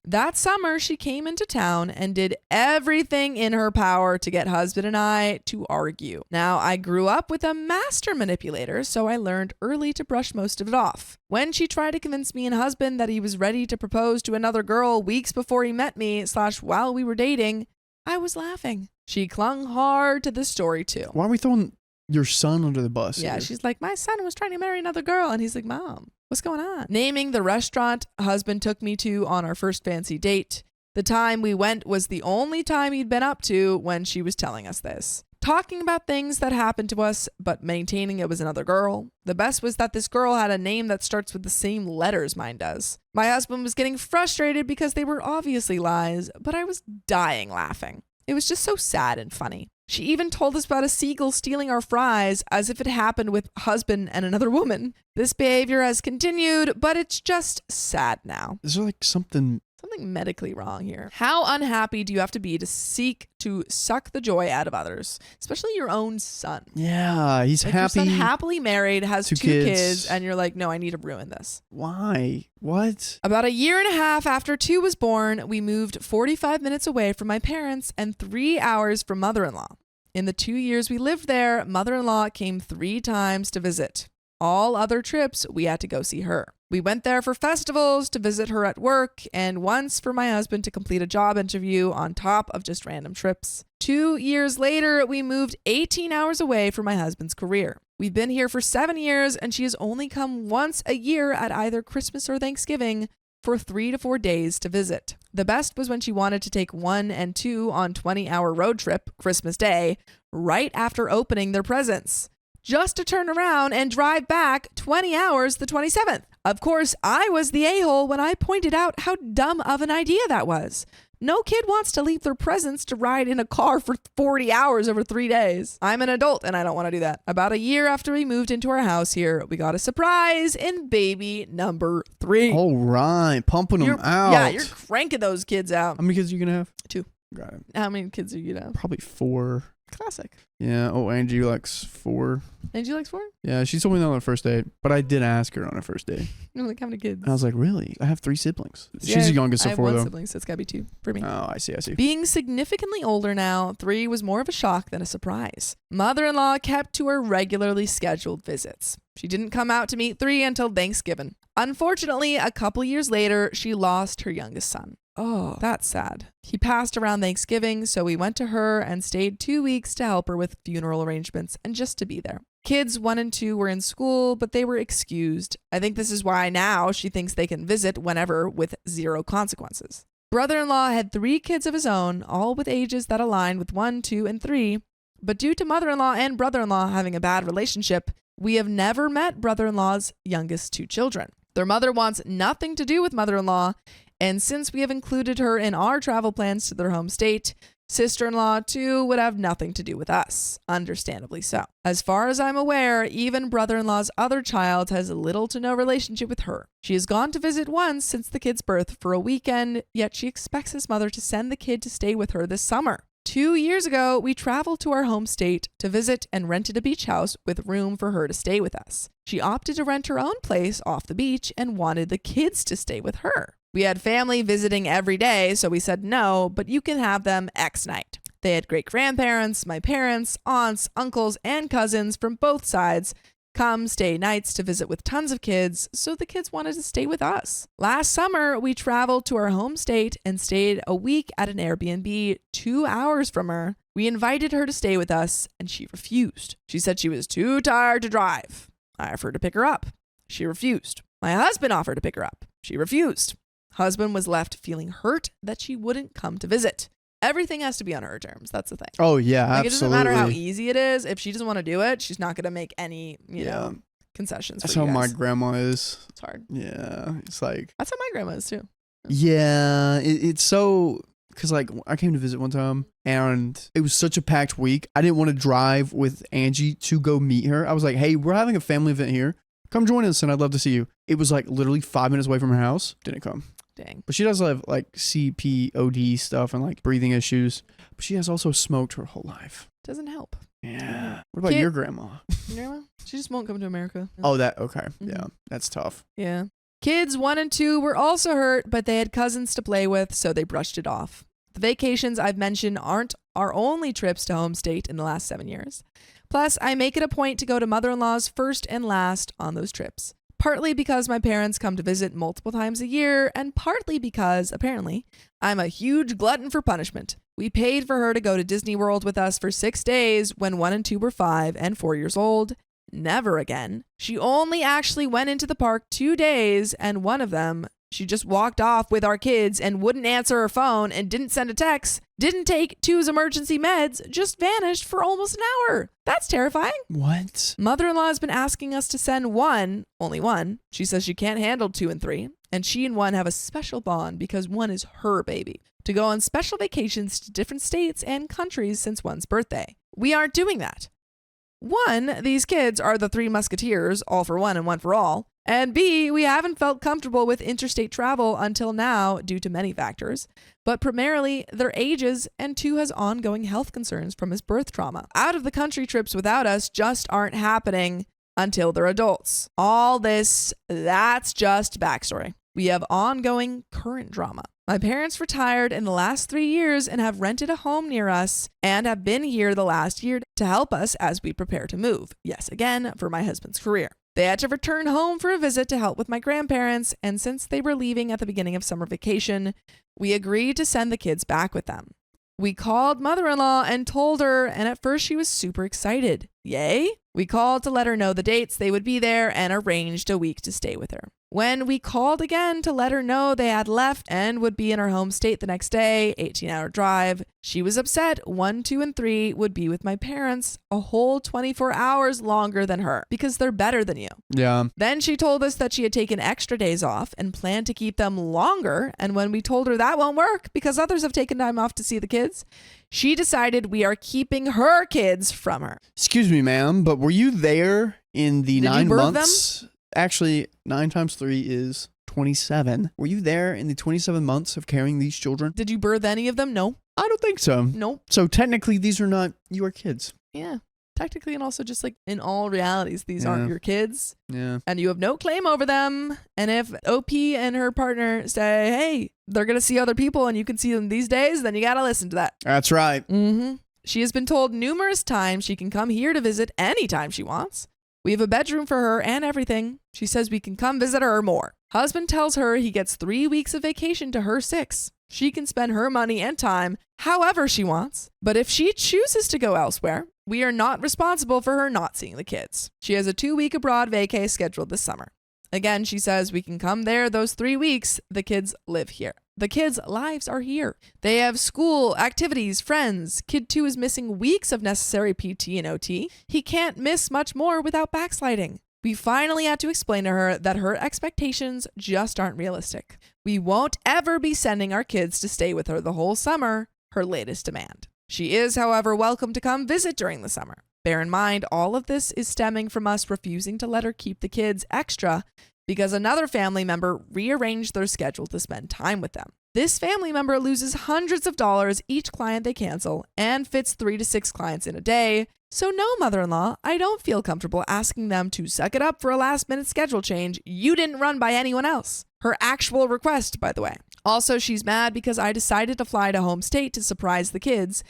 Speaker 10: That summer, she came into town and did everything in her power to get husband and I to argue. Now, I grew up with a master manipulator, so I learned early to brush most of it off. When she tried to convince me and husband that he was ready to propose to another girl weeks before he met me / while we were dating, I was laughing. She clung hard to this story too.
Speaker 1: Why are we throwing your son under the bus?
Speaker 10: Yeah,
Speaker 1: here?
Speaker 10: she's like, my son was trying to marry another girl. And he's like, Mom, what's going on? Naming the restaurant husband took me to on our first fancy date. The time we went was the only time he'd been up to when she was telling us this. Talking about things that happened to us, but maintaining it was another girl. The best was that this girl had a name that starts with the same letters mine does. My husband was getting frustrated because they were obviously lies, but I was dying laughing. It was just so sad and funny. She even told us about a seagull stealing our fries as if it happened with husband and another woman. This behavior has continued, but it's just sad now.
Speaker 1: Is there like something
Speaker 10: medically wrong here? How unhappy do you have to be to seek to suck the joy out of others, especially your own son?
Speaker 1: Yeah, he's
Speaker 10: like
Speaker 1: happy.
Speaker 10: Your son happily married, has
Speaker 1: 2
Speaker 10: 2
Speaker 1: kids.
Speaker 10: kids, and you're like, no, I need to ruin this.
Speaker 1: Why? What?
Speaker 10: About a year and a half after 2 was born, we moved 45 minutes away from my parents and 3 hours from mother-in-law. In the 2 years we lived there, mother-in-law came 3 times to visit. All other trips, we had to go see her. We went there for festivals, to visit her at work, and once for my husband to complete a job interview on top of just random trips. 2 years later, we moved 18 hours away from my husband's career. We've been here for 7 years, and she has only come once a year at either Christmas or Thanksgiving for 3 to 4 days to visit. The best was when she wanted to take 1 and 2 on 20-hour road trip, Christmas Day, right after opening their presents, just to turn around and drive back 20 hours the 27th. Of course, I was the a-hole when I pointed out how dumb of an idea that was. No kid wants to leave their presents to ride in a car for 40 hours over 3 days. I'm an adult and I don't want to do that. About a year after we moved into our house here, we got a surprise in baby number 3.
Speaker 1: All right, pumping them out.
Speaker 10: Yeah, you're cranking those kids out.
Speaker 1: How many kids are you gonna have?
Speaker 10: 2.
Speaker 1: Got it.
Speaker 10: How many kids are you gonna have?
Speaker 1: Probably 4.
Speaker 10: Classic.
Speaker 1: Yeah. Oh, Angie likes 4.
Speaker 10: Angie likes 4?
Speaker 1: Yeah, she told me that on the first date, but I did ask her on her first date.
Speaker 10: You're like, how many kids?
Speaker 1: And I was like, really? I have 3 siblings.
Speaker 10: Yeah,
Speaker 1: She's the youngest
Speaker 10: I
Speaker 1: of
Speaker 10: have
Speaker 1: 4,
Speaker 10: 1
Speaker 1: though.
Speaker 10: sibling, so it's gotta be 2 for me.
Speaker 1: Oh, I see.
Speaker 10: Being significantly older now, 3 was more of a shock than a surprise. Mother-in-law kept to her regularly scheduled visits. She didn't come out to meet 3 until Thanksgiving. Unfortunately, a couple years later, she lost her youngest son. Oh, that's sad. He passed around Thanksgiving, so we went to her and stayed 2 weeks to help her with funeral arrangements and just to be there. Kids 1 and 2 were in school, but they were excused. I think this is why now she thinks they can visit whenever with 0 consequences. Brother-in-law had 3 kids of his own, all with ages that aligned with 1, 2, and 3. But due to mother-in-law and brother-in-law having a bad relationship, we have never met brother-in-law's youngest 2 children. Their mother wants nothing to do with mother-in-law, and since we have included her in our travel plans to their home state, sister-in-law too would have nothing to do with us, understandably so. As far as I'm aware, even brother-in-law's other child has little to no relationship with her. She has gone to visit once since the kid's birth for a weekend, yet she expects his mother to send the kid to stay with her this summer. 2 years ago, we traveled to our home state to visit and rented a beach house with room for her to stay with us. She opted to rent her own place off the beach and wanted the kids to stay with her. We had family visiting every day, so we said no, but you can have them X night. They had great-grandparents, my parents, aunts, uncles, and cousins from both sides come stay nights to visit with tons of kids, so the kids wanted to stay with us. Last summer, we traveled to our home state and stayed a week at an Airbnb 2 hours from her. We invited her to stay with us, and she refused. She said she was too tired to drive. I offered to pick her up. She refused. My husband offered to pick her up. She refused. Husband was left feeling hurt that she wouldn't come to visit. Everything has to be on her terms. That's the thing.
Speaker 1: Oh, yeah,
Speaker 10: Like,
Speaker 1: absolutely.
Speaker 10: it doesn't matter how easy it is. If she doesn't want to do it, she's not going to make any, you know, concessions
Speaker 1: That's
Speaker 10: for
Speaker 1: how
Speaker 10: you
Speaker 1: my
Speaker 10: guys.
Speaker 1: grandma is.
Speaker 10: It's hard.
Speaker 1: Yeah, it's like,
Speaker 10: That's how my grandma is too.
Speaker 1: yeah, it's so, because like I came to visit one time and it was such a packed week. I didn't want to drive with Angie to go meet her. I was like, hey, we're having a family event here. Come join us and I'd love to see you. It was like literally 5 minutes away from her house. Didn't come.
Speaker 10: Dang.
Speaker 1: But she does have like CPOD stuff and like breathing issues. But she has also smoked her whole life.
Speaker 10: Doesn't help.
Speaker 1: Yeah. What about
Speaker 10: Kid-
Speaker 1: your grandma?
Speaker 10: Your grandma? She just won't come to America.
Speaker 1: Oh, that, okay.
Speaker 10: Mhm.
Speaker 1: Yeah, that's tough.
Speaker 10: Yeah. Kids 1 and 2 were also hurt, but they had cousins to play with, so they brushed it off. The vacations I've mentioned aren't our only trips to home state in the last 7 years. Plus, I make it a point to go to mother-in-law's first and last on those trips. Partly because my parents come to visit multiple times a year, and partly because, apparently, I'm a huge glutton for punishment. We paid for her to go to Disney World with us for 6 days when 1 and 2 were 5 and 4 years old. Never again. She only actually went into the park 2 days, and one of them, she just walked off with our kids and wouldn't answer her phone and didn't send a text, didn't take 2's emergency meds, just vanished for almost an hour. That's terrifying.
Speaker 1: What?
Speaker 10: Mother-in-law has been asking us to send 1, only 1. She says she can't handle 2 and 3, and she and 1 have a special bond because 1 is her baby, to go on special vacations to different states and countries since 1's birthday. We aren't doing that. 1, these kids are the 3 musketeers, all for 1 and 1 for all. And B, we haven't felt comfortable with interstate travel until now due to many factors, but primarily their ages, and 2 has ongoing health concerns from his birth trauma. Out of the country trips without us just aren't happening until they're adults. All this, that's just backstory. We have ongoing current drama. My parents retired in the last 3 years and have rented a home near us and have been here the last year to help us as we prepare to move. Yes, again, for my husband's career. They had to return home for a visit to help with my grandparents, and since they were leaving at the beginning of summer vacation, we agreed to send the kids back with them. We called mother-in-law and told her, and at first she was super excited. Yay! We called to let her know the dates they would be there and arranged a week to stay with her. When we called again to let her know they had left and would be in her home state the next day, 18-hour drive, she was upset 1, 2, and 3 would be with my parents a whole 24 hours longer than her because they're better than you.
Speaker 1: Yeah.
Speaker 10: Then she told us that she had taken extra days off and planned to keep them longer, and when we told her that won't work because others have taken time off to see the kids, she decided we are keeping her kids from her.
Speaker 1: Excuse me, ma'am, but were you there in the
Speaker 10: Did you
Speaker 1: 9
Speaker 10: birth
Speaker 1: months? Actually, 9 times 3 is 27. Were you there in the 27 months of carrying these children?
Speaker 10: Did you birth any of them? No.
Speaker 1: I don't think so.
Speaker 10: Nope.
Speaker 1: So technically, these are not your kids.
Speaker 10: Yeah. Technically, and also just like in all realities, these
Speaker 1: Yeah.
Speaker 10: aren't your kids
Speaker 1: Yeah.
Speaker 10: and you have no claim over them. And if OP and her partner say, hey, they're going to see other people and you can see them these days, then you got to listen to that.
Speaker 1: That's right.
Speaker 10: Mm-hmm. She has been told numerous times she can come here to visit anytime she wants. We have a bedroom for her and everything. She says we can come visit her more. Husband tells her he gets 3 weeks of vacation to her 6. She can spend her money and time however she wants. But if she chooses to go elsewhere, we are not responsible for her not seeing the kids. She has a 2-week abroad vacay scheduled this summer. Again, she says we can come there those 3 weeks. The kids live here. The kids' lives are here. They have school, activities, friends. Kid 2 is missing weeks of necessary PT and OT. He can't miss much more without backsliding. We finally had to explain to her that her expectations just aren't realistic. We won't ever be sending our kids to stay with her the whole summer, her latest demand. She is, however, welcome to come visit during the summer. Bear in mind, all of this is stemming from us refusing to let her keep the kids extra because another family member rearranged their schedule to spend time with them. This family member loses hundreds of dollars each client they cancel and fits 3 to 6 clients in a day. So no, mother-in-law, I don't feel comfortable asking them to suck it up for a last-minute schedule change you didn't run by anyone else. Her actual request, by the way. Also, she's mad because I decided to fly to home state to surprise the kids,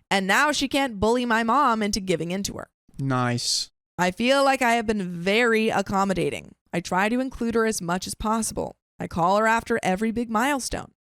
Speaker 10: and now she can't bully my mom into giving in to her.
Speaker 1: Nice.
Speaker 10: I feel like I have been very accommodating. I try to include her as much as possible. I call her after every big milestone.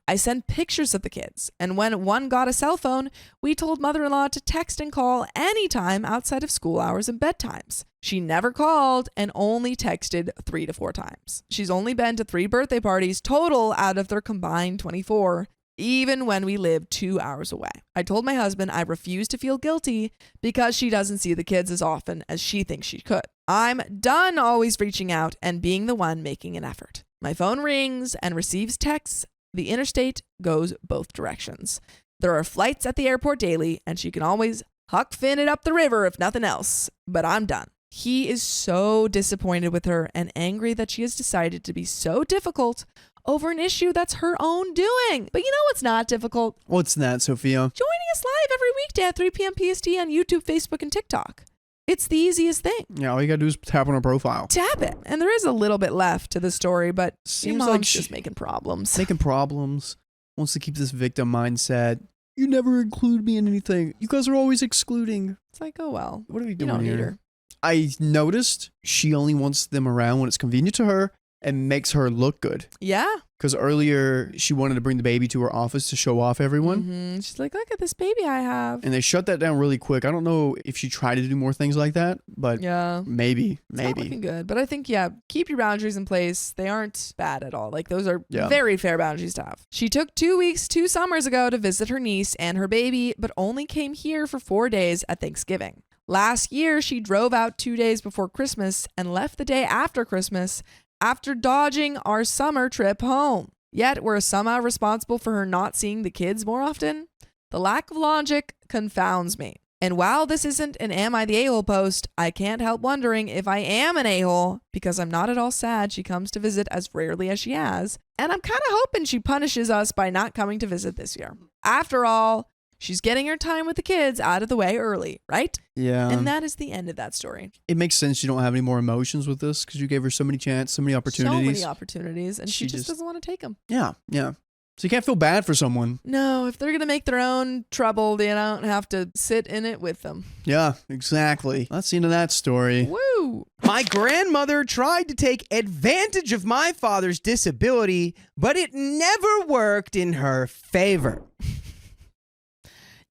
Speaker 10: I send pictures of the kids, and when one got a cell phone, we told mother-in-law to text and call anytime outside of school hours and bedtimes. She never called and only texted 3 to 4 times. She's only been to 3 birthday parties total out of their combined 24, even when we live 2 hours away. I told my husband I refuse to feel guilty because she doesn't see the kids as often as she thinks she could. I'm done always reaching out and being the one making an effort. My phone rings and receives texts. The interstate goes both directions. There are flights at the airport daily, and she can always Huck Finn it up the river if nothing else. But I'm done. He is so disappointed with her and angry that she has decided to be so difficult over an issue that's her own doing. But you know what's not difficult?
Speaker 1: What's that, Sophia?
Speaker 10: Joining us live every weekday at 3 p.m. PST on YouTube, Facebook, and TikTok. It's the easiest thing.
Speaker 1: Yeah, all you gotta do is tap on her profile.
Speaker 10: Tap it. And there is a little bit left to the story, but
Speaker 1: Seems
Speaker 10: your mom's
Speaker 1: like
Speaker 10: just making problems.
Speaker 1: Making problems. Wants to keep this victim mindset. You never include me in anything. You guys are always excluding.
Speaker 10: It's like, oh well.
Speaker 1: What are we
Speaker 10: You
Speaker 1: doing
Speaker 10: don't
Speaker 1: here?
Speaker 10: need her.
Speaker 1: I noticed she only wants them around when it's convenient to her and makes her look good.
Speaker 10: Yeah.
Speaker 1: Because earlier she wanted to bring the baby to her office to show off everyone.
Speaker 10: Mm-hmm. She's like, look at this baby I have.
Speaker 1: And they shut that down really quick. I don't know if she tried to do more things like that, but
Speaker 10: Yeah.
Speaker 1: maybe.
Speaker 10: It's not looking good. But I think, yeah, keep your boundaries in place. They aren't bad at all. Like, those are very fair boundaries to have. She took 2 summers ago to visit her niece and her baby, but only came here for 4 days at Thanksgiving. Last year, she drove out 2 days before Christmas and left the day after Christmas after dodging our summer trip home. Yet we're somehow responsible for her not seeing the kids more often. The lack of logic confounds me. And while this isn't an Am I the A-hole post, I can't help wondering if I am an a-hole because I'm not at all sad she comes to visit as rarely as she has. And I'm kind of hoping she punishes us by not coming to visit this year. After all, she's getting her time with the kids out of the way early, right?
Speaker 1: Yeah.
Speaker 10: And that is the end of that story.
Speaker 1: It makes sense you don't have any more emotions with this because you gave her so many chances, so many opportunities.
Speaker 10: So many opportunities, and she just doesn't want to take them.
Speaker 1: Yeah, yeah. So you can't feel bad for someone.
Speaker 10: No, if they're going to make their own trouble, they don't have to sit in it with them.
Speaker 1: Yeah, exactly. That's the end of that story.
Speaker 10: Woo!
Speaker 2: My grandmother tried to take advantage of my father's disability, but it never worked in her favor.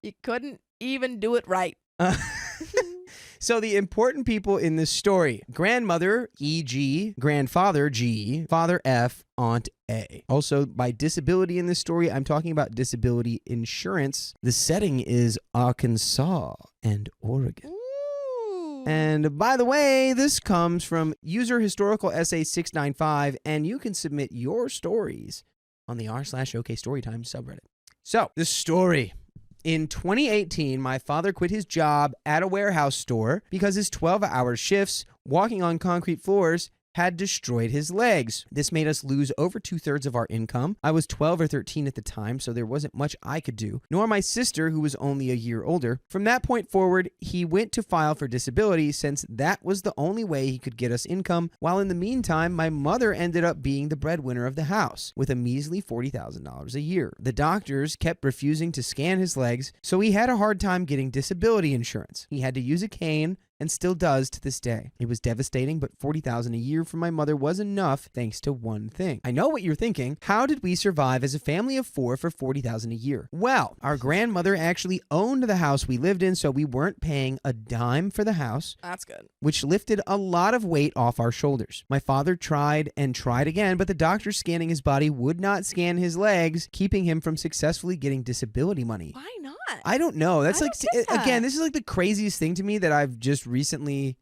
Speaker 10: You couldn't even do it right.
Speaker 2: So the important people in this story: grandmother, E.G., grandfather, G, father, F, aunt, A. Also, by disability in this story, I'm talking about disability insurance. The setting is Arkansas and Oregon.
Speaker 10: Ooh.
Speaker 2: And by the way, this comes from User Historical Essay 695, and you can submit your stories on the r/OK Storytime subreddit. So, the story. In 2018, my father quit his job at a warehouse store because his 12-hour shifts walking on concrete floors had destroyed his legs. This made us lose over 2/3 of our income. I was 12 or 13 at the time, so there wasn't much I could do, nor my sister, who was only a year older. From that point forward, he went to file for disability since that was the only way he could get us income, while in the meantime, my mother ended up being the breadwinner of the house with a measly $40,000 a year. The doctors kept refusing to scan his legs, so he had a hard time getting disability insurance. He had to use a cane and still does to this day. It was devastating, but $40,000 a year for my mother was enough thanks to one thing. I know what you're thinking. How did we survive as a family of 4 for $40,000 a year? Well, our grandmother actually owned the house we lived in, so we weren't paying a dime for the house.
Speaker 10: That's good.
Speaker 2: Which lifted a lot of weight off our shoulders. My father tried and tried again, but the doctor scanning his body would not scan his legs, keeping him from successfully getting disability money.
Speaker 10: Why not?
Speaker 2: I don't know. That's
Speaker 10: I
Speaker 2: like,
Speaker 10: don't get that.
Speaker 2: again, this is like the craziest thing to me that I've just recently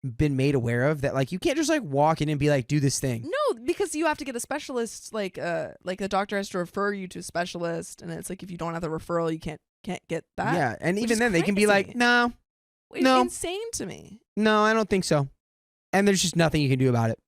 Speaker 2: been made aware of, that like you can't just like walk in and be like, do this thing.
Speaker 10: No, because you have to get a specialist. Like the doctor has to refer you to a specialist, and it's like if you don't have the referral, you can't get that.
Speaker 2: Yeah, and
Speaker 10: which
Speaker 2: even
Speaker 10: is
Speaker 2: then they can be like,
Speaker 10: crazy.
Speaker 2: no,
Speaker 10: It's
Speaker 2: no.
Speaker 10: insane to me.
Speaker 2: no, I don't think so. And there's just nothing you can do about it.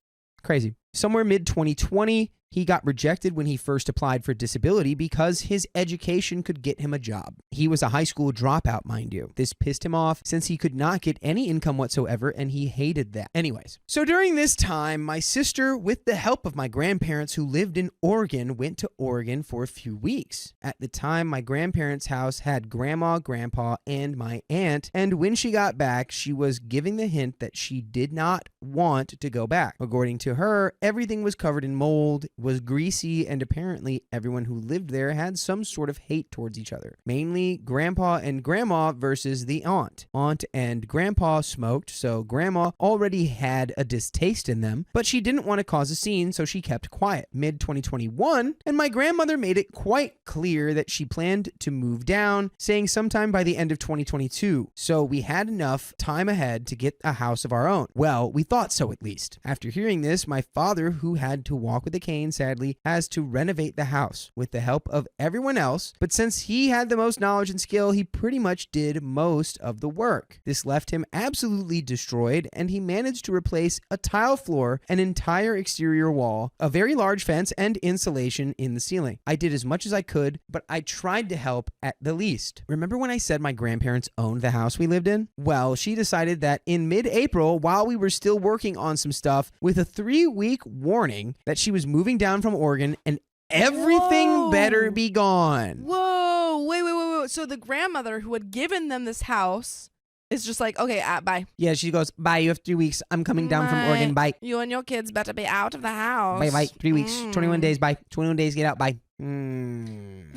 Speaker 2: Crazy. Somewhere mid-2020, he got rejected when he first applied for disability because his education could get him a job. He was a high school dropout, mind you. This pissed him off since he could not get any income whatsoever, and he hated that. Anyways, so during this time, my sister, with the help of my grandparents who lived in Oregon, went to Oregon for a few weeks. At the time, my grandparents' house had grandma, grandpa, and my aunt, and when she got back, she was giving the hint that she did not want to go back. According to her, everything was covered in mold, was greasy, and apparently everyone who lived there had some sort of hate towards each other. Mainly grandpa and grandma versus the aunt. Aunt and grandpa smoked, so grandma already had a distaste in them, but she didn't want to cause a scene, so she kept quiet. Mid-2021, and my grandmother made it quite clear that she planned to move down, saying sometime by the end of 2022. So we had enough time ahead to get a house of our own. Well, we thought so at least. After hearing this, my father, who had to walk with a cane, sadly, has to renovate the house with the help of everyone else, but since he had the most knowledge and skill, he pretty much did most of the work. This left him absolutely destroyed, and he managed to replace a tile floor, an entire exterior wall, a very large fence, and insulation in the ceiling. I did as much as I could, but I tried to help at the least. Remember when I said my grandparents owned the house we lived in? Well, she decided that in mid-April, while we were still working on some stuff, with a 3-week warning that she was moving down from Oregon and everything
Speaker 10: Whoa.
Speaker 2: better be gone.
Speaker 10: Whoa, wait. So the grandmother who had given them this house is just like, okay, bye.
Speaker 2: Yeah, she goes, bye, you have 3 weeks. I'm coming down from Oregon. Bye.
Speaker 10: You and your kids better be out of the house.
Speaker 2: Bye. 3 weeks. 21 days. Bye. 21 days. Get out. Bye.
Speaker 10: Villain.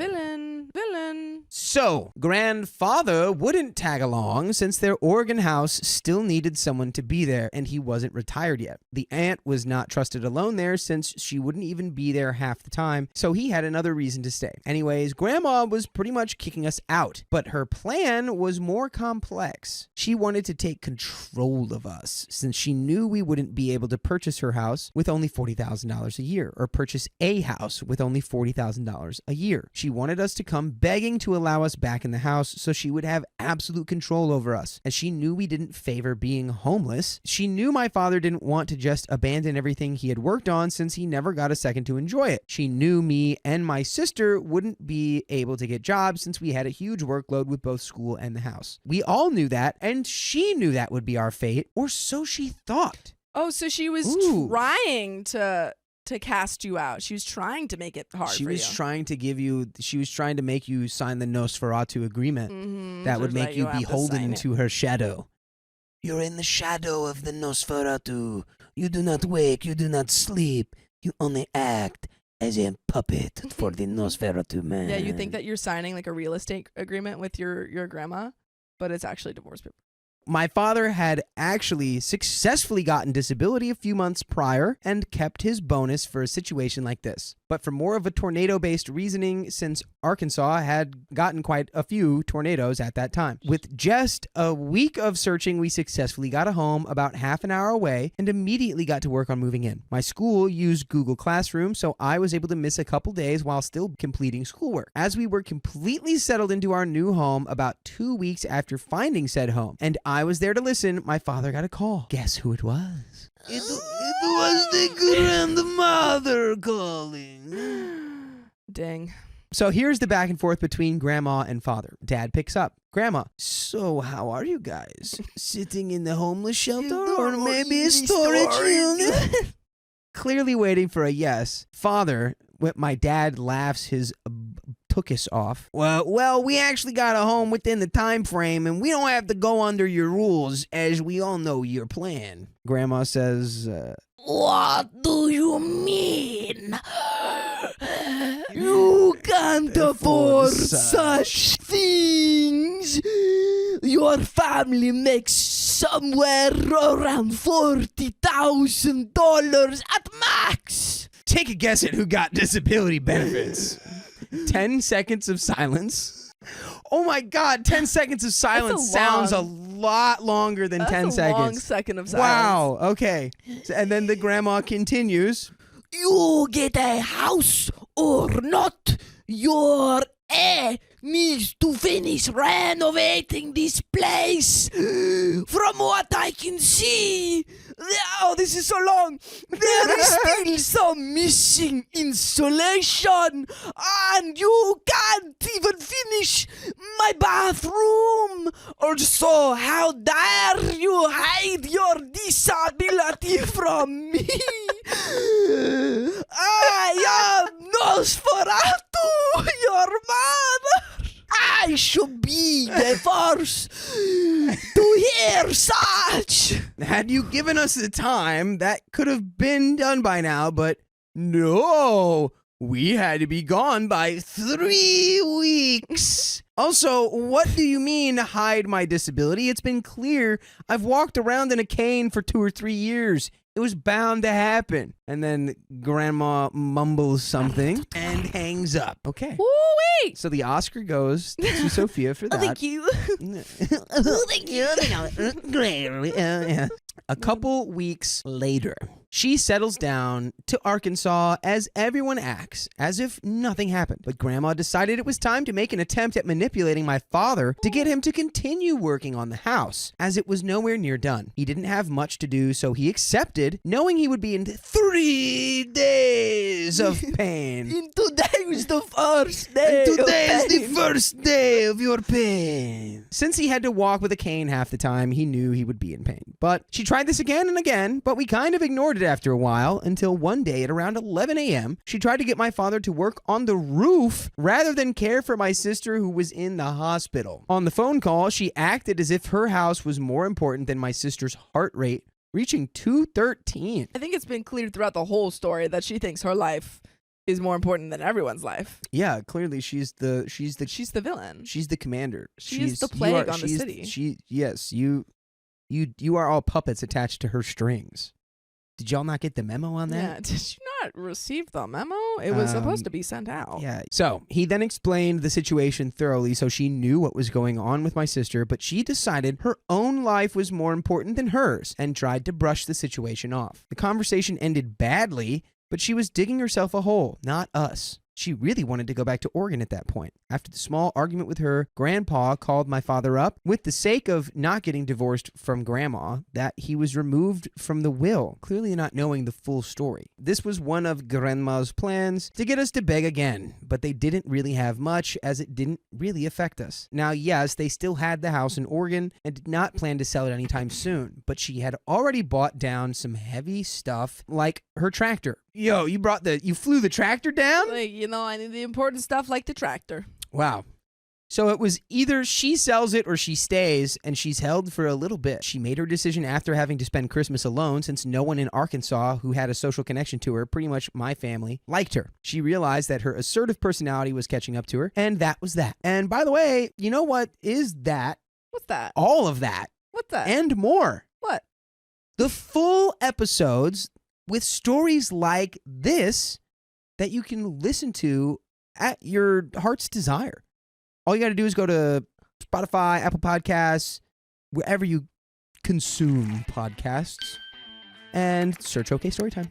Speaker 2: So, grandfather wouldn't tag along since their Oregon house still needed someone to be there and he wasn't retired yet. The aunt was not trusted alone there since she wouldn't even be there half the time, so he had another reason to stay. Anyways, grandma was pretty much kicking us out, but her plan was more complex. She wanted to take control of us since she knew we wouldn't be able to purchase her house with only $40,000 a year or purchase a house with only $40,000 a year. She wanted us to come begging to allow us back in the house so she would have absolute control over us. As she knew we didn't favor being homeless, she knew my father didn't want to just abandon everything he had worked on since he never got a second to enjoy it. She knew me and my sister wouldn't be able to get jobs since we had a huge workload with both school and the house. We all knew that, and she knew that would be our fate, or so she thought.
Speaker 10: Oh, so she was
Speaker 2: Ooh.
Speaker 10: trying to cast you out. She was trying to make it hard
Speaker 2: She
Speaker 10: for
Speaker 2: was
Speaker 10: you.
Speaker 2: trying to make you sign the Nosferatu agreement.
Speaker 10: Mhm.
Speaker 2: That
Speaker 10: She
Speaker 2: would
Speaker 10: was
Speaker 2: make
Speaker 10: like,
Speaker 2: you
Speaker 10: have to
Speaker 2: beholden
Speaker 10: sign it.
Speaker 2: to her shadow. You're in the shadow of the Nosferatu. You do not wake, you do not sleep. You only act as a puppet for the Nosferatu man.
Speaker 10: Yeah, you think that you're signing like a real estate agreement with your grandma, but it's actually divorce paper.
Speaker 2: My father had actually successfully gotten disability a few months prior and kept his bonus for a situation like this. But for more of a tornado-based reasoning, since Arkansas had gotten quite a few tornadoes at that time. With just a week of searching, we successfully got a home about half an hour away and immediately got to work on moving in. My school used Google Classroom, so I was able to miss a couple days while still completing schoolwork. As we were completely settled into our new home about 2 weeks after finding said home, and I was there to listen, my father got a call. Guess who it was? It was the grandmother calling.
Speaker 10: Dang.
Speaker 2: So here's the back and forth between grandma and father. Dad picks up. Grandma, so how are you guys? Sitting in the homeless shelter or maybe a storage unit? Clearly waiting for a yes. Father, my dad laughs his took us off. Well, we actually got a home within the time frame, and we don't have to go under your rules, as we all know your plan. Grandma says,
Speaker 11: What do you mean? You can't afford such things. Your family makes somewhere around $40,000 at max.
Speaker 2: take a guess at who got disability benefits. 10 seconds of silence. Oh my God, 10 seconds of silence sounds a lot longer than 10 seconds.
Speaker 10: Long second of silence.
Speaker 2: Wow, okay. And then the grandma continues.
Speaker 11: You get a house or not. Your needs to finish renovating this place. From what I can see, oh, this is so long. There is still some missing insulation, and you can't even finish my bathroom. Also, how dare you hide your disability from me? I am Nosferatu, your mother. I should be the first to hear such.
Speaker 2: Had you given us the time, that could have been done by now, but no, we had to be gone by 3 weeks. Also, what do you mean hide my disability? It's been clear I've walked around in a cane for 2 or 3 years. It was bound to happen. And then Grandma mumbles something and hangs up. Okay.
Speaker 10: Woo-wee!
Speaker 2: So the Oscar goes to Sophia for that.
Speaker 11: Thank you. Thank you.
Speaker 2: A couple weeks later, she settles down to Arkansas as everyone acts as if nothing happened. But Grandma decided it was time to make an attempt at manipulating my father to get him to continue working on the house, as it was nowhere near done. He didn't have much to do, so he accepted, knowing he would be in 3 days of pain.
Speaker 11: And today was the first day.
Speaker 2: Today is the first day of your pain. Since he had to walk with a cane half the time, he knew he would be in pain. But she tried this again and again, but we kind of ignored it after a while, until one day at around 11 a.m., she tried to get my father to work on the roof rather than care for my sister who was in the hospital. On the phone call, she acted as if her house was more important than my sister's heart rate, reaching 213.
Speaker 10: I think it's been clear throughout the whole story that she thinks her life is more important than everyone's life.
Speaker 2: Yeah, clearly she's the
Speaker 10: villain.
Speaker 2: She's the commander.
Speaker 10: She's the plague on the city.
Speaker 2: You are all puppets attached to her strings. Did y'all not get the memo on that?
Speaker 10: Yeah, did you not receive the memo? It was supposed to be sent out.
Speaker 2: Yeah. So he then explained the situation thoroughly so she knew what was going on with my sister, but she decided her own life was more important than hers and tried to brush the situation off. The conversation ended badly, but she was digging herself a hole, not us. She really wanted to go back to Oregon at that point. After the small argument with her, Grandpa called my father up with the sake of not getting divorced from Grandma, that he was removed from the will, clearly not knowing the full story. This was one of Grandma's plans to get us to beg again, but they didn't really have much, as it didn't really affect us. Now, yes, they still had the house in Oregon and did not plan to sell it anytime soon, but she had already bought down some heavy stuff like her tractor. Yo, you flew the tractor down?
Speaker 10: I need the important stuff like the tractor.
Speaker 2: Wow. So it was either she sells it or she stays, and she's held for a little bit. She made her decision after having to spend Christmas alone, since no one in Arkansas who had a social connection to her, pretty much my family, liked her. She realized that her assertive personality was catching up to her, and that was that. And by the way, you know what is that?
Speaker 10: What's that?
Speaker 2: All of that.
Speaker 10: What's that?
Speaker 2: And more.
Speaker 10: What?
Speaker 2: The full episodes with stories like this that you can listen to at your heart's desire. All you got to do is go to Spotify, Apple Podcasts, wherever you consume podcasts, and search OK Storytime.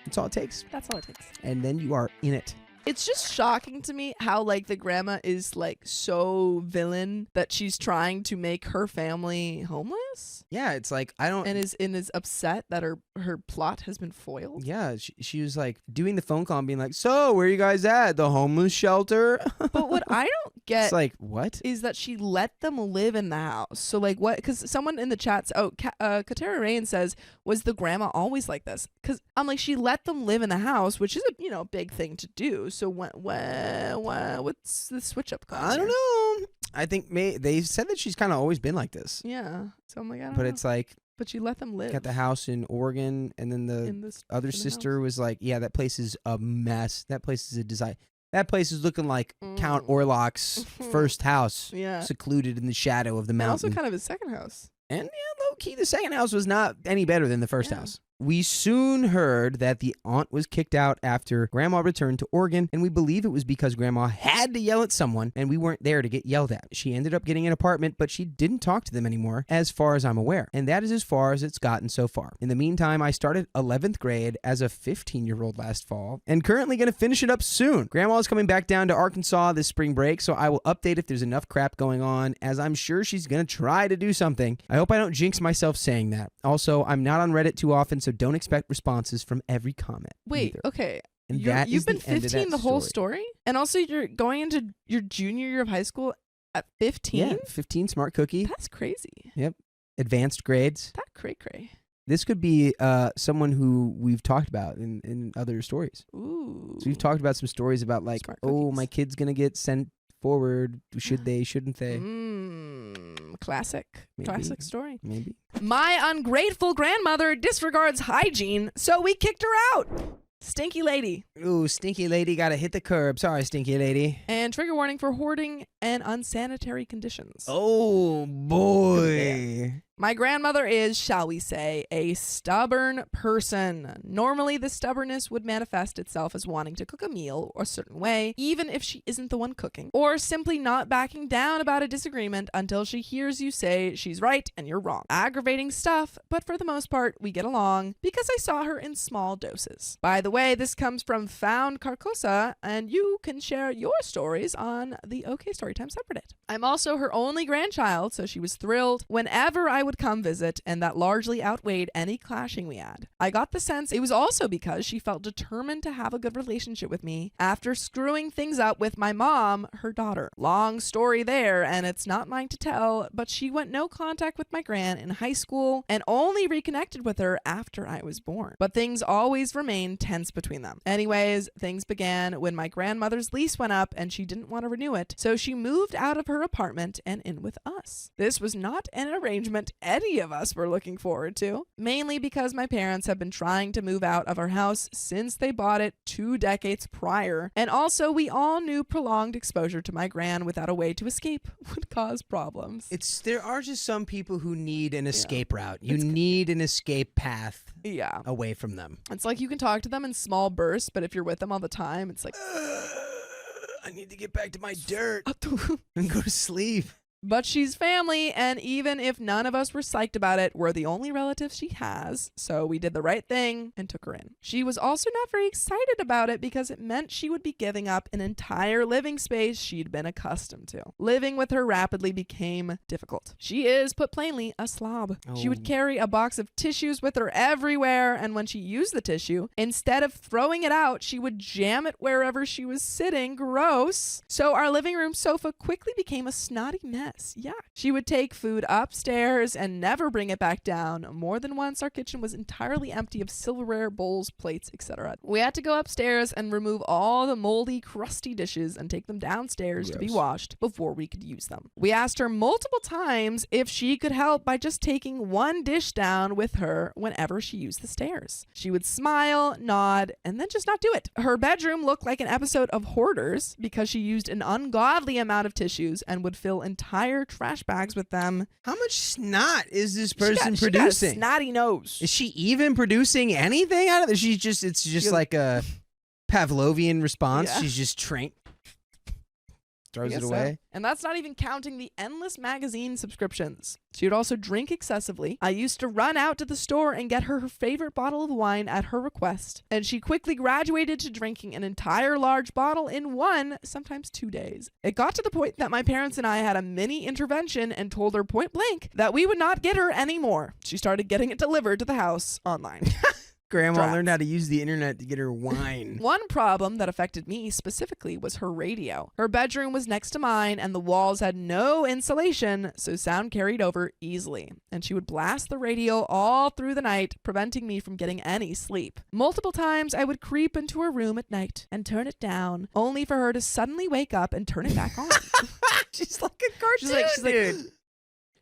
Speaker 2: That's all it takes.
Speaker 10: That's all it takes.
Speaker 2: And then you are in it.
Speaker 10: It's just shocking to me how the grandma is so villain that she's trying to make her family homeless.
Speaker 2: Yeah, it's like and
Speaker 10: is upset that her plot has been foiled.
Speaker 2: Yeah, she was doing the phone call and being like, "So, where are you guys at? The homeless shelter?"
Speaker 10: But what I don't get
Speaker 2: It's like, what?
Speaker 10: is that she let them live in the house. So like what? Because someone in the chat, Katara Rain says, was the grandma always like this? Because I'm like, she let them live in the house, which is a big thing to do. So what's the switch up?
Speaker 2: I don't know. I think they said that she's kind of always been like this.
Speaker 10: Yeah. So I'm like, I don't
Speaker 2: But
Speaker 10: know.
Speaker 2: it's like,
Speaker 10: But she let them live.
Speaker 2: got the house in Oregon, and then the other sister was like, yeah, that place is a mess. That place is a design. That place is looking like Count Orlok's first house,
Speaker 10: Yeah.
Speaker 2: secluded in the shadow of the
Speaker 10: And
Speaker 2: mountain.
Speaker 10: also kind of his second house.
Speaker 2: And yeah, low key, the second house was not any better than the first
Speaker 10: Yeah.
Speaker 2: house. We soon heard that the aunt was kicked out after Grandma returned to Oregon, and we believe it was because Grandma had to yell at someone, and we weren't there to get yelled at. She ended up getting an apartment, but she didn't talk to them anymore, as far as I'm aware. And that is as far as it's gotten so far. In the meantime, I started 11th grade as a 15-year-old last fall, and currently going to finish it up soon. Grandma is coming back down to Arkansas this spring break, so I will update if there's enough crap going on, as I'm sure she's going to try to do something. I hope I don't jinx myself saying that. Also, I'm not on Reddit too often, so don't expect responses from every comment.
Speaker 10: Wait,
Speaker 2: either.
Speaker 10: okay.
Speaker 2: And
Speaker 10: You've
Speaker 2: that is
Speaker 10: been
Speaker 2: the end of
Speaker 10: 15
Speaker 2: that
Speaker 10: the whole
Speaker 2: story.
Speaker 10: story? And also you're going into your junior year of high school at 15?
Speaker 2: Yeah, 15, smart cookie,
Speaker 10: That's crazy.
Speaker 2: advanced grades.
Speaker 10: That cray.
Speaker 2: This could be someone who we've talked about in other stories.
Speaker 10: Ooh.
Speaker 2: So we've talked about some stories about like,
Speaker 10: Smart
Speaker 2: oh,
Speaker 10: cookies.
Speaker 2: my kid's going to get sent forward. Should they, shouldn't they?
Speaker 10: Classic.
Speaker 2: Maybe.
Speaker 10: Classic story.
Speaker 2: Maybe.
Speaker 10: My ungrateful grandmother disregards hygiene, so we kicked her out. Stinky lady.
Speaker 2: Ooh, stinky lady got to hit the curb. Sorry, stinky lady.
Speaker 10: And trigger warning for hoarding and unsanitary conditions.
Speaker 2: Oh, boy.
Speaker 10: My grandmother is, shall we say, a stubborn person. Normally, the stubbornness would manifest itself as wanting to cook a meal a certain way, even if she isn't the one cooking, or simply not backing down about a disagreement until she hears you say she's right and you're wrong. Aggravating stuff, but for the most part, we get along because I saw her in small doses. By the way, this comes from Found Carcosa, and you can share your stories on the OK Storytime subreddit. I'm also her only grandchild, so she was thrilled whenever I would come visit, and that largely outweighed any clashing we had. I got the sense it was also because she felt determined to have a good relationship with me after screwing things up with my mom, her daughter. Long story there, and it's not mine to tell, but she went no contact with my gran in high school and only reconnected with her after I was born. But things always remained tense between them. Anyways, things began when my grandmother's lease went up and she didn't want to renew it, so she moved out of her apartment and in with us. This was not an arrangement any of us were looking forward to, mainly because my parents have been trying to move out of our house since they bought it 2 decades prior, and also we all knew prolonged exposure to my gran without a way to escape would cause problems.
Speaker 2: There are just some people who need an escape route. You need an escape path
Speaker 10: Yeah.
Speaker 2: away from them.
Speaker 10: It's like you can talk to them in small bursts, but if you're with them all the time, it's like,
Speaker 2: I need to get back to my dirt and go to sleep.
Speaker 10: But she's family, and even if none of us were psyched about it, we're the only relatives she has, so we did the right thing and took her in. She was also not very excited about it because it meant she would be giving up an entire living space she'd been accustomed to. Living with her rapidly became difficult. She is, put plainly, a slob. She would carry a box of tissues with her everywhere, and when she used the tissue, instead of throwing it out, she would jam it wherever she was sitting. Gross. So our living room sofa quickly became a snotty mess. Yeah. She would take food upstairs and never bring it back down. More than once, our kitchen was entirely empty of silverware, bowls, plates, etc. We had to go upstairs and remove all the moldy, crusty dishes and take them downstairs to be washed before we could use them. We asked her multiple times if she could help by just taking one dish down with her whenever she used the stairs. She would smile, nod, and then just not do it. Her bedroom looked like an episode of Hoarders because she used an ungodly amount of tissues and would fill entire trash bags with them.
Speaker 2: How much snot is this person
Speaker 10: She got a
Speaker 2: producing?
Speaker 10: snotty nose.
Speaker 2: Is she even producing anything out of it? It's just like a Pavlovian response.
Speaker 10: Yeah.
Speaker 2: She's just throws it
Speaker 10: Guess
Speaker 2: away.
Speaker 10: so. And that's not even counting the endless magazine subscriptions. She would also drink excessively. I used to run out to the store and get her favorite bottle of wine at her request, and she quickly graduated to drinking an entire large bottle in 1, sometimes 2 days. It got to the point that my parents and I had a mini intervention and told her point blank that we would not get her anymore. She started getting it delivered to the house online.
Speaker 2: Grandma
Speaker 10: Drats.
Speaker 2: learned how to use the internet to get her wine.
Speaker 10: One problem that affected me specifically was her radio. Her bedroom was next to mine and the walls had no insulation, so sound carried over easily. And she would blast the radio all through the night, preventing me from getting any sleep. Multiple times I would creep into her room at night and turn it down, only for her to suddenly wake up and turn it back on.
Speaker 2: She's like a cartoon, dude.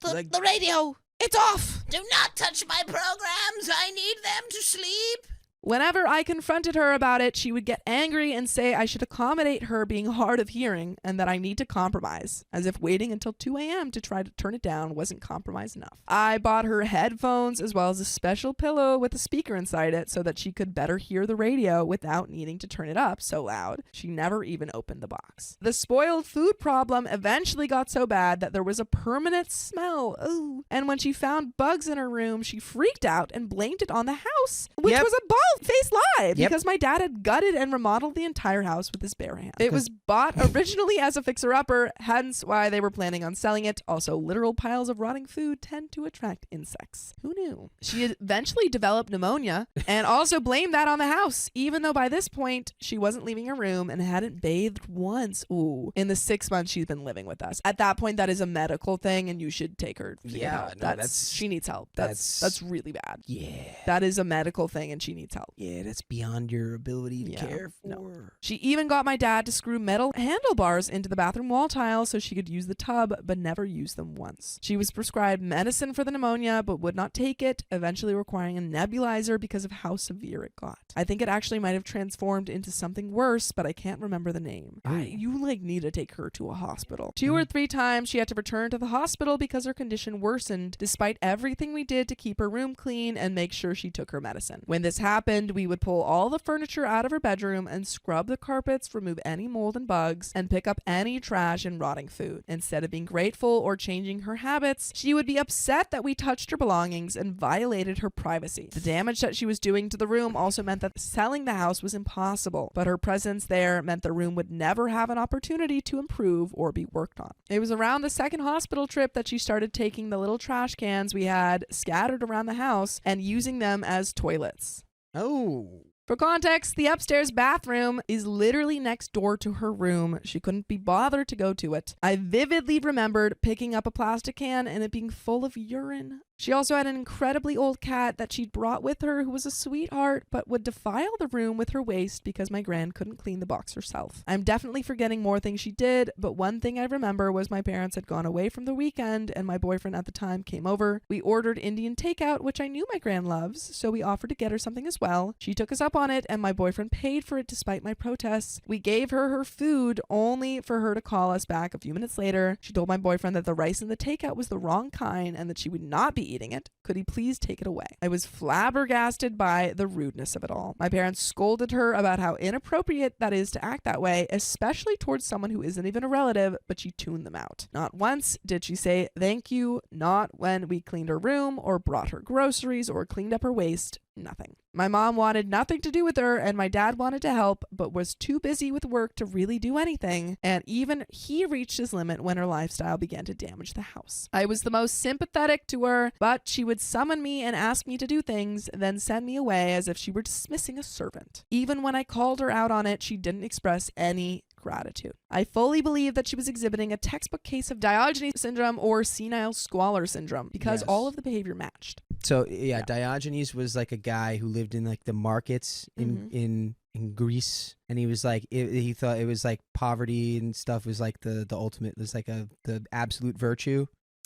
Speaker 11: The radio, it's off. Do not touch my programs. I need them to sleep.
Speaker 10: Whenever I confronted her about it, she would get angry and say I should accommodate her being hard of hearing and that I need to compromise, as if waiting until 2 a.m. to try to turn it down wasn't compromise enough. I bought her headphones as well as a special pillow with a speaker inside it so that she could better hear the radio without needing to turn it up so loud. She never even opened the box. The spoiled food problem eventually got so bad that there was a permanent smell. Ooh. And when she found bugs in her room, she freaked out and blamed it on the house, which
Speaker 2: Yep.
Speaker 10: was a face lie
Speaker 2: Yep.
Speaker 10: because my dad had gutted and remodeled the entire house with his bare hands. It was bought originally as a fixer-upper, hence why they were planning on selling it. Also, literal piles of rotting food tend to attract insects. Who knew? She had eventually developed pneumonia and also blamed that on the house, even though by this point she wasn't leaving her room and hadn't bathed once. Ooh, in the 6 months she's been living with us. At that point, that is a medical thing, and you should take her. To get help. She needs help. That's really bad.
Speaker 2: Yeah.
Speaker 10: That is a medical thing, and she needs help.
Speaker 2: Yeah, that's beyond your ability to care for.
Speaker 10: No. She even got my dad to screw metal handlebars into the bathroom wall tile so she could use the tub, but never use them once. She was prescribed medicine for the pneumonia, but would not take it, eventually requiring a nebulizer because of how severe it got. I think it actually might have transformed into something worse, but I can't remember the name. You need to take her to a hospital. 2 or 3 times she had to return to the hospital because her condition worsened, despite everything we did to keep her room clean and make sure she took her medicine. When this happened, we would pull all the furniture out of her bedroom and scrub the carpets, remove any mold and bugs, and pick up any trash and rotting food. Instead of being grateful or changing her habits, she would be upset that we touched her belongings and violated her privacy. The damage that she was doing to the room also meant that selling the house was impossible, but her presence there meant the room would never have an opportunity to improve or be worked on. It was around the second hospital trip that she started taking the little trash cans we had scattered around the house and using them as toilets.
Speaker 2: Oh.
Speaker 10: For context, the upstairs bathroom is literally next door to her room. She couldn't be bothered to go to it. I vividly remembered picking up a plastic can and it being full of urine. She also had an incredibly old cat that she'd brought with her who was a sweetheart but would defile the room with her waste because my gran couldn't clean the box herself. I'm definitely forgetting more things she did, but one thing I remember was my parents had gone away from the weekend and my boyfriend at the time came over. We ordered Indian takeout, which I knew my gran loves, so we offered to get her something as well. She took us up on it and my boyfriend paid for it despite my protests. We gave her her food only for her to call us back a few minutes later. She told my boyfriend that the rice in the takeout was the wrong kind and that she would not be eating it. Could he please take it away? I was flabbergasted by the rudeness of it all. My parents scolded her about how inappropriate that is to act that way, especially towards someone who isn't even a relative, but she tuned them out. Not once did she say thank you, not when we cleaned her room or brought her groceries or cleaned up her waste. Nothing. My mom wanted nothing to do with her and my dad wanted to help but was too busy with work to really do anything, and even he reached his limit when her lifestyle began to damage the house. I was the most sympathetic to her, but she would summon me and ask me to do things, then send me away as if she were dismissing a servant. Even when I called her out on it, she didn't express any gratitude. I fully believe that she was exhibiting a textbook case of Diogenes syndrome or senile squalor syndrome because all of the behavior matched.
Speaker 2: So yeah, Diogenes was like a guy who lived in like the markets in Greece, and he was like he thought it was like poverty and stuff was like the ultimate, was like the absolute virtue.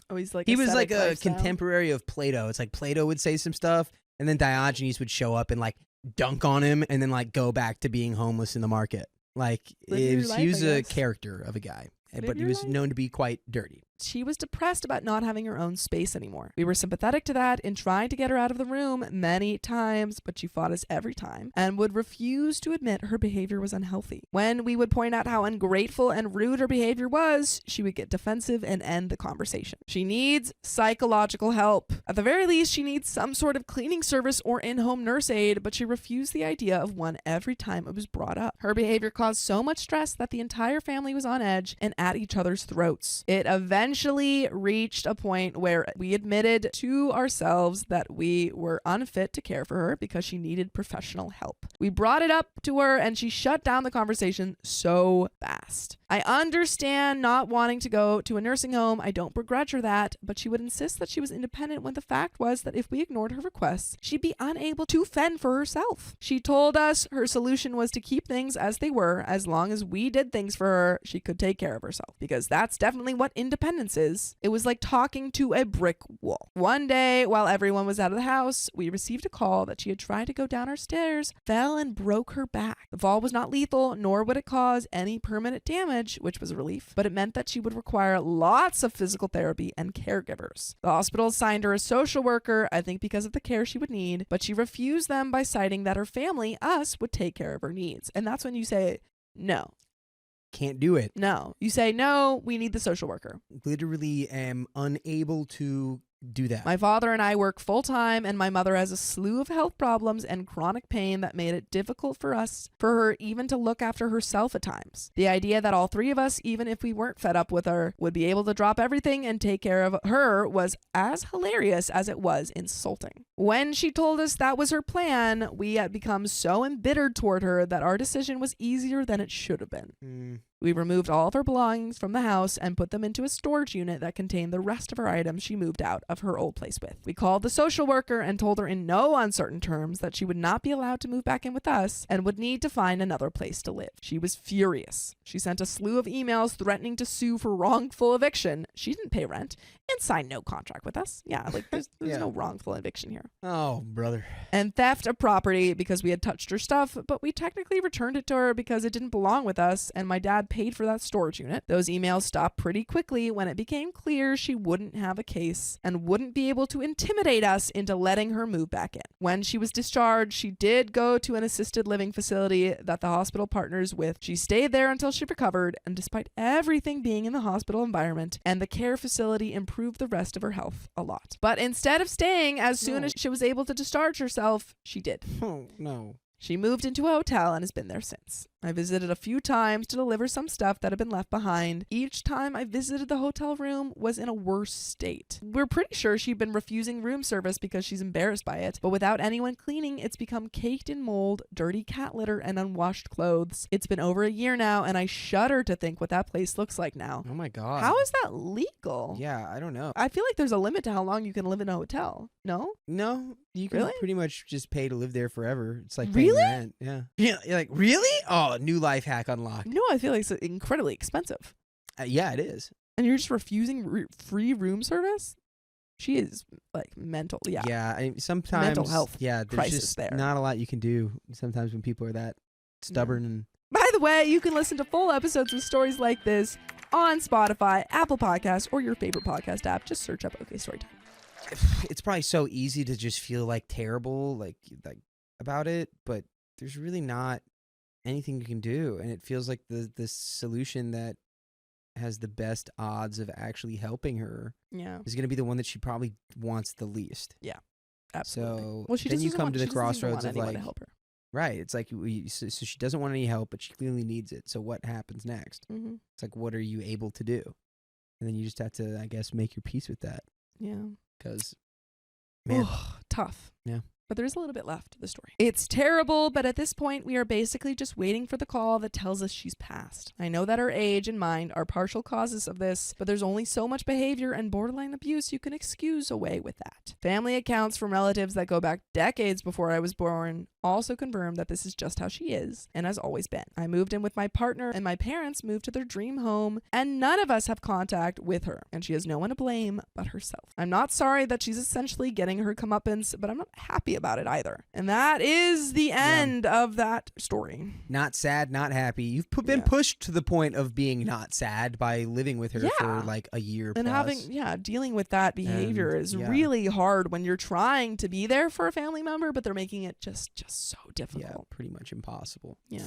Speaker 10: Oh, he was
Speaker 2: like a contemporary of Plato. It's like Plato would say some stuff, and then Diogenes would show up and like dunk on him, and then like go back to being homeless in the market. Like he was a character of a guy, but he was known to be quite dirty.
Speaker 10: She was depressed about not having her own space anymore. We were sympathetic to that and tried to get her out of the room many times, but she fought us every time and would refuse to admit her behavior was unhealthy. When we would point out how ungrateful and rude her behavior was, she would get defensive and end the conversation. She needs psychological help. At the very least, she needs some sort of cleaning service or in-home nurse aid, but she refused the idea of one every time it was brought up. Her behavior caused so much stress that the entire family was on edge and at each other's throats. It eventually eventually reached a point where we admitted to ourselves that we were unfit to care for her because she needed professional help. We brought it up to her and she shut down the conversation so fast. I understand not wanting to go to a nursing home. I don't begrudge her that, but she would insist that she was independent when the fact was that if we ignored her requests, she'd be unable to fend for herself. She told us her solution was to keep things as they were. As long as we did things for her, she could take care of herself, because that's definitely what independence is. It was like talking to a brick wall. One day, while everyone was out of the house, we received a call that she had tried to go down our stairs, fell and broke her back. The fall was not lethal, nor would it cause any permanent damage, which was a relief, but it meant that she would require lots of physical therapy and caregivers. The hospital assigned her a social worker, I think because of the care she would need, but she refused them by citing that her family, us, would take care of her needs. And that's when you say, no.
Speaker 2: Can't do it.
Speaker 10: No. You say, no, we need the social worker.
Speaker 2: Literally am unable to do that.
Speaker 10: My father and I work full time, and my mother has a slew of health problems and chronic pain that made it difficult for her even to look after herself at times. The idea that all three of us, even if we weren't fed up with her, would be able to drop everything and take care of her was as hilarious as it was insulting. When she told us that was her plan, we had become so embittered toward her that our decision was easier than it should have been. We removed all of her belongings from the house and put them into a storage unit that contained the rest of her items she moved out of her old place with. We called the social worker and told her in no uncertain terms that she would not be allowed to move back in with us and would need to find another place to live. She was furious. She sent a slew of emails threatening to sue for wrongful eviction. She didn't pay rent and signed no contract with us. Yeah, like there's no wrongful eviction here.
Speaker 2: Oh, brother.
Speaker 10: And theft of property because we had touched her stuff, but we technically returned it to her because it didn't belong with us, and my dad paid for that storage unit. Those emails stopped pretty quickly when it became clear she wouldn't have a case and wouldn't be able to intimidate us into letting her move back in. When she was discharged, she did go to an assisted living facility that the hospital partners with. She stayed there until she recovered, and despite everything being in the hospital environment and the care facility improved the rest of her health a lot. But instead of staying as soon as she was able to discharge herself, she did.
Speaker 2: Oh, no.
Speaker 10: She moved into a hotel and has been there since. I visited a few times to deliver some stuff that had been left behind. Each time I visited the hotel room was in a worse state. We're pretty sure she'd been refusing room service because she's embarrassed by it, but without anyone cleaning, it's become caked in mold, dirty cat litter, and unwashed clothes. It's been over a year now, and I shudder to think what that place looks like now.
Speaker 2: Oh my God.
Speaker 10: How is that legal?
Speaker 2: Yeah, I don't know.
Speaker 10: I feel like there's a limit to how long you can live in a hotel. No?
Speaker 2: No, you can
Speaker 10: Really?
Speaker 2: pretty much just pay to live there forever. It's like
Speaker 10: Really?
Speaker 2: paying rent. Yeah. Yeah. You're like, really? Oh, new life hack unlocked.
Speaker 10: No, I feel like it's incredibly expensive.
Speaker 2: Yeah, it is.
Speaker 10: And you're just refusing free room service? She is like mental. Yeah.
Speaker 2: Yeah. Sometimes
Speaker 10: Mental health
Speaker 2: Yeah, there's
Speaker 10: crisis
Speaker 2: just
Speaker 10: there.
Speaker 2: not a lot you can do sometimes when people are that stubborn and.
Speaker 10: By the way, you can listen to full episodes of stories like this on Spotify, Apple Podcasts, or your favorite podcast app. Just search up OK Storytime.
Speaker 2: It's probably so easy to just feel like terrible, like about it, but there's really not anything you can do, and it feels like the solution that has the best odds of actually helping her
Speaker 10: Yeah.
Speaker 2: is going to be the one that she probably wants the least.
Speaker 10: Absolutely.
Speaker 2: So
Speaker 10: Well, she
Speaker 2: then
Speaker 10: just
Speaker 2: you
Speaker 10: doesn't
Speaker 2: come
Speaker 10: want-
Speaker 2: to
Speaker 10: she
Speaker 2: the
Speaker 10: doesn't even
Speaker 2: crossroads
Speaker 10: want
Speaker 2: of
Speaker 10: anyone
Speaker 2: like,
Speaker 10: to help her.
Speaker 2: right? It's like so she doesn't want any help, but she clearly needs it. So what happens next?
Speaker 10: Mm-hmm.
Speaker 2: It's like, what are you able to do? And then you just have to, I guess, make your peace with that
Speaker 10: Yeah.
Speaker 2: because, man,
Speaker 10: Tough.
Speaker 2: Yeah.
Speaker 10: But there's a little bit left to the story. It's terrible, but at this point, we are basically just waiting for the call that tells us she's passed. I know that her age and mind are partial causes of this, but there's only so much behavior and borderline abuse you can excuse away with that. Family accounts from relatives that go back decades before I was born also confirm that this is just how she is and has always been. I moved in with my partner and my parents moved to their dream home, and none of us have contact with her, and she has no one to blame but herself. I'm not sorry that she's essentially getting her comeuppance, but I'm not happy about it either. And that is the end of that story.
Speaker 2: not sad, not happy. You've been pushed to the point of being not sad by living with her for like a year
Speaker 10: And
Speaker 2: plus.
Speaker 10: dealing with that behavior is really hard when you're trying to be there for a family member, but they're making it just so difficult.
Speaker 2: Yeah, pretty much impossible.
Speaker 10: Yeah.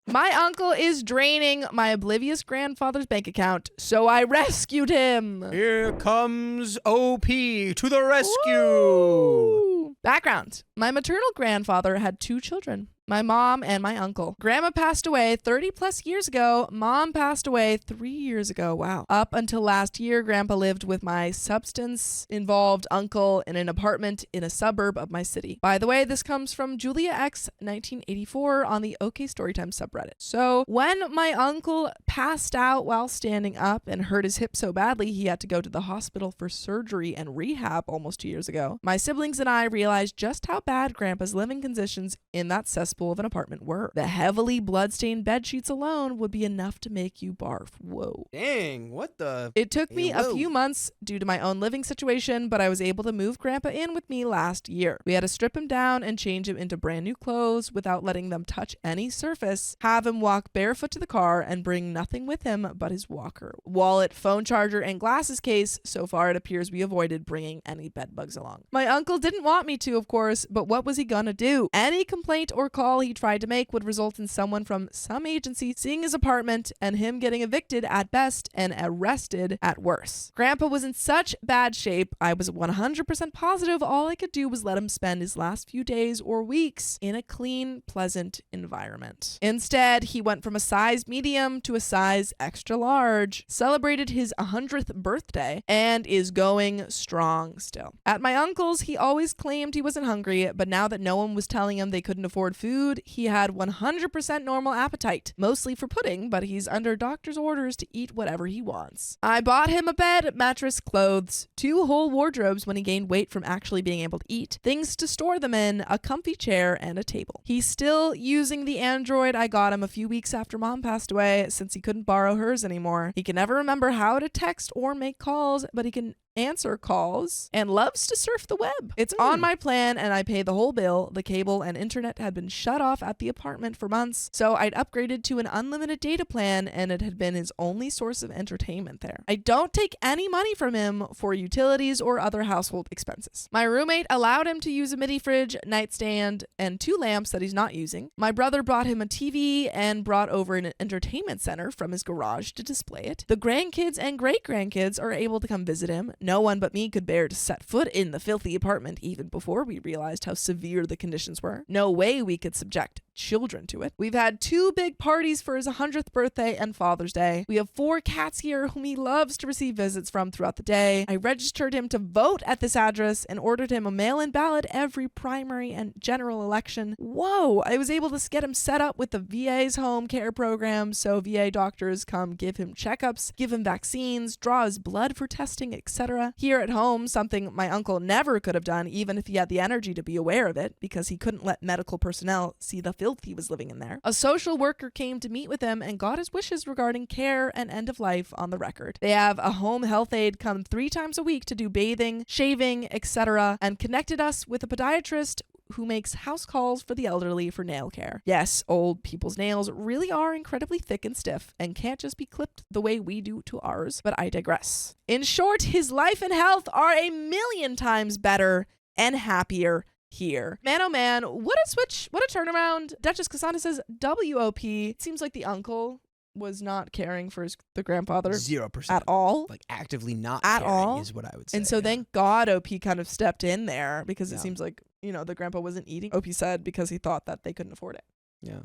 Speaker 10: My uncle is draining my oblivious grandfather's bank account, so I rescued him.
Speaker 2: Here comes OP to the rescue.
Speaker 10: Woo! Background. My maternal grandfather had 2 children. My mom and my uncle. Grandma passed away 30 plus years ago. Mom passed away 3 years ago. Wow. Up until last year, Grandpa lived with my substance-involved uncle in an apartment in a suburb of my city. By the way, this comes from Julia X 1984 on the OK Storytime subreddit. So when my uncle passed out while standing up and hurt his hip so badly he had to go to the hospital for surgery and rehab almost 2 years ago, my siblings and I realized just how bad Grandpa's living conditions in that cesspool of an apartment were. The heavily bloodstained bed sheets alone would be enough to make you barf. Whoa.
Speaker 2: Dang, what the?
Speaker 10: It took me a
Speaker 2: whoa.
Speaker 10: few months due to my own living situation, but I was able to move Grandpa in with me last year. We had to strip him down and change him into brand new clothes without letting them touch any surface, have him walk barefoot to the car, and bring nothing with him but his walker, wallet, phone charger, and glasses case. So far, it appears we avoided bringing any bed bugs along. My uncle didn't want me to, of course, but what was he gonna do? Any complaint or call he tried to make would result in someone from some agency seeing his apartment and him getting evicted at best and arrested at worst. Grandpa was in such bad shape, I was 100% positive all I could do was let him spend his last few days or weeks in a clean, pleasant environment. Instead, he went from a size medium to a size extra large, celebrated his 100th birthday, and is going strong still. At my uncle's, he always claimed he wasn't hungry, but now that no one was telling him they couldn't afford food, he had 100% normal appetite, mostly for pudding, but he's under doctor's orders to eat whatever he wants. I bought him a bed, mattress, clothes, 2 whole wardrobes when he gained weight from actually being able to eat, things to store them in, a comfy chair, and a table. He's still using the Android I got him a few weeks after Mom passed away since he couldn't borrow hers anymore. He can never remember how to text or make calls, but he can answer calls and loves to surf the web. It's on my plan and I pay the whole bill. The cable and internet had been shut off at the apartment for months, so I'd upgraded to an unlimited data plan and it had been his only source of entertainment there. I don't take any money from him for utilities or other household expenses. My roommate allowed him to use a mini fridge, nightstand, and 2 lamps that he's not using. My brother brought him a TV and brought over an entertainment center from his garage to display it. The grandkids and great-grandkids are able to come visit him. No one but me could bear to set foot in the filthy apartment even before we realized how severe the conditions were. No way we could subject children to it. We've had 2 big parties for his 100th birthday and Father's Day. We have 4 cats here whom he loves to receive visits from throughout the day. I registered him to vote at this address and ordered him a mail-in ballot every primary and general election. Whoa! I was able to get him set up with the VA's home care program, so VA doctors come give him checkups, give him vaccines, draw his blood for testing, etc. Here at home, something my uncle never could have done even if he had the energy to be aware of it, because he couldn't let medical personnel see the filth he was living in there. A social worker came to meet with him and got his wishes regarding care and end of life on the record. They have a home health aide come 3 times a week to do bathing, shaving, etc., and connected us with a podiatrist who makes house calls for the elderly for nail care. Yes, old people's nails really are incredibly thick and stiff and can't just be clipped the way we do to ours, but I digress. In short, his life and health are a million times better and happier here. Man, oh man, what a switch, what a turnaround. Duchess Cassandra says WOP. It seems like the uncle was not caring for the grandfather
Speaker 2: 0%.
Speaker 10: at all.
Speaker 2: Like actively not
Speaker 10: At
Speaker 2: caring
Speaker 10: all.
Speaker 2: is what I would say.
Speaker 10: And so thank God OP kind of stepped in there, because it
Speaker 2: Yeah.
Speaker 10: seems like, the grandpa wasn't eating. OP said because he thought that they couldn't afford it.
Speaker 2: Yeah.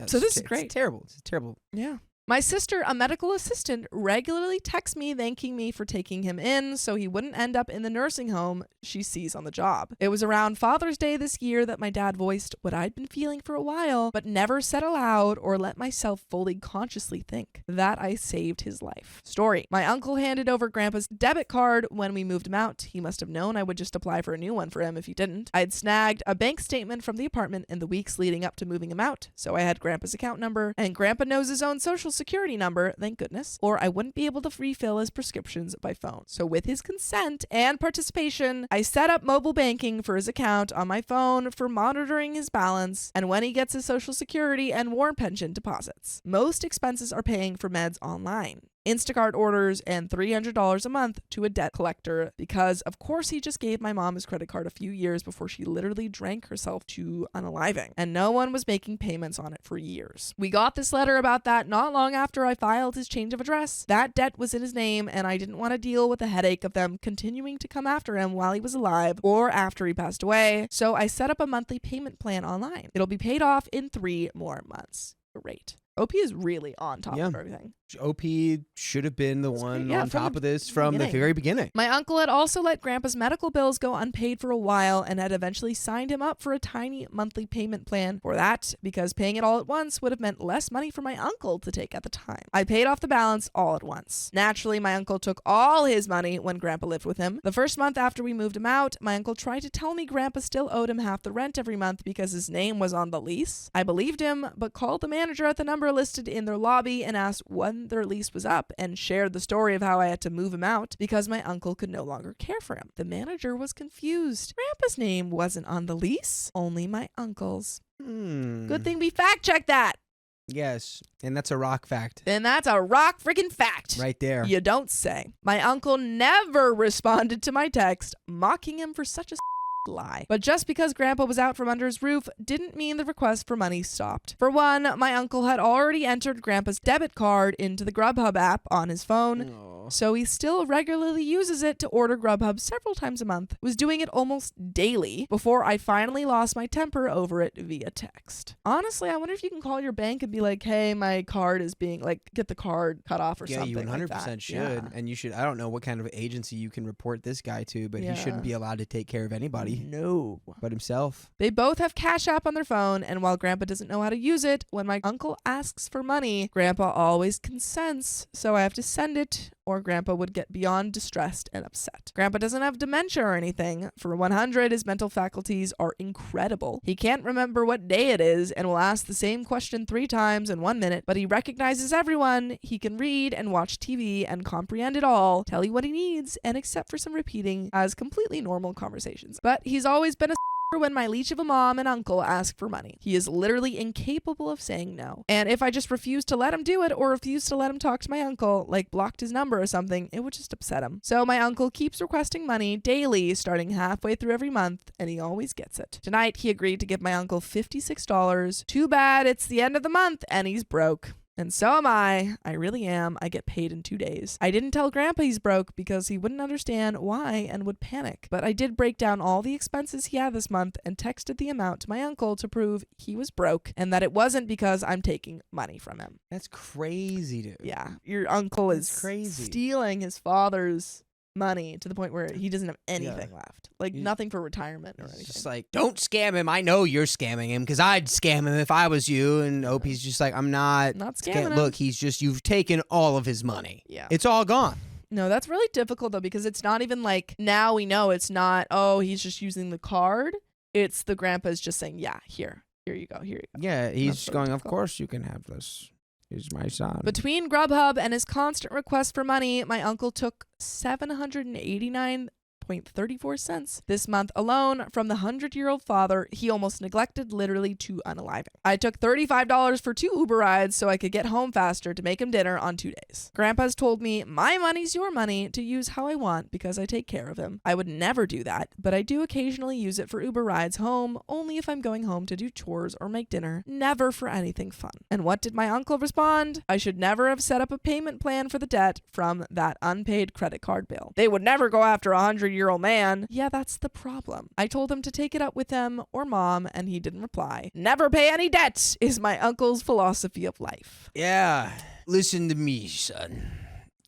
Speaker 10: So this is great.
Speaker 2: It's terrible. It's terrible.
Speaker 10: Yeah. My sister, a medical assistant, regularly texts me thanking me for taking him in so he wouldn't end up in the nursing home she sees on the job. It was around Father's Day this year that my dad voiced what I'd been feeling for a while, but never said aloud or let myself fully consciously think, that I saved his life. Story. My uncle handed over Grandpa's debit card when we moved him out. He must have known I would just apply for a new one for him if he didn't. I'd snagged a bank statement from the apartment in the weeks leading up to moving him out, so I had Grandpa's account number, and Grandpa knows his own social security number, thank goodness, or I wouldn't be able to refill his prescriptions by phone. So with his consent and participation, I set up mobile banking for his account on my phone for monitoring his balance and when he gets his social security and war pension deposits. Most expenses are paying for meds online. Instacart orders, and $300 a month to a debt collector because, of course, he just gave my mom his credit card a few years before she literally drank herself to unaliving, and no one was making payments on it for years. We got this letter about that not long after I filed his change of address. That debt was in his name, and I didn't want to deal with the headache of them continuing to come after him while he was alive or after he passed away, so I set up a monthly payment plan online. It'll be paid off in 3 more months. Great. OP is really on top of everything.
Speaker 2: OP should have been the one on top of this from the
Speaker 10: beginning.
Speaker 2: very beginning.
Speaker 10: My uncle had also let Grandpa's medical bills go unpaid for a while and had eventually signed him up for a tiny monthly payment plan for that because paying it all at once would have meant less money for my uncle to take at the time. I paid off the balance all at once. Naturally, my uncle took all his money when Grandpa lived with him. The first month after we moved him out, my uncle tried to tell me Grandpa still owed him half the rent every month because his name was on the lease. I believed him, but called the manager at the number listed in their lobby and asked when their lease was up and shared the story of how I had to move him out because my uncle could no longer care for him. The manager was confused. Grandpa's name wasn't on the lease, only my uncle's. Good thing we fact-checked that.
Speaker 2: Yes, and that's a rock fact.
Speaker 10: And that's a rock freaking fact.
Speaker 2: Right there.
Speaker 10: You don't say. My uncle never responded to my text, mocking him for such a lie. But just because Grandpa was out from under his roof didn't mean the request for money stopped. For one, my uncle had already entered Grandpa's debit card into the Grubhub app on his phone. So he still regularly uses it to order Grubhub several times a month. Was doing it almost daily before I finally lost my temper over it via text. Honestly, I wonder if you can call your bank and be like, hey, my card is being, like, get the card cut off or something.
Speaker 2: Yeah, you 100%
Speaker 10: like that.
Speaker 2: should.
Speaker 10: Yeah.
Speaker 2: And you should, I don't know what kind of agency you can report this guy to, but he shouldn't be allowed to take care of anybody.
Speaker 10: No.
Speaker 2: But himself.
Speaker 10: They both have Cash App on their phone, and while Grandpa doesn't know how to use it, when my uncle asks for money, Grandpa always consents, so I have to send it, or Grandpa would get beyond distressed and upset. Grandpa doesn't have dementia or anything. For 100, his mental faculties are incredible. He can't remember what day it is and will ask the same question 3 times in 1 minute, but he recognizes everyone. He can read and watch TV and comprehend it all, tell you what he needs, and except for some repeating, has completely normal conversations. But he's always been a when my leech of a mom and uncle ask for money. He is literally incapable of saying no. And if I just refused to let him do it or refused to let him talk to my uncle, like blocked his number or something, it would just upset him. So my uncle keeps requesting money daily, starting halfway through every month, and he always gets it. Tonight, he agreed to give my uncle $56. Too bad it's the end of the month and he's broke. And so am I. I really am. I get paid in 2 days. I didn't tell Grandpa he's broke because he wouldn't understand why and would panic. But I did break down all the expenses he had this month and texted the amount to my uncle to prove he was broke and that it wasn't because I'm taking money from him.
Speaker 2: That's crazy, dude.
Speaker 10: Yeah. Your uncle is
Speaker 2: crazy.
Speaker 10: Stealing his father's money to the point where he doesn't have anything left. Like nothing for retirement or anything.
Speaker 2: Just like, don't scam him. I know you're scamming him because I'd scam him if I was you. And Opie's just like, I'm not
Speaker 10: scamming him.
Speaker 2: Look, he's just, you've taken all of his money.
Speaker 10: Yeah.
Speaker 2: It's all gone.
Speaker 10: No, that's really difficult though, because it's not even like, now we know it's not, oh, he's just using the card. It's the grandpa's just saying, yeah, here you go.
Speaker 2: Yeah, he's going, of course you can have this. He's my son.
Speaker 10: Between Grubhub and his constant request for money, my uncle took $789.34 this month alone from the 100-year-old father he almost neglected literally to unaliving. I took $35 for 2 Uber rides so I could get home faster to make him dinner on 2 days. Grandpa's told me my money's your money to use how I want because I take care of him. I would never do that, but I do occasionally use it for Uber rides home, only if I'm going home to do chores or make dinner, never for anything fun. And what did my uncle respond? I should never have set up a payment plan for the debt from that unpaid credit card bill. They would never go after a 100-year-old man. Yeah, that's the problem. I told him to take it up with them or mom, and he didn't reply. Never pay any debts is my uncle's philosophy of life.
Speaker 2: Yeah, listen to me, son.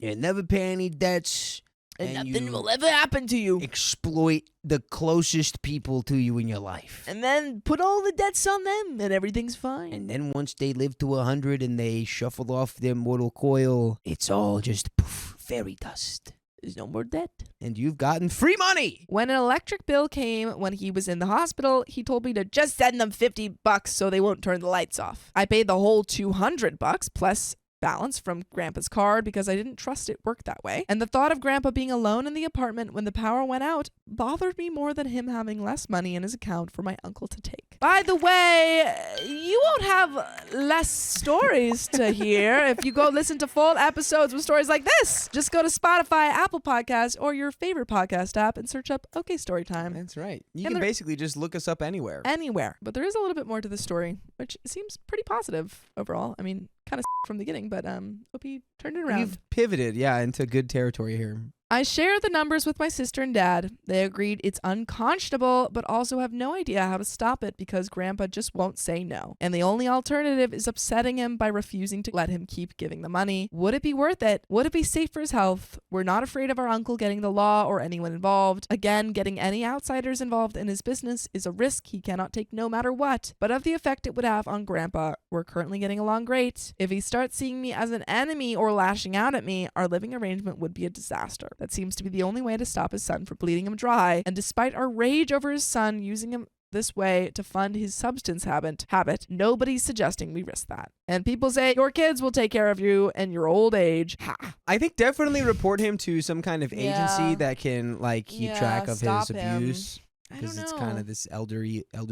Speaker 2: You never pay any debts.
Speaker 10: And nothing will ever happen to you.
Speaker 2: Exploit the closest people to you in your life.
Speaker 10: And then put all the debts on them and everything's fine.
Speaker 2: And then once they live to 100 and they shuffle off their mortal coil, it's all just poof, fairy dust.
Speaker 10: There's no more debt.
Speaker 2: And you've gotten free money.
Speaker 10: When an electric bill came when he was in the hospital, he told me to just send them $50 so they won't turn the lights off. I paid the whole $200 plus balance from Grandpa's card because I didn't trust it worked that way. And the thought of Grandpa being alone in the apartment when the power went out bothered me more than him having less money in his account for my uncle to take. By the way, you won't have less stories to hear if you go listen to full episodes with stories like this. Just go to Spotify, Apple Podcasts, or your favorite podcast app and search up OK Storytime.
Speaker 2: That's right. You
Speaker 10: And
Speaker 2: can
Speaker 10: there-
Speaker 2: basically just look us up anywhere.
Speaker 10: Anywhere. But there is a little bit more to the story, which seems pretty positive overall. I mean, kind of from the beginning, but OP turned it around.
Speaker 2: You've pivoted, into good territory here.
Speaker 10: I share the numbers with my sister and dad. They agreed it's unconscionable, but also have no idea how to stop it because Grandpa just won't say no. And the only alternative is upsetting him by refusing to let him keep giving the money. Would it be worth it? Would it be safe for his health? We're not afraid of our uncle getting the law or anyone involved. Again, getting any outsiders involved in his business is a risk he cannot take no matter what. But of the effect it would have on Grandpa, we're currently getting along great. If he starts seeing me as an enemy or lashing out at me, our living arrangement would be a disaster. That seems to be the only way to stop his son from bleeding him dry, and despite our rage over his son using him this way to fund his substance habit, nobody's suggesting we risk that. And people say your kids will take care of you in your old age. Ha.
Speaker 2: I think definitely report him to some kind of agency
Speaker 10: Yeah.
Speaker 2: that can keep
Speaker 10: Yeah,
Speaker 2: track of
Speaker 10: stop
Speaker 2: his
Speaker 10: him.
Speaker 2: abuse.
Speaker 10: I don't
Speaker 2: Because
Speaker 10: know.
Speaker 2: it's kind of this elder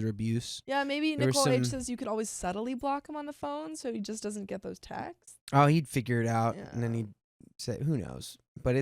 Speaker 2: abuse.
Speaker 10: Yeah, maybe
Speaker 2: There was
Speaker 10: Nicole H
Speaker 2: some-
Speaker 10: says you could always subtly block him on the phone so he just doesn't get those texts.
Speaker 2: Oh, he'd figure it out, and then
Speaker 10: Yeah.
Speaker 2: he'd say, "Who knows?" But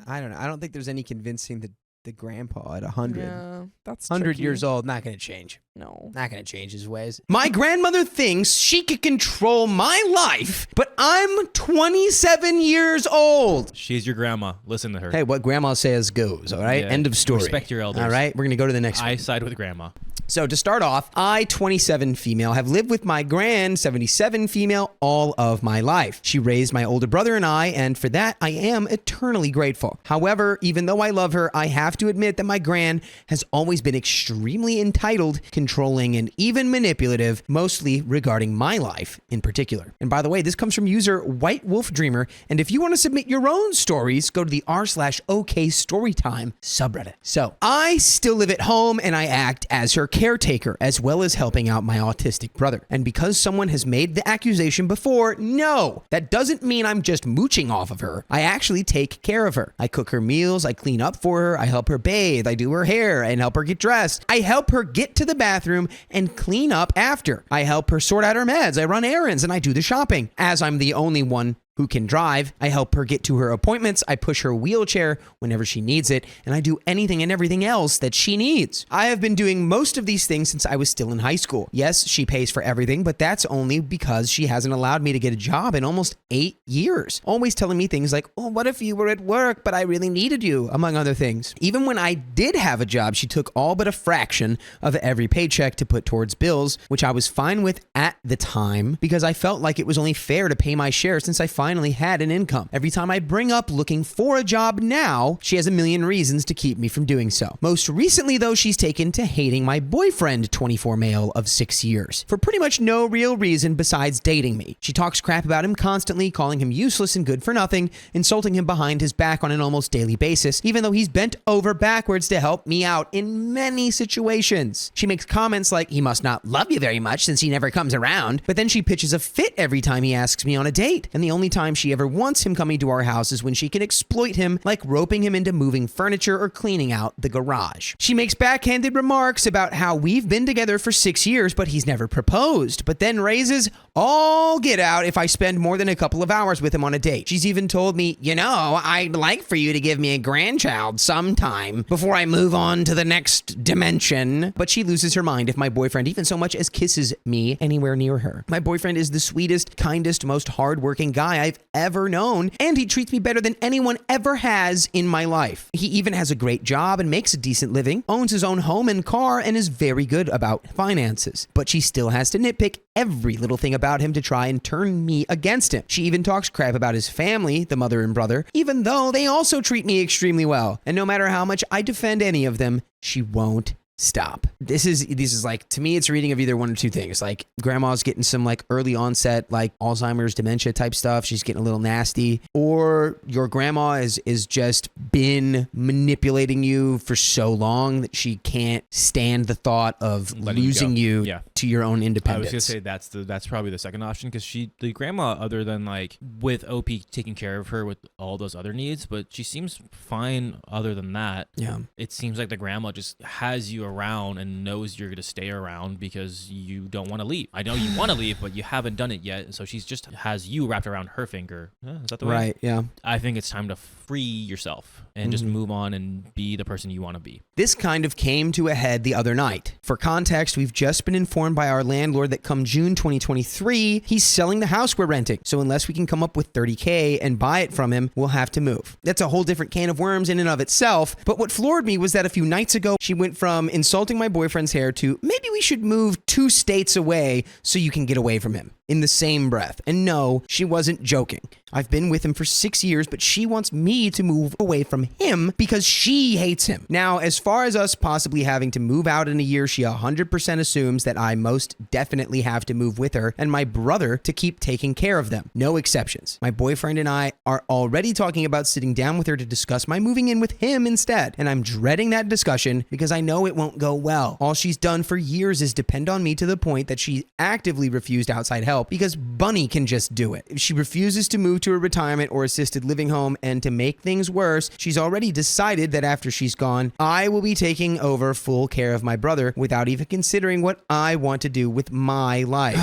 Speaker 2: I don't know. I don't think there's any convincing the grandpa at 100.
Speaker 10: Yeah, that's
Speaker 2: 100
Speaker 10: tricky.
Speaker 2: years old, not going to change.
Speaker 10: No.
Speaker 2: Not going to change his ways. My grandmother thinks she could control my life, but I'm 27 years old.
Speaker 9: She's your grandma. Listen to her.
Speaker 2: Hey, what grandma says goes, all right?
Speaker 9: Yeah.
Speaker 2: End of story.
Speaker 9: Respect your elders.
Speaker 2: All right, we're going to go to the next one.
Speaker 9: I side with grandma.
Speaker 2: So to start off, I, 27 female, have lived with my gran, 77 female, all of my life. She raised my older brother and I, and for that, I am eternally grateful. However, even though I love her, I have to admit that my gran has always been extremely entitled, controlling, and even manipulative, mostly regarding my life in particular. And by the way, this comes from user White Wolf Dreamer, and if you want to submit your own stories, go to the r/OK Storytime subreddit. So, I still live at home, and I act as her caretaker, as well as helping out my autistic brother. And because someone has made the accusation before, no, that doesn't mean I'm just mooching off of her. I actually take care of her. I cook her meals, I clean up for her, I help her bathe, I do her hair, and help her get dressed. I help her get to the bathroom and clean up after. I help her sort out her meds, I run errands, and I do the shopping. As I'm the only one who can drive, I help her get to her appointments, I push her wheelchair whenever she needs it, and I do anything and everything else that she needs. I have been doing most of these things since I was still in high school. Yes, she pays for everything, but that's only because she hasn't allowed me to get a job in almost 8 years. Always telling me things like, oh, what if you were at work, but I really needed you, among other things. Even when I did have a job, she took all but a fraction of every paycheck to put towards bills, which I was fine with at the time because I felt like it was only fair to pay my share since I finally had an income. Every time I bring up looking for a job now, she has a million reasons to keep me from doing so. Most recently, though, she's taken to hating my boyfriend, 24 male of 6 years, for pretty much no real reason besides dating me. She talks crap about him constantly, calling him useless and good for nothing, insulting him behind his back on an almost daily basis, even though he's bent over backwards to help me out in many situations. She makes comments like, he must not love you very much since he never comes around, but then she pitches a fit every time he asks me on a date, and the only time she ever wants him coming to our house is when she can exploit him, like roping him into moving furniture or cleaning out the garage. She makes backhanded remarks about how we've been together for 6 years, but he's never proposed, but then raises all get out if I spend more than a couple of hours with him on a date. She's even told me, I'd like for you to give me a grandchild sometime before I move on to the next dimension. But she loses her mind if my boyfriend even so much as kisses me anywhere near her. My boyfriend is the sweetest, kindest, most hardworking guy I've ever known, and he treats me better than anyone ever has in my life. He even has a great job and makes a decent living, owns his own home and car, and is very good about finances. But she still has to nitpick every little thing about him to try and turn me against him. She even talks crap about his family, the mother and brother, even though they also treat me extremely well. And no matter how much I defend any of them, she won't stop. This is like, to me, it's a reading of either one or two things. Like, grandma's getting some like early onset, like Alzheimer's, dementia type stuff. She's getting a little nasty. Or your grandma is just been manipulating you for so long that she can't stand the thought of
Speaker 9: Letting
Speaker 2: losing you
Speaker 9: Yeah.
Speaker 2: to your own
Speaker 9: I
Speaker 2: independence.
Speaker 9: was gonna say that's probably the second option, because the grandma, other than like with OP taking care of her with all those other needs, but she seems fine other than that.
Speaker 2: Yeah.
Speaker 9: It seems like the grandma just has you around and knows you're gonna stay around because you don't want to leave. I know you want to leave, but you haven't done it yet, and so she's just has you wrapped around her finger. Is that the way?
Speaker 2: Right, yeah.
Speaker 9: I think it's time to free yourself and just move on and be the person you want to be.
Speaker 2: This kind of came to a head the other night. For context, we've just been informed by our landlord that come June 2023, he's selling the house we're renting. So unless we can come up with $30K and buy it from him, we'll have to move. That's a whole different can of worms in and of itself. But what floored me was that a few nights ago, she went from insulting my boyfriend's hair to maybe we should move 2 states away so you can get away from him, in the same breath. And no, she wasn't joking. I've been with him for 6 years, but she wants me to move away from him because she hates him. Now, as far as us possibly having to move out in a year, she 100% assumes that I most definitely have to move with her and my brother to keep taking care of them. No exceptions. My boyfriend and I are already talking about sitting down with her to discuss my moving in with him instead. And I'm dreading that discussion because I know it won't go well. All she's done for years is depend on me to the point that she actively refused outside help because Bunny can just do it. If she refuses to move to a retirement or assisted living home, and to make things worse, she's already decided that after she's gone, I will be taking over full care of my brother without even considering what I want to do with my life.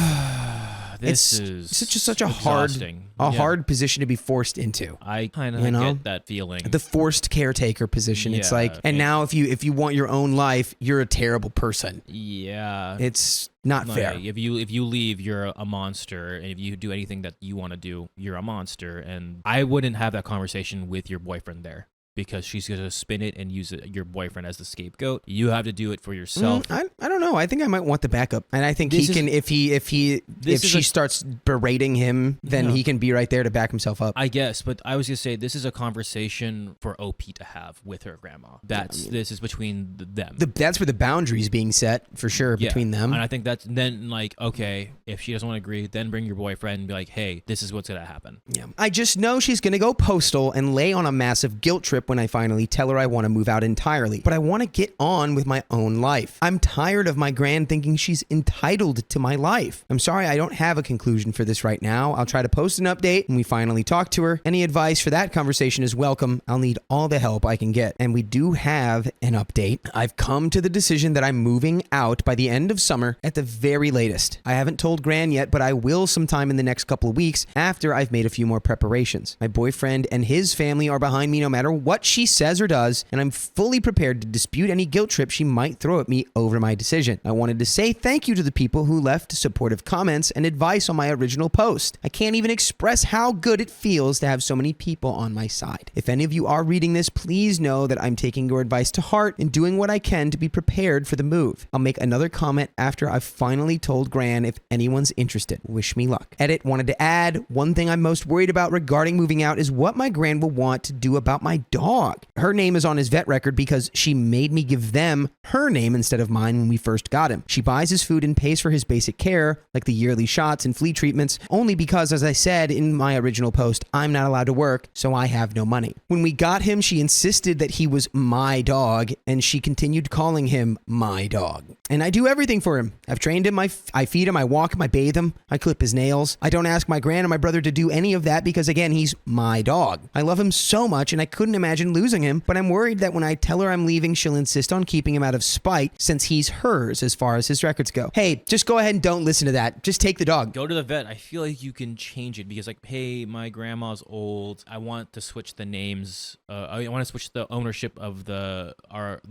Speaker 9: This
Speaker 2: It's
Speaker 9: is
Speaker 2: such a
Speaker 9: exhausting.
Speaker 2: hard position to be forced into.
Speaker 9: I kind of
Speaker 2: You know?
Speaker 9: get that feeling.
Speaker 2: The forced caretaker position. It's
Speaker 9: Yeah,
Speaker 2: like, and now if you want your own life, you're a terrible person.
Speaker 9: Yeah.
Speaker 2: It's not
Speaker 9: Like,
Speaker 2: fair.
Speaker 9: If you leave, you're a monster, and if you do anything that you want to do, you're a monster. And I wouldn't have that conversation with your boyfriend there, because she's going to spin it and use your boyfriend as the scapegoat. You have to do it for yourself.
Speaker 2: I don't know. I think I might want the backup, and I think
Speaker 9: This
Speaker 2: he
Speaker 9: is-
Speaker 2: can if she starts berating him, then
Speaker 9: Yeah.
Speaker 2: he can be right there to back himself up.
Speaker 9: I guess, but I was gonna say this is a conversation for OP to have with her grandma. This is between them.
Speaker 2: That's where the boundaries being set for sure
Speaker 9: Yeah.
Speaker 2: between them.
Speaker 9: And I think that's then like, okay, if she doesn't want to agree, then bring your boyfriend and be like, hey, this is what's gonna happen.
Speaker 2: Yeah. I just know she's going to go postal and lay on a massive guilt trip when I finally tell her I want to move out entirely. But I want to get on with my own life. I'm tired of my grand thinking she's entitled to my life. I'm sorry I don't have a conclusion for this right now. I'll try to post an update when we finally talk to her. Any advice for that conversation is welcome. I'll need all the help I can get. And we do have an update. I've come to the decision that I'm moving out by the end of summer at the very latest. I haven't told Gran yet, but I will sometime in the next couple of weeks after I've made a few more preparations. My boyfriend and his family are behind me no matter what she says or does, and I'm fully prepared to dispute any guilt trip she might throw at me over my decision. I wanted to say thank you to the people who left supportive comments and advice on my original post. I can't even express how good it feels to have so many people on my side. If any of you are reading this, please know that I'm taking your advice to heart and doing what I can to be prepared for the move. I'll make another comment after I've finally told Gran if anyone's interested. Wish me luck. Edit, wanted to add, one thing I'm most worried about regarding moving out is what my Gran will want to do about my dog. Her name is on his vet record because she made me give them her name instead of mine when we first got him. She buys his food and pays for his basic care, like the yearly shots and flea treatments, only because, as I said in my original post, I'm not allowed to work, so I have no money. When we got him, she insisted that he was my dog, and she continued calling him my dog. And I do everything for him. I've trained him, I feed him, I walk him, I bathe him, I clip his nails. I don't ask my gran or my brother to do any of that because, again, he's my dog. I love him so much, and I couldn't imagine losing him, but I'm worried that when I tell her I'm leaving, she'll insist on keeping him out of spite since he's hers as far as his records go. Hey, just go ahead and don't listen to that. Just take the dog.
Speaker 9: Go to the vet. I feel like you can change it because, like, hey, my grandma's old. I want to switch the names. I want to switch the ownership of the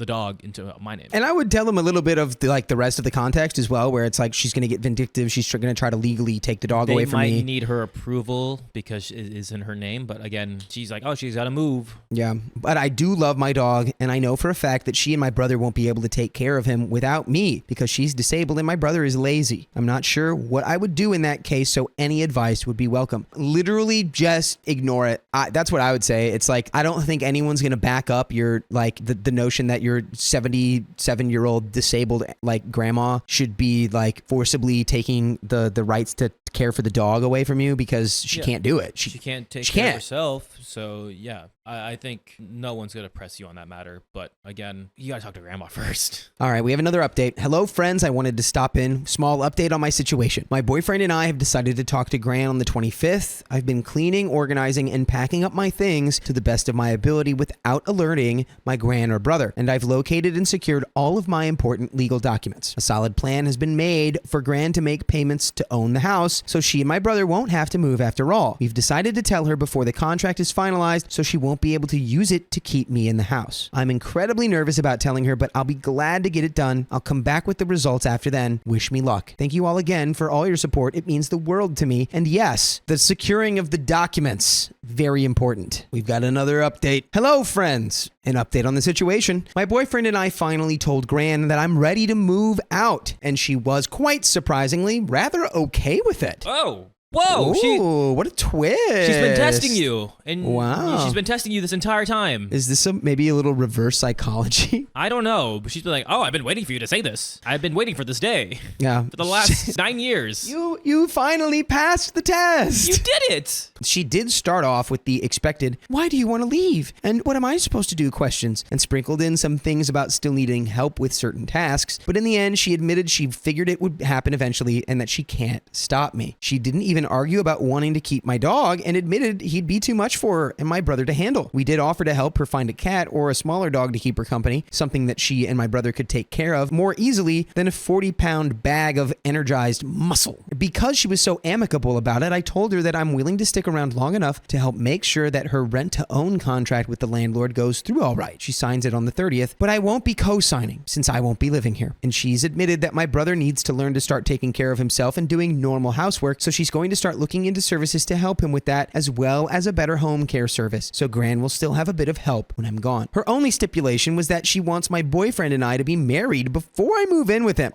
Speaker 9: dog into my name.
Speaker 2: And I would tell them a little bit of the rest of the context as well, where it's like she's going to get vindictive. She's going to try to legally take the dog away from me.
Speaker 9: They might need her approval because it is in her name. But again, she's like, oh, she's got to move.
Speaker 2: Yeah. Yeah, but I do love my dog, and I know for a fact that she and my brother won't be able to take care of him without me because she's disabled and my brother is lazy. I'm not sure what I would do in that case, so any advice would be welcome. Literally just ignore it. That's what I would say. It's like, I don't think anyone's going to back up your, like, the notion that your 77-year-old disabled, like, grandma should be, like, forcibly taking the rights to care for the dog away from you because she can't do it.
Speaker 9: She can't take care of herself. So yeah, I think no one's gonna press you on that matter. But again, you gotta talk to grandma first.
Speaker 2: All right, we have another update. Hello, friends. I wanted to stop in. Small update on my situation. My boyfriend and I have decided to talk to Gran on the 25th. I've been cleaning, organizing, and packing up my things to the best of my ability without alerting my Gran or brother. And I've located and secured all of my important legal documents. A solid plan has been made for Gran to make payments to own the house, so she and my brother won't have to move after all. We've decided to tell her before the contract is finalized so she won't be able to use it to keep me in the house. I'm incredibly nervous about telling her, but I'll be glad to get it done. I'll come back with the results after then. Wish me luck. Thank you all again for all your support. It means the world to me. And yes, the securing of the documents, very important. We've got another update. Hello, friends. An update on the situation. My boyfriend and I finally told Gran that I'm ready to move out, and she was, quite surprisingly, rather okay with it.
Speaker 9: Oh. Whoa!
Speaker 2: Ooh, what a twist!
Speaker 9: She's been testing you, and
Speaker 2: wow,
Speaker 9: she's been testing you this entire time.
Speaker 2: Is this maybe a little reverse psychology?
Speaker 9: I don't know, but she's been like, "Oh, I've been waiting for you to say this. I've been waiting for this day.
Speaker 2: Yeah,
Speaker 9: for the last 9 years.
Speaker 2: You finally passed the test.
Speaker 9: You did it."
Speaker 2: She did start off with the expected, "Why do you want to leave? And what am I supposed to do?" questions, and sprinkled in some things about still needing help with certain tasks. But in the end, she admitted she figured it would happen eventually, and that she can't stop me. She didn't even argue about wanting to keep my dog and admitted he'd be too much for her and my brother to handle. We did offer to help her find a cat or a smaller dog to keep her company, something that she and my brother could take care of more easily than a 40-pound bag of energized muscle. Because she was so amicable about it, I told her that I'm willing to stick around long enough to help make sure that her rent-to-own contract with the landlord goes through all right. She signs it on the 30th, but I won't be co-signing since I won't be living here. And she's admitted that my brother needs to learn to start taking care of himself and doing normal housework, so she's going to start looking into services to help him with that, as well as a better home care service, so Gran will still have a bit of help when I'm gone. Her only stipulation was that she wants my boyfriend and I to be married before I move in with him.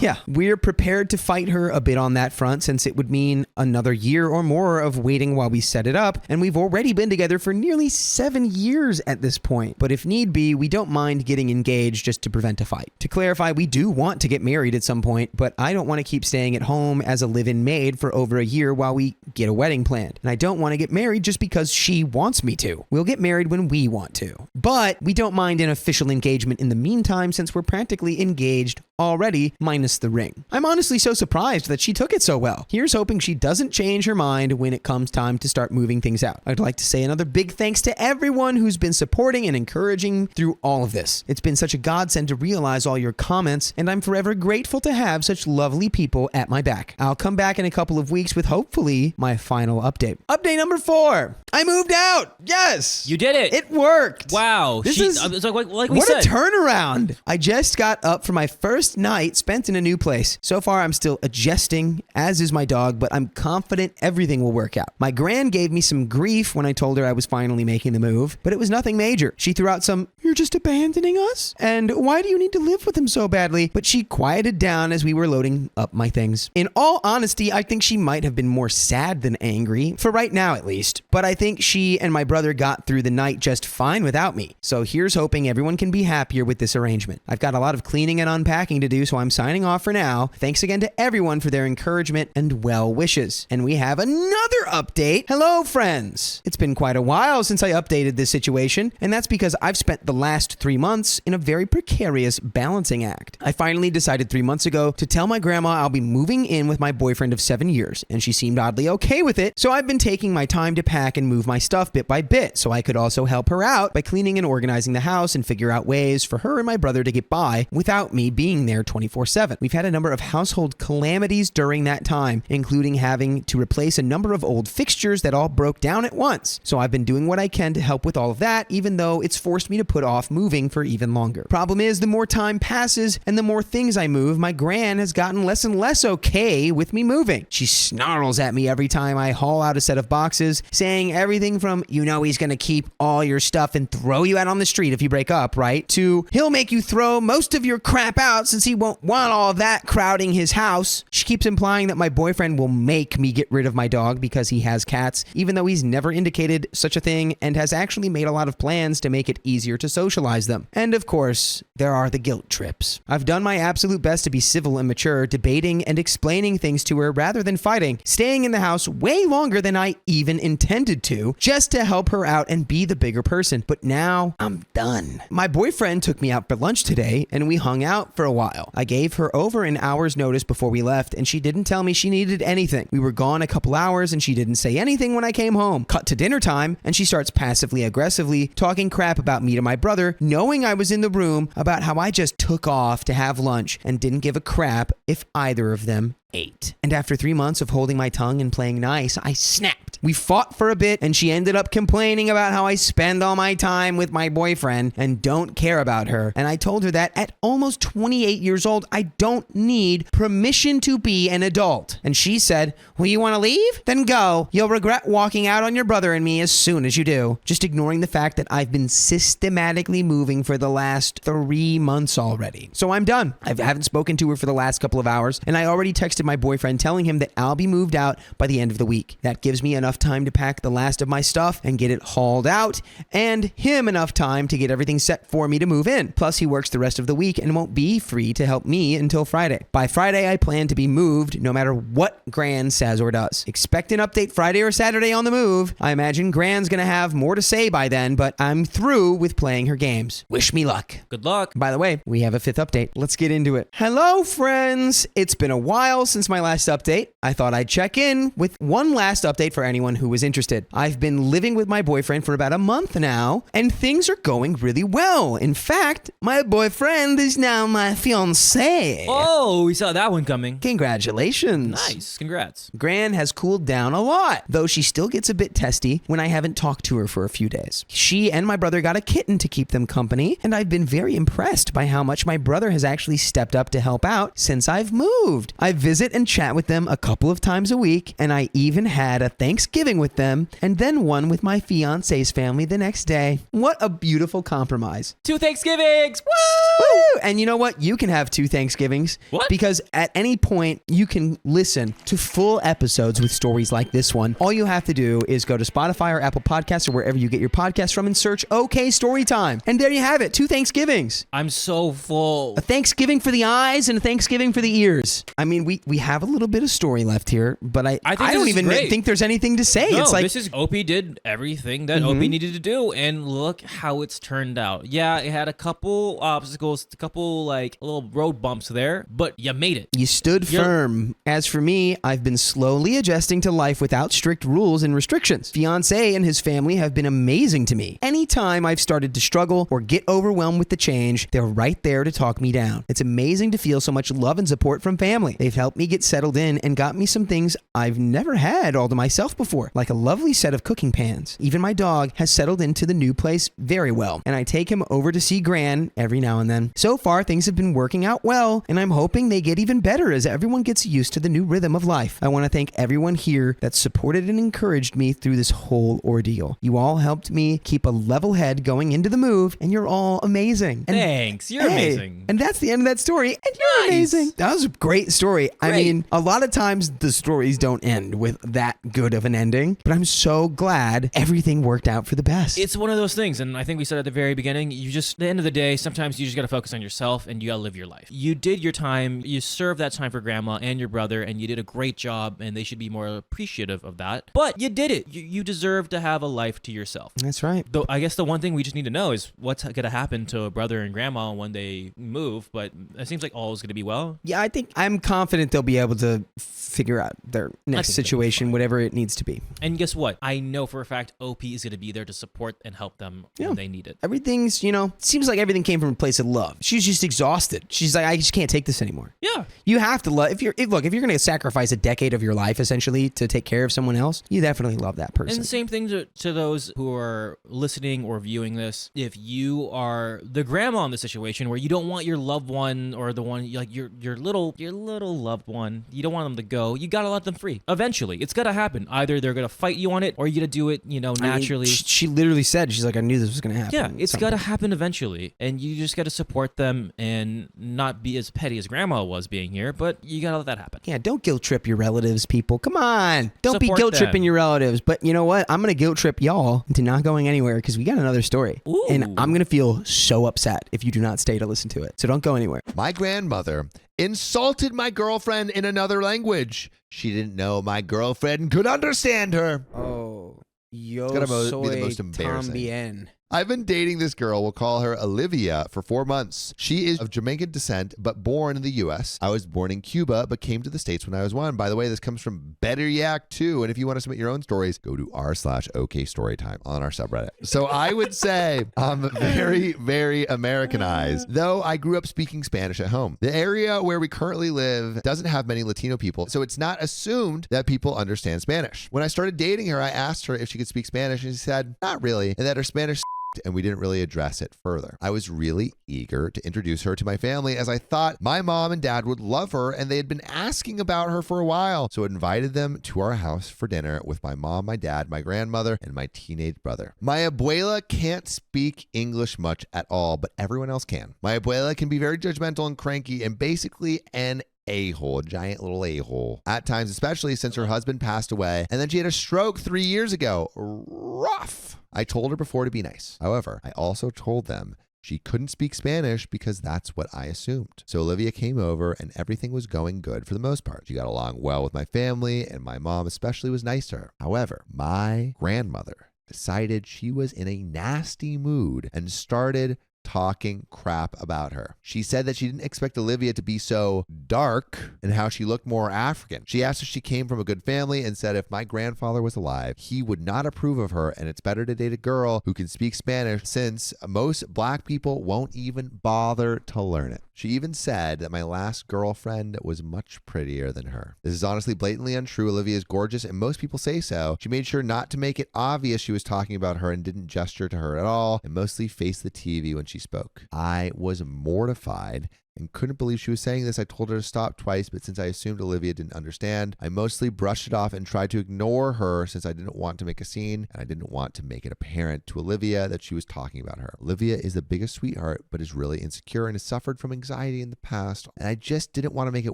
Speaker 2: Yeah, we're prepared to fight her a bit on that front, since it would mean another year or more of waiting while we set it up, and we've already been together for nearly 7 years at this point. But if need be, we don't mind getting engaged just to prevent a fight. To clarify, we do want to get married at some point, but I don't want to keep staying at home as a live-in maid for over a year while we get a wedding planned. And I don't want to get married just because she wants me to. We'll get married when we want to. But we don't mind an official engagement in the meantime, since we're practically engaged already, minus the ring. I'm honestly so surprised that she took it so well. Here's hoping she doesn't change her mind when it comes time to start moving things out. I'd like to say another big thanks to everyone who's been supporting and encouraging through all of this. It's been such a godsend to realize all your comments, and I'm forever grateful to have such lovely people at my back. I'll come back in a couple of weeks with hopefully my final update. Update number 4. I moved out. Yes.
Speaker 9: You did it.
Speaker 2: It worked.
Speaker 9: Wow.
Speaker 2: It's
Speaker 9: like we
Speaker 2: what
Speaker 9: said.
Speaker 2: a turnaround. I just got up for my first night spent in a new place. So far, I'm still adjusting, as is my dog, but I'm confident everything will work out. My gran gave me some grief when I told her I was finally making the move, but it was nothing major. She threw out some, "You're just abandoning us? And why do you need to live with him so badly?" But she quieted down as we were loading up my things. In all honesty, I think she might have been more sad than angry, for right now at least. But I think she and my brother got through the night just fine without me. So here's hoping everyone can be happier with this arrangement. I've got a lot of cleaning and unpacking to do, so I'm signing off for now. Thanks again to everyone for their encouragement and well wishes. And we have another update. Hello, friends. It's been quite a while since I updated this situation, and that's because I've spent the last 3 months in a very precarious balancing act. I finally decided 3 months ago to tell my grandma I'll be moving in with my boyfriend of 7 years, and she seemed oddly okay with it, so I've been taking my time to pack and move my stuff bit by bit, so I could also help her out by cleaning and organizing the house and figure out ways for her and my brother to get by without me being living there 24/7. We've had a number of household calamities during that time, including having to replace a number of old fixtures that all broke down at once. So I've been doing what I can to help with all of that, even though it's forced me to put off moving for even longer. Problem is, the more time passes and the more things I move, my gran has gotten less and less okay with me moving. She snarls at me every time I haul out a set of boxes, saying everything from, you know he's gonna keep all your stuff and throw you out on the street if you break up, right? To, he'll make you throw most of your crap out since he won't want all of that crowding his house. She keeps implying that my boyfriend will make me get rid of my dog because he has cats, even though he's never indicated such a thing and has actually made a lot of plans to make it easier to socialize them. And of course, there are the guilt trips. I've done my absolute best to be civil and mature, debating and explaining things to her rather than fighting, staying in the house way longer than I even intended to, just to help her out and be the bigger person. But now I'm done. My boyfriend took me out for lunch today and we hung out for a while. I gave her over an hour's notice before we left and she didn't tell me she needed anything. We were gone a couple hours and she didn't say anything when I came home. Cut to dinner time and she starts passively aggressively talking crap about me to my brother, knowing I was in the room, about how I just took off to have lunch and didn't give a crap if either of them ate. And after 3 months of holding my tongue and playing nice, I snapped. We fought for a bit and she ended up complaining about how I spend all my time with my boyfriend and don't care about her. And I told her that at almost 28 years old, I don't need permission to be an adult. And she said, well, you want to leave? Then go. You'll regret walking out on your brother and me as soon as you do. Just ignoring the fact that I've been systematically moving for the last 3 months already. So I'm done. I haven't spoken to her for the last couple of hours and I already texted my boyfriend telling him that I'll be moved out by the end of the week. That gives me enough time to pack the last of my stuff and get it hauled out, and him enough time to get everything set for me to move in. Plus, he works the rest of the week and won't be free to help me until Friday. By Friday, I plan to be moved no matter what Gran says or does. Expect an update Friday or Saturday on the move. I imagine Gran's gonna have more to say by then, but I'm through with playing her games. Wish me luck.
Speaker 9: Good luck.
Speaker 2: By the way, we have a 5th update. Let's get into it. Hello, friends. It's been a while since my last update. I thought I'd check in with one last update for anyone who was interested. I've been living with my boyfriend for about a month now, and things are going really well. In fact, my boyfriend is now my fiancé.
Speaker 9: Oh, we saw that one coming.
Speaker 2: Congratulations.
Speaker 9: Nice. Congrats.
Speaker 2: Gran has cooled down a lot, though she still gets a bit testy when I haven't talked to her for a few days. She and my brother got a kitten to keep them company, and I've been very impressed by how much my brother has actually stepped up to help out since I've moved. I visit and chat with them a couple of times a week, and I even had a Thanksgiving with them and then one with my fiance's family the next day. What a beautiful compromise.
Speaker 9: 2 Thanksgivings.
Speaker 2: Woo! And you know what? You can have 2 Thanksgivings.
Speaker 9: What?
Speaker 2: Because at any point, you can listen to full episodes with stories like this one. All you have to do is go to Spotify or Apple Podcasts or wherever you get your podcasts from and search OK Storytime. And there you have it. 2 Thanksgivings.
Speaker 9: I'm so full.
Speaker 2: A Thanksgiving for the eyes and a Thanksgiving for the ears. I mean, we have a little bit of story left here, but I
Speaker 9: think
Speaker 2: don't
Speaker 9: this
Speaker 2: even
Speaker 9: is great.
Speaker 2: think there's anything to say.
Speaker 9: No,
Speaker 2: It's like,
Speaker 9: this is OP did everything that OP needed to do, and look how it's turned out. Yeah, it had a couple obstacles, a couple like little road bumps there, but you made it.
Speaker 2: you stood firm. As for me, I've been slowly adjusting to life without strict rules and restrictions. Fiancé and his family have been amazing to me. Anytime I've started to struggle or get overwhelmed with the change, they're right there to talk me down. It's amazing to feel so much love and support from family. They've helped me get settled in and got me some things I've never had all to myself before, like a lovely set of cooking pans. Even my dog has settled into the new place very well, and I take him over to see Gran every now and then. So far, things have been working out well, and I'm hoping they get even better as everyone gets used to the new rhythm of life. I want to thank everyone here that supported and encouraged me through this whole ordeal. You all helped me keep a level head going into the move, and you're all amazing. And
Speaker 9: Thanks. You're amazing.
Speaker 2: And that's the end of that story, and you're amazing. That was a great story. I mean, a lot of times the stories don't end with that good of an ending, but I'm so glad everything worked out for the best.
Speaker 9: It's one of those things, and I think we said at the very beginning, at the end of the day, sometimes you just got to focus on yourself and you got to live your life. You did your time, you served that time for grandma and your brother, and you did a great job, and they should be more appreciative of that. But you did it. You deserve to have a life to yourself.
Speaker 2: That's right.
Speaker 9: Though I guess the one thing we just need to know is what's going to happen to a brother and grandma when they move, but it seems like all is going to be well.
Speaker 2: Yeah, I'm confident they'll be able to figure out their next situation, whatever it needs to be.
Speaker 9: And guess what? I know for a fact OP is going to be there to support and help them when they need it.
Speaker 2: Everything's, seems like everything came from a place of love. She's just exhausted. She's like, I just can't take this anymore.
Speaker 9: Yeah.
Speaker 2: You have to love, if you're going to sacrifice a decade of your life essentially to take care of someone else, you definitely love that person.
Speaker 9: And the same thing to those who are listening or viewing this. If you are the grandma in the situation where you don't want your loved one or the one like your little loved one, you don't want them to go, you got to let them free. Eventually, it's got to happen. Either they're going to fight you on it or you're going to do it, naturally.
Speaker 2: She literally said, she's like, I knew this was going to happen.
Speaker 9: Yeah, it's got to happen eventually. And you just got to support them and not be as petty as grandma was being here, but you got to let that happen.
Speaker 2: Yeah, don't guilt trip your relatives, people. Come on. Don't be
Speaker 9: Support
Speaker 2: guilt tripping
Speaker 9: them.
Speaker 2: your relatives. But you know what? I'm going to guilt trip y'all into not going anywhere because we got another story.
Speaker 9: Ooh.
Speaker 2: And I'm going to feel so upset if you do not stay to listen to it. So don't go anywhere.
Speaker 4: My grandmother insulted my girlfriend in another language. She didn't know my girlfriend could understand her.
Speaker 2: Oh, yo
Speaker 4: It's gonna
Speaker 2: soy
Speaker 4: be the most embarrassing.
Speaker 2: tambien.
Speaker 4: I've been dating this girl, we'll call her Olivia, for 4 months. She is of Jamaican descent, but born in the U.S. I was born in Cuba, but came to the States when I was 1. By the way, this comes from Better Yak 2. And if you want to submit your own stories, go to r/OKStorytime on our subreddit. So I would say I'm very, very Americanized, though I grew up speaking Spanish at home. The area where we currently live doesn't have many Latino people, so it's not assumed that people understand Spanish. When I started dating her, I asked her if she could speak Spanish, and she said, not really, and that her Spanish and we didn't really address it further. I was really eager to introduce her to my family as I thought my mom and dad would love her and they had been asking about her for a while. So I invited them to our house for dinner with my mom, my dad, my grandmother, and my teenage brother. My abuela can't speak English much at all, but everyone else can. My abuela can be very judgmental and cranky and basically an a-hole, a giant little a-hole. At times, especially since her husband passed away and then she had a stroke 3 years ago. Rough. I told her before to be nice. However, I also told them she couldn't speak Spanish because that's what I assumed. So Olivia came over and everything was going good for the most part. She got along well with my family and my mom especially was nice to her. However, my grandmother decided she was in a nasty mood and started talking crap about her. She said that she didn't expect Olivia to be so dark and how she looked more African. She asked if she came from a good family and said if my grandfather was alive, he would not approve of her and it's better to date a girl who can speak Spanish since most black people won't even bother to learn it. She even said that my last girlfriend was much prettier than her. This is honestly blatantly untrue. Olivia is gorgeous and most people say so. She made sure not to make it obvious she was talking about her and didn't gesture to her at all and mostly faced the TV when she spoke. I was mortified and couldn't believe she was saying this. I told her to stop twice, but since I assumed Olivia didn't understand, I mostly brushed it off and tried to ignore her since I didn't want to make a scene and I didn't want to make it apparent to Olivia that she was talking about her. Olivia is the biggest sweetheart, but is really insecure and has suffered from anxiety in the past, and I just didn't want to make it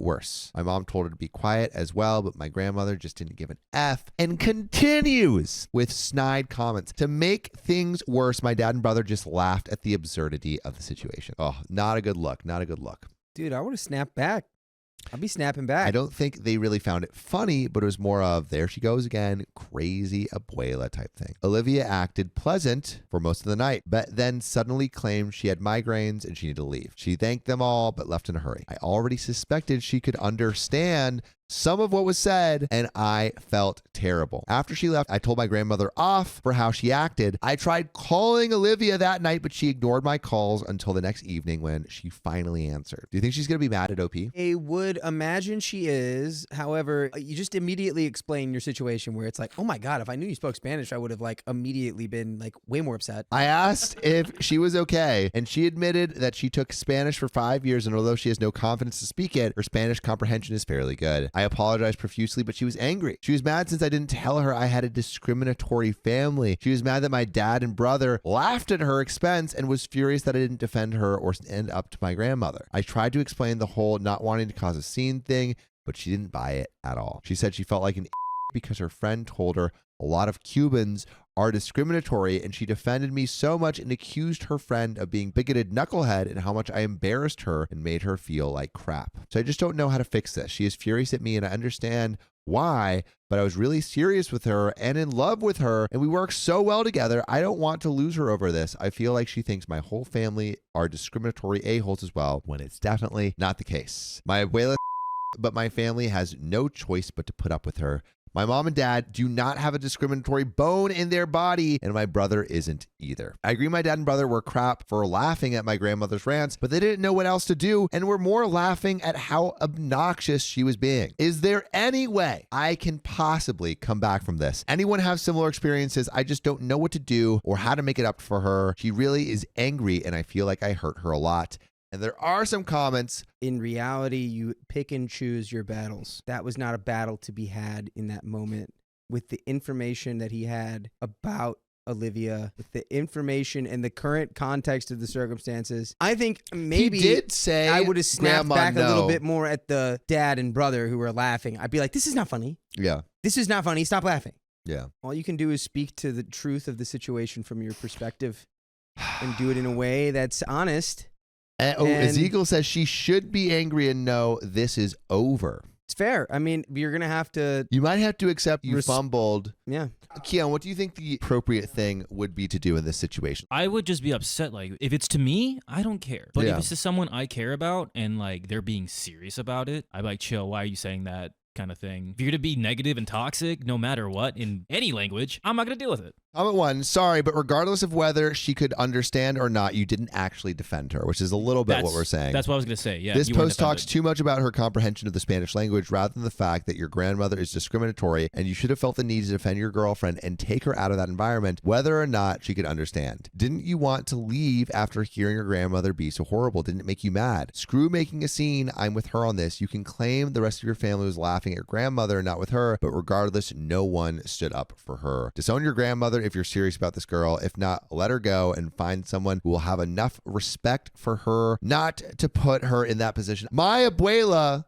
Speaker 4: worse. My mom told her to be quiet as well, but my grandmother just didn't give an F and continues with snide comments. To make things worse, my dad and brother just laughed at the absurdity of the situation. Oh, not a good look. Not a good look.
Speaker 2: Dude, I would have snapped back. I'll be snapping back.
Speaker 4: I don't think they really found it funny, but it was more of, there she goes again, crazy abuela type thing. Olivia acted pleasant for most of the night, but then suddenly claimed she had migraines and she needed to leave. She thanked them all, but left in a hurry. I already suspected she could understand some of what was said, and I felt terrible. After she left, I told my grandmother off for how she acted. I tried calling Olivia that night, but she ignored my calls until the next evening when she finally answered. Do you think she's going to be mad at OP?
Speaker 2: I would imagine she is. However, you just immediately explain your situation where it's like, oh my God, if I knew you spoke Spanish, I would have immediately been way more upset.
Speaker 4: I asked if she was okay, and she admitted that she took Spanish for 5 years, and although she has no confidence to speak it, her Spanish comprehension is fairly good. I apologized profusely, but she was angry. She was mad since I didn't tell her I had a discriminatory family. She was mad that my dad and brother laughed at her expense and was furious that I didn't defend her or stand up to my grandmother. I tried to explain the whole not wanting to cause a scene thing, but she didn't buy it at all. She said she felt like an because her friend told her a lot of Cubans are discriminatory, and she defended me so much and accused her friend of being bigoted knucklehead and how much I embarrassed her and made her feel like crap. So I just don't know how to fix this. She is furious at me and I understand why, but I was really serious with her and in love with her, and we work so well together. I don't want to lose her over this. I feel like she thinks my whole family are discriminatory a-holes as well, when it's definitely not the case. My abuela, but my family has no choice but to put up with her. My mom and dad do not have a discriminatory bone in their body, and my brother isn't either. I agree my dad and brother were crap for laughing at my grandmother's rants, but they didn't know what else to do and were more laughing at how obnoxious she was being. Is there any way I can possibly come back from this? Anyone have similar experiences? I just don't know what to do or how to make it up for her. She really is angry, and I feel like I hurt her a lot. And there are some comments.
Speaker 2: In reality, you pick and choose your battles. That was not a battle to be had in that moment. With the information that he had about Olivia, with the information and the current context of the circumstances, I think maybe
Speaker 4: He did say
Speaker 2: I would have snapped
Speaker 4: Grandma,
Speaker 2: back a little
Speaker 4: no.
Speaker 2: bit more at the dad and brother who were laughing. I'd be like, this is not funny.
Speaker 4: Yeah.
Speaker 2: This is not funny. Stop laughing.
Speaker 4: Yeah.
Speaker 2: All you can do is speak to the truth of the situation from your perspective and do it in a way that's honest. And
Speaker 4: Ezekiel says she should be angry and know this is over.
Speaker 2: It's fair. I mean, you're going to have to...
Speaker 4: You might have to accept you fumbled.
Speaker 2: Yeah.
Speaker 4: Keon, what do you think the appropriate thing would be to do in this situation?
Speaker 9: I would just be upset. Like, if it's to me, I don't care. But
Speaker 4: Yeah.
Speaker 9: if it's to someone I care about and like they're being serious about it, I'm like, chill. Why are you saying that? Kind of thing. If you're gonna be negative and toxic, no matter what, in any language, I'm not gonna deal with it.
Speaker 4: Comment 1, sorry, but regardless of whether she could understand or not, you didn't actually defend her, which is a little bit what we're saying.
Speaker 9: That's what I was gonna say. Yeah.
Speaker 4: This
Speaker 9: you weren't
Speaker 4: post talks
Speaker 9: defended.
Speaker 4: too much about her comprehension of the Spanish language rather than the fact that your grandmother is discriminatory and you should have felt the need to defend your girlfriend and take her out of that environment, whether or not she could understand. Didn't you want to leave after hearing your grandmother be so horrible? Didn't it make you mad? Screw making a scene. I'm with her on this. You can claim the rest of your family was laughing at your grandmother, not with her, but regardless, no one stood up for her. Disown your grandmother if you're serious about this girl. If not, let her go and find someone who will have enough respect for her not to put her in that position. My abuela,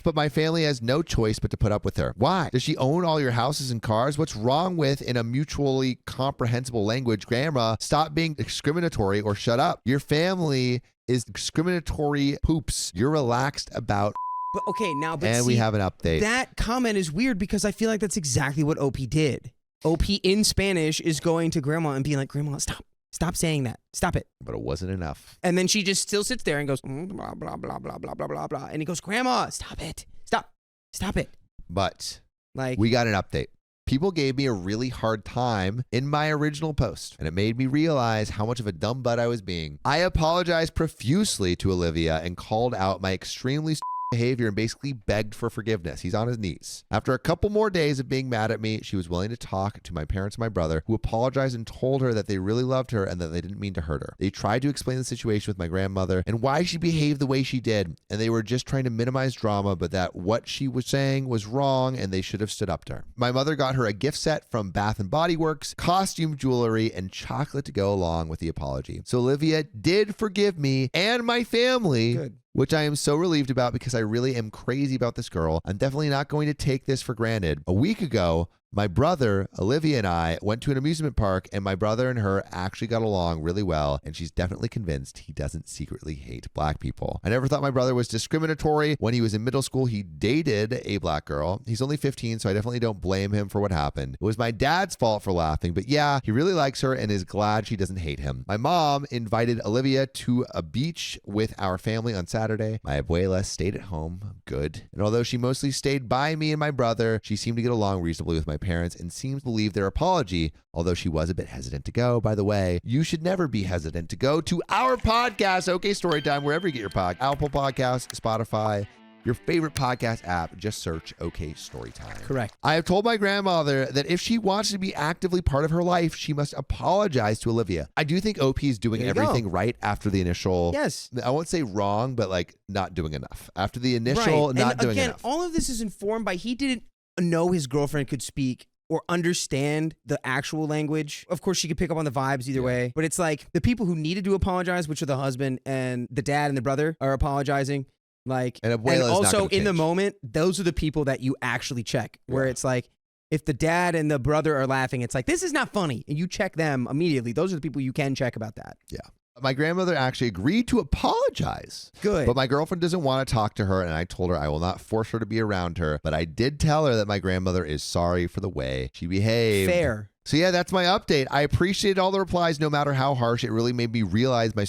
Speaker 4: but my family has no choice but to put up with her. Why? Does she own all your houses and cars? What's wrong with, in a mutually comprehensible language, grandma, stop being discriminatory or shut up? Your family is discriminatory poops. You're relaxed about.
Speaker 2: But okay, now, but
Speaker 4: And
Speaker 2: see,
Speaker 4: we have an update.
Speaker 2: That comment is weird because I feel like that's exactly what OP did. OP in Spanish is going to grandma and being like, Grandma, stop saying that. Stop it.
Speaker 4: But it wasn't enough.
Speaker 2: And then she just still sits there and goes, blah, blah, blah, blah, blah, blah, blah, blah. And he goes, Grandma, stop it. Stop it.
Speaker 4: But
Speaker 2: Like,
Speaker 4: we got an update. People gave me a really hard time in my original post, and it made me realize how much of a dumb butt I was being. I apologized profusely to Olivia and called out my extremely behavior and basically begged for forgiveness. He's on his knees. After a couple more days of being mad at me, she was willing to talk to my parents and my brother, who apologized and told her that they really loved her and that they didn't mean to hurt her. They tried to explain the situation with my grandmother and why she behaved the way she did, and they were just trying to minimize drama, but that what she was saying was wrong and they should have stood up to her. My mother got her a gift set from Bath & Body Works, costume jewelry, and chocolate to go along with the apology. So Olivia did forgive me and my family.
Speaker 2: good.
Speaker 4: Which I am so relieved about because I really am crazy about this girl. I'm definitely not going to take this for granted. A week ago, my brother, Olivia, and I went to an amusement park, and my brother and her actually got along really well, and she's definitely convinced he doesn't secretly hate black people. I never thought my brother was discriminatory. When he was in middle school, he dated a black girl. He's only 15, so I definitely don't blame him for what happened. It was my dad's fault for laughing, but yeah, he really likes her and is glad she doesn't hate him. My mom invited Olivia to a beach with our family on Saturday. My abuela stayed at home. Good. And although she mostly stayed by me and my brother, she seemed to get along reasonably with my parents and seems to believe their apology, although she was a bit hesitant to go. By the way, you should never be hesitant to go to our podcast, OK Storytime, wherever you get your podcast, Apple Podcasts, Spotify, your favorite podcast app. Just search OK Storytime.
Speaker 2: Correct.
Speaker 4: I have told my grandmother that if she wants to be actively part of her life, she must apologize to Olivia. I do think OP is doing
Speaker 2: There you
Speaker 4: everything
Speaker 2: go.
Speaker 4: right after the initial.
Speaker 2: Yes.
Speaker 4: I won't say wrong, but like not doing enough. After the initial,
Speaker 2: right.
Speaker 4: not
Speaker 2: and
Speaker 4: doing
Speaker 2: again,
Speaker 4: enough.
Speaker 2: all of this is informed by he didn't know his girlfriend could speak or understand the actual language. Of course, she could pick up on the vibes either way. But it's like the people who needed to apologize, which are the husband and the dad and the brother, are apologizing. Like,
Speaker 4: And
Speaker 2: and
Speaker 4: Abuela's not
Speaker 2: also
Speaker 4: gonna
Speaker 2: in the
Speaker 4: change.
Speaker 2: moment, those are the people that you actually check. Where
Speaker 4: Yeah.
Speaker 2: it's like, if the dad and the brother are laughing, it's like, this is not funny. And you check them immediately. Those are the people you can check about that.
Speaker 4: Yeah. My grandmother actually agreed to apologize.
Speaker 2: Good.
Speaker 4: But my girlfriend doesn't want to talk to her, and I told her I will not force her to be around her. But I did tell her that my grandmother is sorry for the way she behaved.
Speaker 2: Fair.
Speaker 4: So yeah, that's my update. I appreciate all the replies, no matter how harsh. It really made me realize my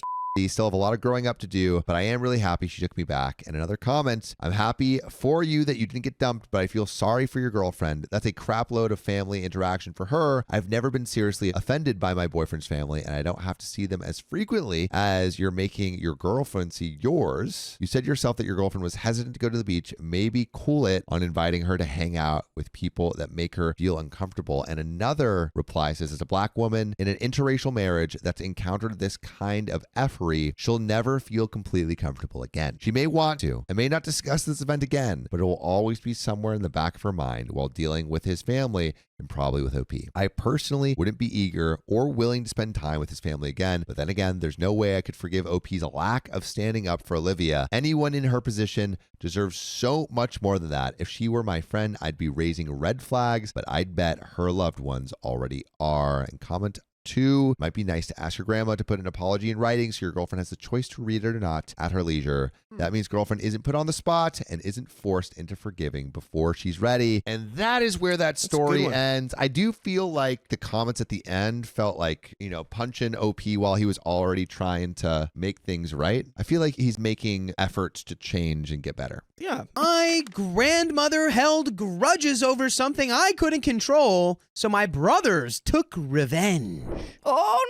Speaker 4: Still have a lot of growing up to do, but I am really happy she took me back. And another comment, I'm happy for you that you didn't get dumped, but I feel sorry for your girlfriend. That's a crap load of family interaction for her. I've never been seriously offended by my boyfriend's family, and I don't have to see them as frequently as you're making your girlfriend see yours. You said yourself that your girlfriend was hesitant to go to the beach. Maybe cool it on inviting her to hang out with people that make her feel uncomfortable. And another reply says, as a black woman in an interracial marriage that's encountered this kind of effery, she'll never feel completely comfortable again. She may want to and may not discuss this event again, but it will always be somewhere in the back of her mind while dealing with his family and probably with OP. I personally wouldn't be eager or willing to spend time with his family again, but then again, there's no way I could forgive OP's lack of standing up for Olivia. Anyone in her position deserves so much more than that. If she were my friend, I'd be raising red flags, but I'd bet her loved ones already are. And comment 2, might be nice to ask your grandma to put an apology in writing so your girlfriend has the choice to read it or not at her leisure. That means girlfriend isn't put on the spot and isn't forced into forgiving before she's ready. And that is where that story ends. I do feel like the comments at the end felt like, punching OP while he was already trying to make things right. I feel like he's making efforts to change and get better.
Speaker 2: Yeah. My grandmother held grudges over something I couldn't control, so my brothers took revenge.
Speaker 8: Oh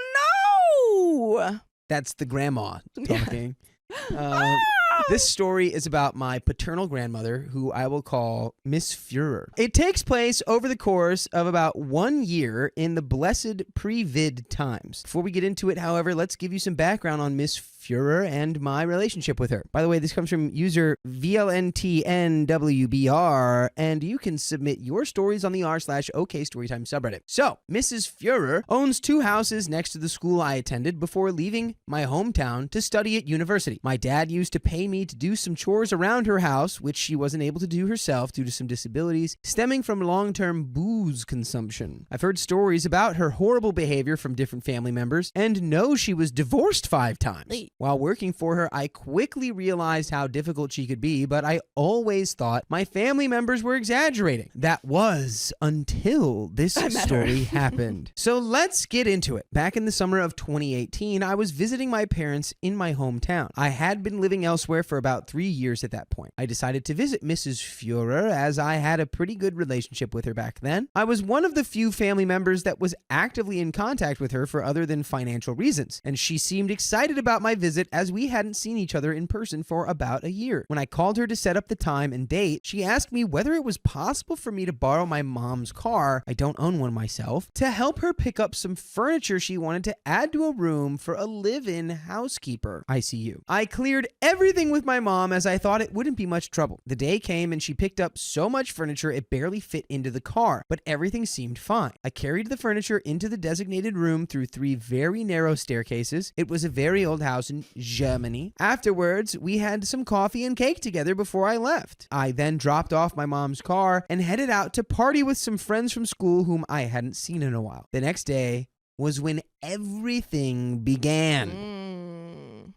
Speaker 8: no!
Speaker 2: That's the grandma talking. This story is about my paternal grandmother, who I will call Miss Fuhrer. It takes place over the course of about 1 year in the blessed pre-vid times. Before we get into it, however, let's give you some background on Miss Fuhrer and my relationship with her. By the way, this comes from user VLNTNWBR, and you can submit your stories on the r/OKStorytime subreddit. So, Mrs. Fuhrer owns 2 houses next to the school I attended before leaving my hometown to study at university. My dad used to pay me to do some chores around her house, which she wasn't able to do herself due to some disabilities stemming from long-term booze consumption. I've heard stories about her horrible behavior from different family members and know she was divorced 5 times. While working for her, I quickly realized how difficult she could be, but I always thought my family members were exaggerating. That was until this story happened. So let's get into it. Back in the summer of 2018, I was visiting my parents in my hometown. I had been living elsewhere for about 3 years at that point. I decided to visit Mrs. Fuhrer as I had a pretty good relationship with her back then. I was one of the few family members that was actively in contact with her for other than financial reasons, and she seemed excited about my visit as we hadn't seen each other in person for about a year. When I called her to set up the time and date, she asked me whether it was possible for me to borrow my mom's car, I don't own one myself, to help her pick up some furniture she wanted to add to a room for a live-in housekeeper, ICU. I cleared everything with my mom as I thought it wouldn't be much trouble. The day came and she picked up so much furniture it barely fit into the car, but everything seemed fine. I carried the furniture into the designated room through 3 very narrow staircases. It was a very old house in Germany. Afterwards, we had some coffee and cake together before I left. I then dropped off my mom's car and headed out to party with some friends from school whom I hadn't seen in a while. The next day was when everything began.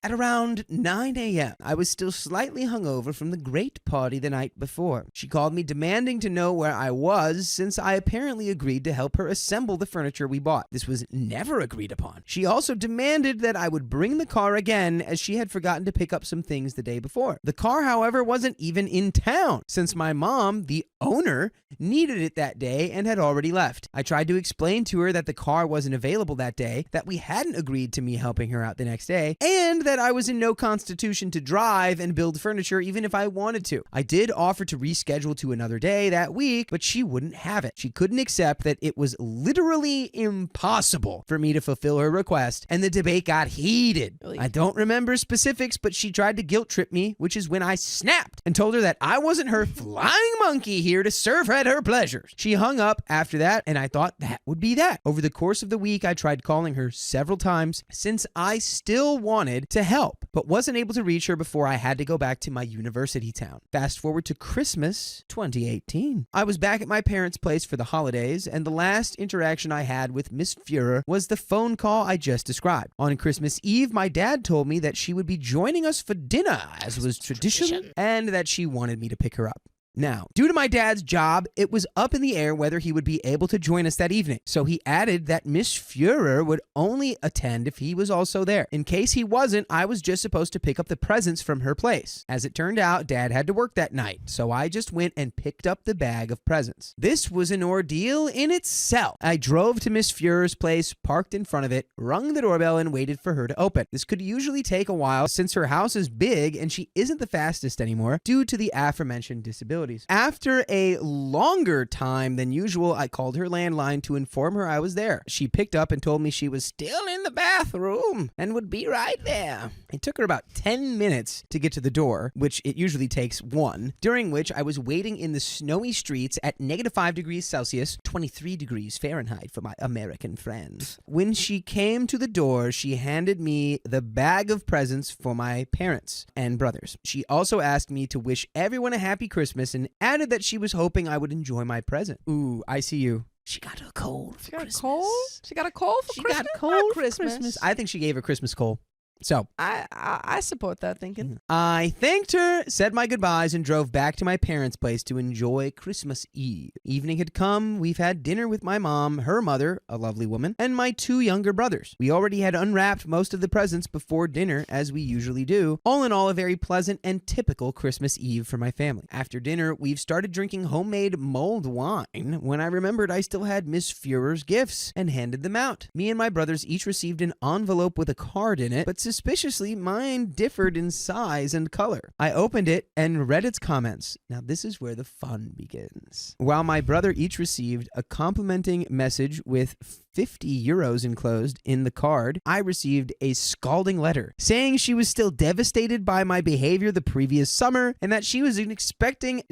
Speaker 2: At around 9 a.m., I was still slightly hungover from the great party the night before. She called me demanding to know where I was since I apparently agreed to help her assemble the furniture we bought. This was never agreed upon. She also demanded that I would bring the car again as she had forgotten to pick up some things the day before. The car, however, wasn't even in town since my mom, the owner, needed it that day and had already left. I tried to explain to her that the car wasn't available that day, that we hadn't agreed to me helping her out the next day, and that I was in no constitution to drive and build furniture even if I wanted to. I did offer to reschedule to another day that week, but she wouldn't have it. She couldn't accept that it was literally impossible for me to fulfill her request, and the debate got heated.
Speaker 8: Really?
Speaker 2: I don't remember specifics, but she tried to guilt trip me, which is when I snapped and told her that I wasn't her flying monkey here to serve at her pleasures. She hung up after that, and I thought that would be that. Over the course of the week, I tried calling her several times since I still wanted to help, but wasn't able to reach her before I had to go back to my university town. Fast forward to Christmas 2018. I was back at my parents' place for the holidays, and the last interaction I had with Miss Fuhrer was the phone call I just described. On Christmas Eve, my dad told me that she would be joining us for dinner, as was tradition, and that she wanted me to pick her up. Now, due to my dad's job, it was up in the air whether he would be able to join us that evening. So he added that Miss Fuhrer would only attend if he was also there. In case he wasn't, I was just supposed to pick up the presents from her place. As it turned out, Dad had to work that night, so I just went and picked up the bag of presents. This was an ordeal in itself. I drove to Miss Fuhrer's place, parked in front of it, rung the doorbell, and waited for her to open. This could usually take a while since her house is big and she isn't the fastest anymore due to the aforementioned disabilities. After a longer time than usual, I called her landline to inform her I was there. She picked up and told me she was still in the bathroom and would be right there. It took her about 10 minutes to get to the door, which it usually takes 1, during which I was waiting in the snowy streets at -5 degrees Celsius, 23 degrees Fahrenheit for my American friends. When she came to the door, she handed me the bag of presents for my parents and brothers. She also asked me to wish everyone a happy Christmas and added that she was hoping I would enjoy my present. Ooh, I see you. She got a cold for Christmas.
Speaker 10: She got a cold? She got a cold for Christmas?
Speaker 2: She got a cold for
Speaker 10: Christmas.
Speaker 2: Christmas. I think she gave her Christmas cold. So
Speaker 10: I support that thinking.
Speaker 2: I thanked her, said my goodbyes, and drove back to my parents' place to enjoy Christmas Eve. Evening had come. We've had dinner with my mom, her mother, a lovely woman, and my 2 younger brothers. We already had unwrapped most of the presents before dinner, as we usually do. All in all, a very pleasant and typical Christmas Eve for my family. After dinner, we've started drinking homemade mulled wine when I remembered I still had Miss Fuhrer's gifts and handed them out. Me and my brothers each received an envelope with a card in it, but suspiciously, mine differed in size and color. I opened it and read its comments. Now, this is where the fun begins. While my brother each received a complimenting message with 50 euros enclosed in the card, I received a scalding letter saying she was still devastated by my behavior the previous summer and that she was expecting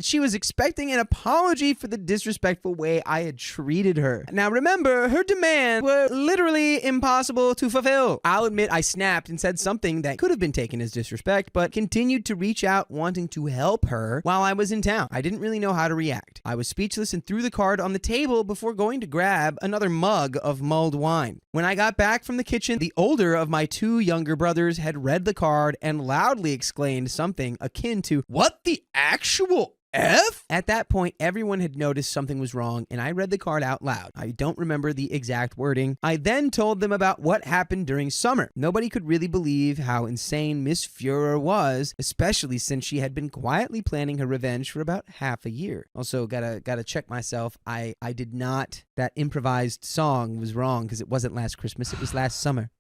Speaker 2: an apology for the disrespectful way I had treated her. Now, remember, her demands were literally impossible to fulfill. I'll admit I snapped and said something that could have been taken as disrespect, but continued to reach out wanting to help her while I was in town. I didn't really know how to react. I was speechless and threw the card on the table before going to grab another mug of mulled wine. When I got back from the kitchen, the older of my 2 younger brothers had read the card and loudly exclaimed something akin to, "What the actual F?" At that point, everyone had noticed something was wrong, and I read the card out loud. I don't remember the exact wording. I then told them about what happened during summer. Nobody could really believe how insane Miss Fuhrer was, especially since she had been quietly planning her revenge for about half a year. Also, gotta check myself. I did not. That improvised song was wrong because it wasn't last Christmas. It was last summer.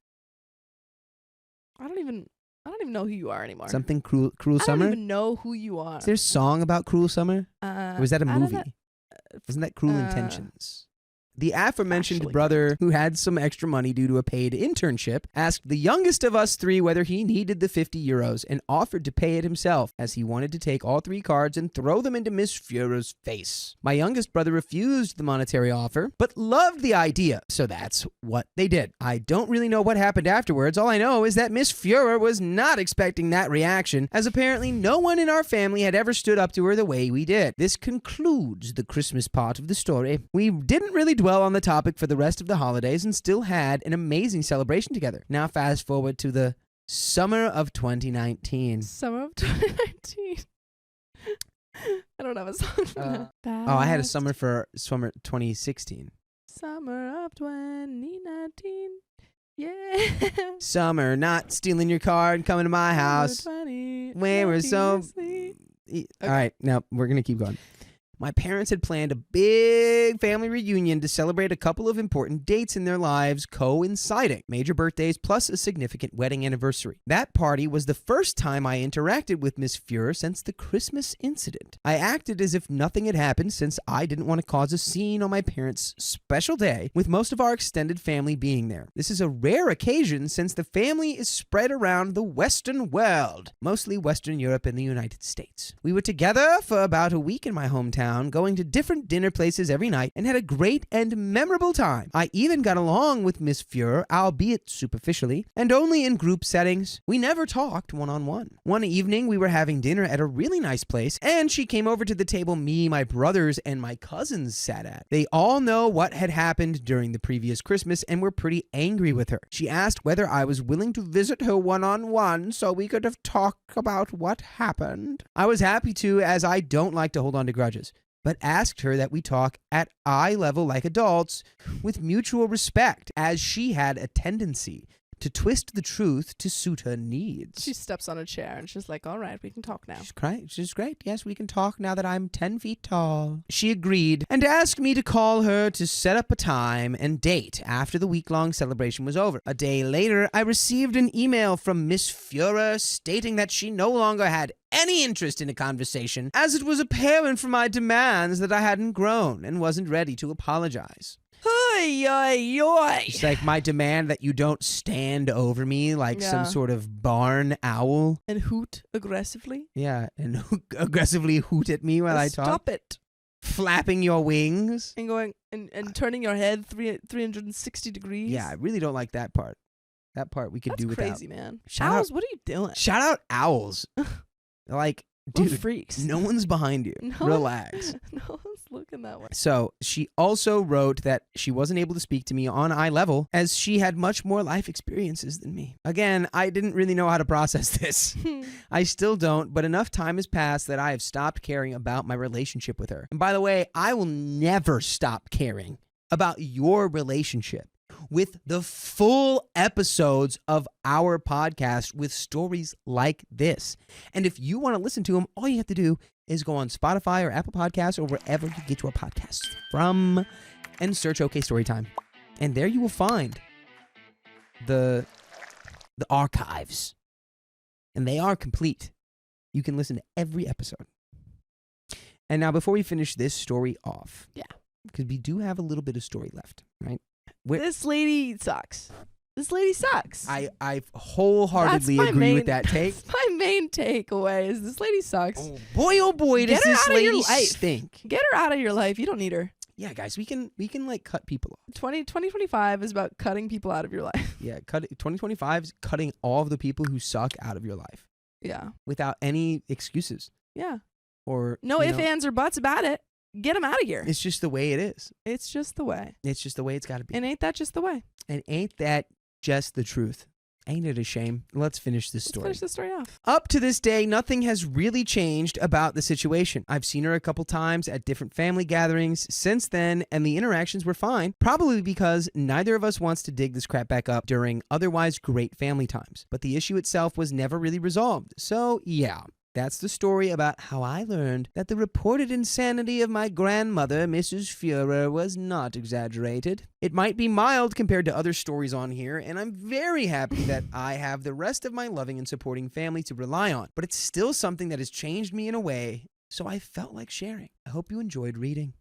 Speaker 10: I don't even know who you are anymore.
Speaker 2: Something cruel
Speaker 10: I
Speaker 2: summer.
Speaker 10: don't even know who you are.
Speaker 2: Is there a song about cruel summer? Or was that a movie? Wasn't that Cruel Intentions? The aforementioned
Speaker 10: Actually
Speaker 2: brother, who had some extra money due to a paid internship, asked the youngest of us 3 whether he needed the 50 euros and offered to pay it himself, as he wanted to take all 3 cards and throw them into Miss Fuhrer's face. My youngest brother refused the monetary offer, but loved the idea, so that's what they did. I don't really know what happened afterwards. All I know is that Miss Fuhrer was not expecting that reaction, as apparently no one in our family had ever stood up to her the way we did. This concludes the Christmas part of the story. We didn't really dwell on the topic for the rest of the holidays and still had an amazing celebration together. Now fast forward to the summer of 2019.
Speaker 10: Summer of 2019. I don't have a song for that.
Speaker 2: I had a summer 2016.
Speaker 10: Summer of 2019. Yeah.
Speaker 2: Summer, not stealing your card, coming to my house. We were so... All right, now we're going to keep going. My parents had planned a big family reunion to celebrate a couple of important dates in their lives coinciding, major birthdays plus a significant wedding anniversary. That party was the first time I interacted with Miss Fuhrer since the Christmas incident. I acted as if nothing had happened since I didn't want to cause a scene on my parents' special day, with most of our extended family being there. This is a rare occasion since the family is spread around the Western world, mostly Western Europe and the United States. We were together for about a week in my hometown, town, going to different dinner places every night, and had a great and memorable time. I even got along with Miss Fuhrer, albeit superficially, and only in group settings. We never talked one-on-one. One evening, we were having dinner at a really nice place, and she came over to the table me, my brothers, and my cousins sat at. They all know what had happened during the previous Christmas and were pretty angry with her. She asked whether I was willing to visit her one-on-one so we could have talked about what happened. I was happy to, as I don't like to hold on to grudges, but asked her that we talk at eye level like adults with mutual respect, as she had a tendency to twist the truth to suit her needs.
Speaker 10: She steps on a chair and she's like, all right, we can talk now.
Speaker 2: She's great. Yes, we can talk now that I'm 10 feet tall. She agreed and asked me to call her to set up a time and date after the week-long celebration was over. A day later, I received an email from Miss Fuhrer stating that she no longer had any interest in a conversation, as it was apparent from my demands that I hadn't grown and wasn't ready to apologize.
Speaker 10: Oy, oy, oy.
Speaker 2: It's like my demand that you don't stand over me like some sort of barn owl.
Speaker 10: And hoot aggressively.
Speaker 2: Yeah, and aggressively hoot at me while I talk.
Speaker 10: Stop it.
Speaker 2: Flapping your wings.
Speaker 10: And going and turning your head 360 degrees.
Speaker 2: Yeah, I really don't like that part. That part we could do without.
Speaker 10: That's crazy, man.
Speaker 2: Shout
Speaker 10: Owls,
Speaker 2: out-
Speaker 10: what are you doing?
Speaker 2: Shout out owls. Like,
Speaker 10: We're
Speaker 2: dude,
Speaker 10: freaks.
Speaker 2: no one's behind you.
Speaker 10: No.
Speaker 2: Relax.
Speaker 10: No one's looking that way.
Speaker 2: So she also wrote that she wasn't able to speak to me on eye level as she had much more life experiences than me. Again, I didn't really know how to process this. I still don't, but enough time has passed that I have stopped caring about my relationship with her. And by the way, I will never stop caring about your relationship with the full episodes of our podcast with stories like this. And if you want to listen to them, all you have to do is go on Spotify or Apple Podcasts or wherever you get your podcasts from and search OK Storytime. And there you will find the archives. And they are complete. You can listen to every episode. And now before we finish this story off, because we do have a little bit of story left, right?
Speaker 10: This lady sucks. This lady sucks.
Speaker 2: I wholeheartedly
Speaker 10: That's my
Speaker 2: agree
Speaker 10: main-
Speaker 2: with that take.
Speaker 10: That's my main takeaway is this lady sucks.
Speaker 2: Oh boy, does
Speaker 10: Get her
Speaker 2: this
Speaker 10: out of your
Speaker 2: lady
Speaker 10: life.
Speaker 2: stink.
Speaker 10: Get her out of your life. You don't need her.
Speaker 2: Yeah, guys, we can like cut people off.
Speaker 10: 2025 is about cutting people out of your life.
Speaker 2: Yeah, 2025 is cutting all of the people who suck out of your life
Speaker 10: Yeah.
Speaker 2: without any excuses
Speaker 10: Yeah.
Speaker 2: or
Speaker 10: No
Speaker 2: you
Speaker 10: ifs,
Speaker 2: know,
Speaker 10: ands, or buts about it. Get them out of here.
Speaker 2: It's just the way it is.
Speaker 10: It's just the way.
Speaker 2: It's just the way it's got to be.
Speaker 10: And ain't that just the way?
Speaker 2: And ain't that just the truth? Ain't it a shame? Let's finish this
Speaker 10: Let's
Speaker 2: story.
Speaker 10: finish the story off.
Speaker 2: Up to this day, nothing has really changed about the situation. I've seen her a couple times at different family gatherings since then, and the interactions were fine, probably because neither of us wants to dig this crap back up during otherwise great family times. But the issue itself was never really resolved. So, yeah. That's the story about how I learned that the reported insanity of my grandmother, Mrs. Fuhrer, was not exaggerated. It might be mild compared to other stories on here, and I'm very happy that I have the rest of my loving and supporting family to rely on, but it's still something that has changed me in a way, so I felt like sharing. I hope you enjoyed reading.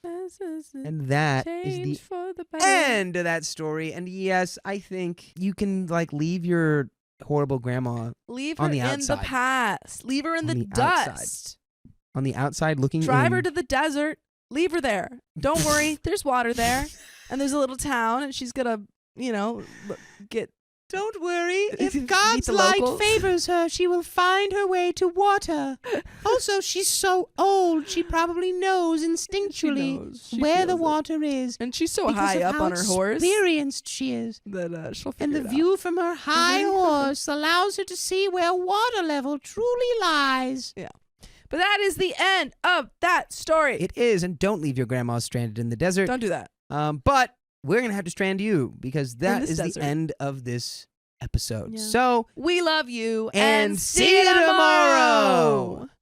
Speaker 2: And that is the end of that story. And yes, I think you can like leave your horrible grandma
Speaker 10: Leave
Speaker 2: on
Speaker 10: her
Speaker 2: the
Speaker 10: in the
Speaker 2: outside.
Speaker 10: past. Leave her in
Speaker 2: On
Speaker 10: the
Speaker 2: the outside.
Speaker 10: dust.
Speaker 2: On the outside looking
Speaker 10: Drive
Speaker 2: in.
Speaker 10: her to the desert. Leave her there. Don't worry. There's water there. And there's a little town, and she's going to, get.
Speaker 2: Don't worry.
Speaker 10: Meet
Speaker 2: If God's
Speaker 10: the
Speaker 2: light
Speaker 10: locals.
Speaker 2: favors her, she will find her way to water. Also, she's so old, she probably knows instinctually
Speaker 10: She
Speaker 2: where the
Speaker 10: feels it.
Speaker 2: water is.
Speaker 10: And she's so
Speaker 2: because
Speaker 10: high
Speaker 2: of
Speaker 10: up
Speaker 2: how
Speaker 10: on her horse
Speaker 2: experienced she is.
Speaker 10: that she'll
Speaker 2: And
Speaker 10: figure
Speaker 2: the
Speaker 10: it
Speaker 2: view from her high horse allows her to see where water level truly lies.
Speaker 10: out. But that is the end of that story.
Speaker 2: It is, and don't leave your grandma stranded in the desert.
Speaker 10: Don't do that.
Speaker 2: But we're going to have to strand you because that
Speaker 10: this
Speaker 2: is
Speaker 10: desert.
Speaker 2: the end of this episode.
Speaker 10: Yeah.
Speaker 2: So,
Speaker 10: We love you.
Speaker 2: and see you tomorrow.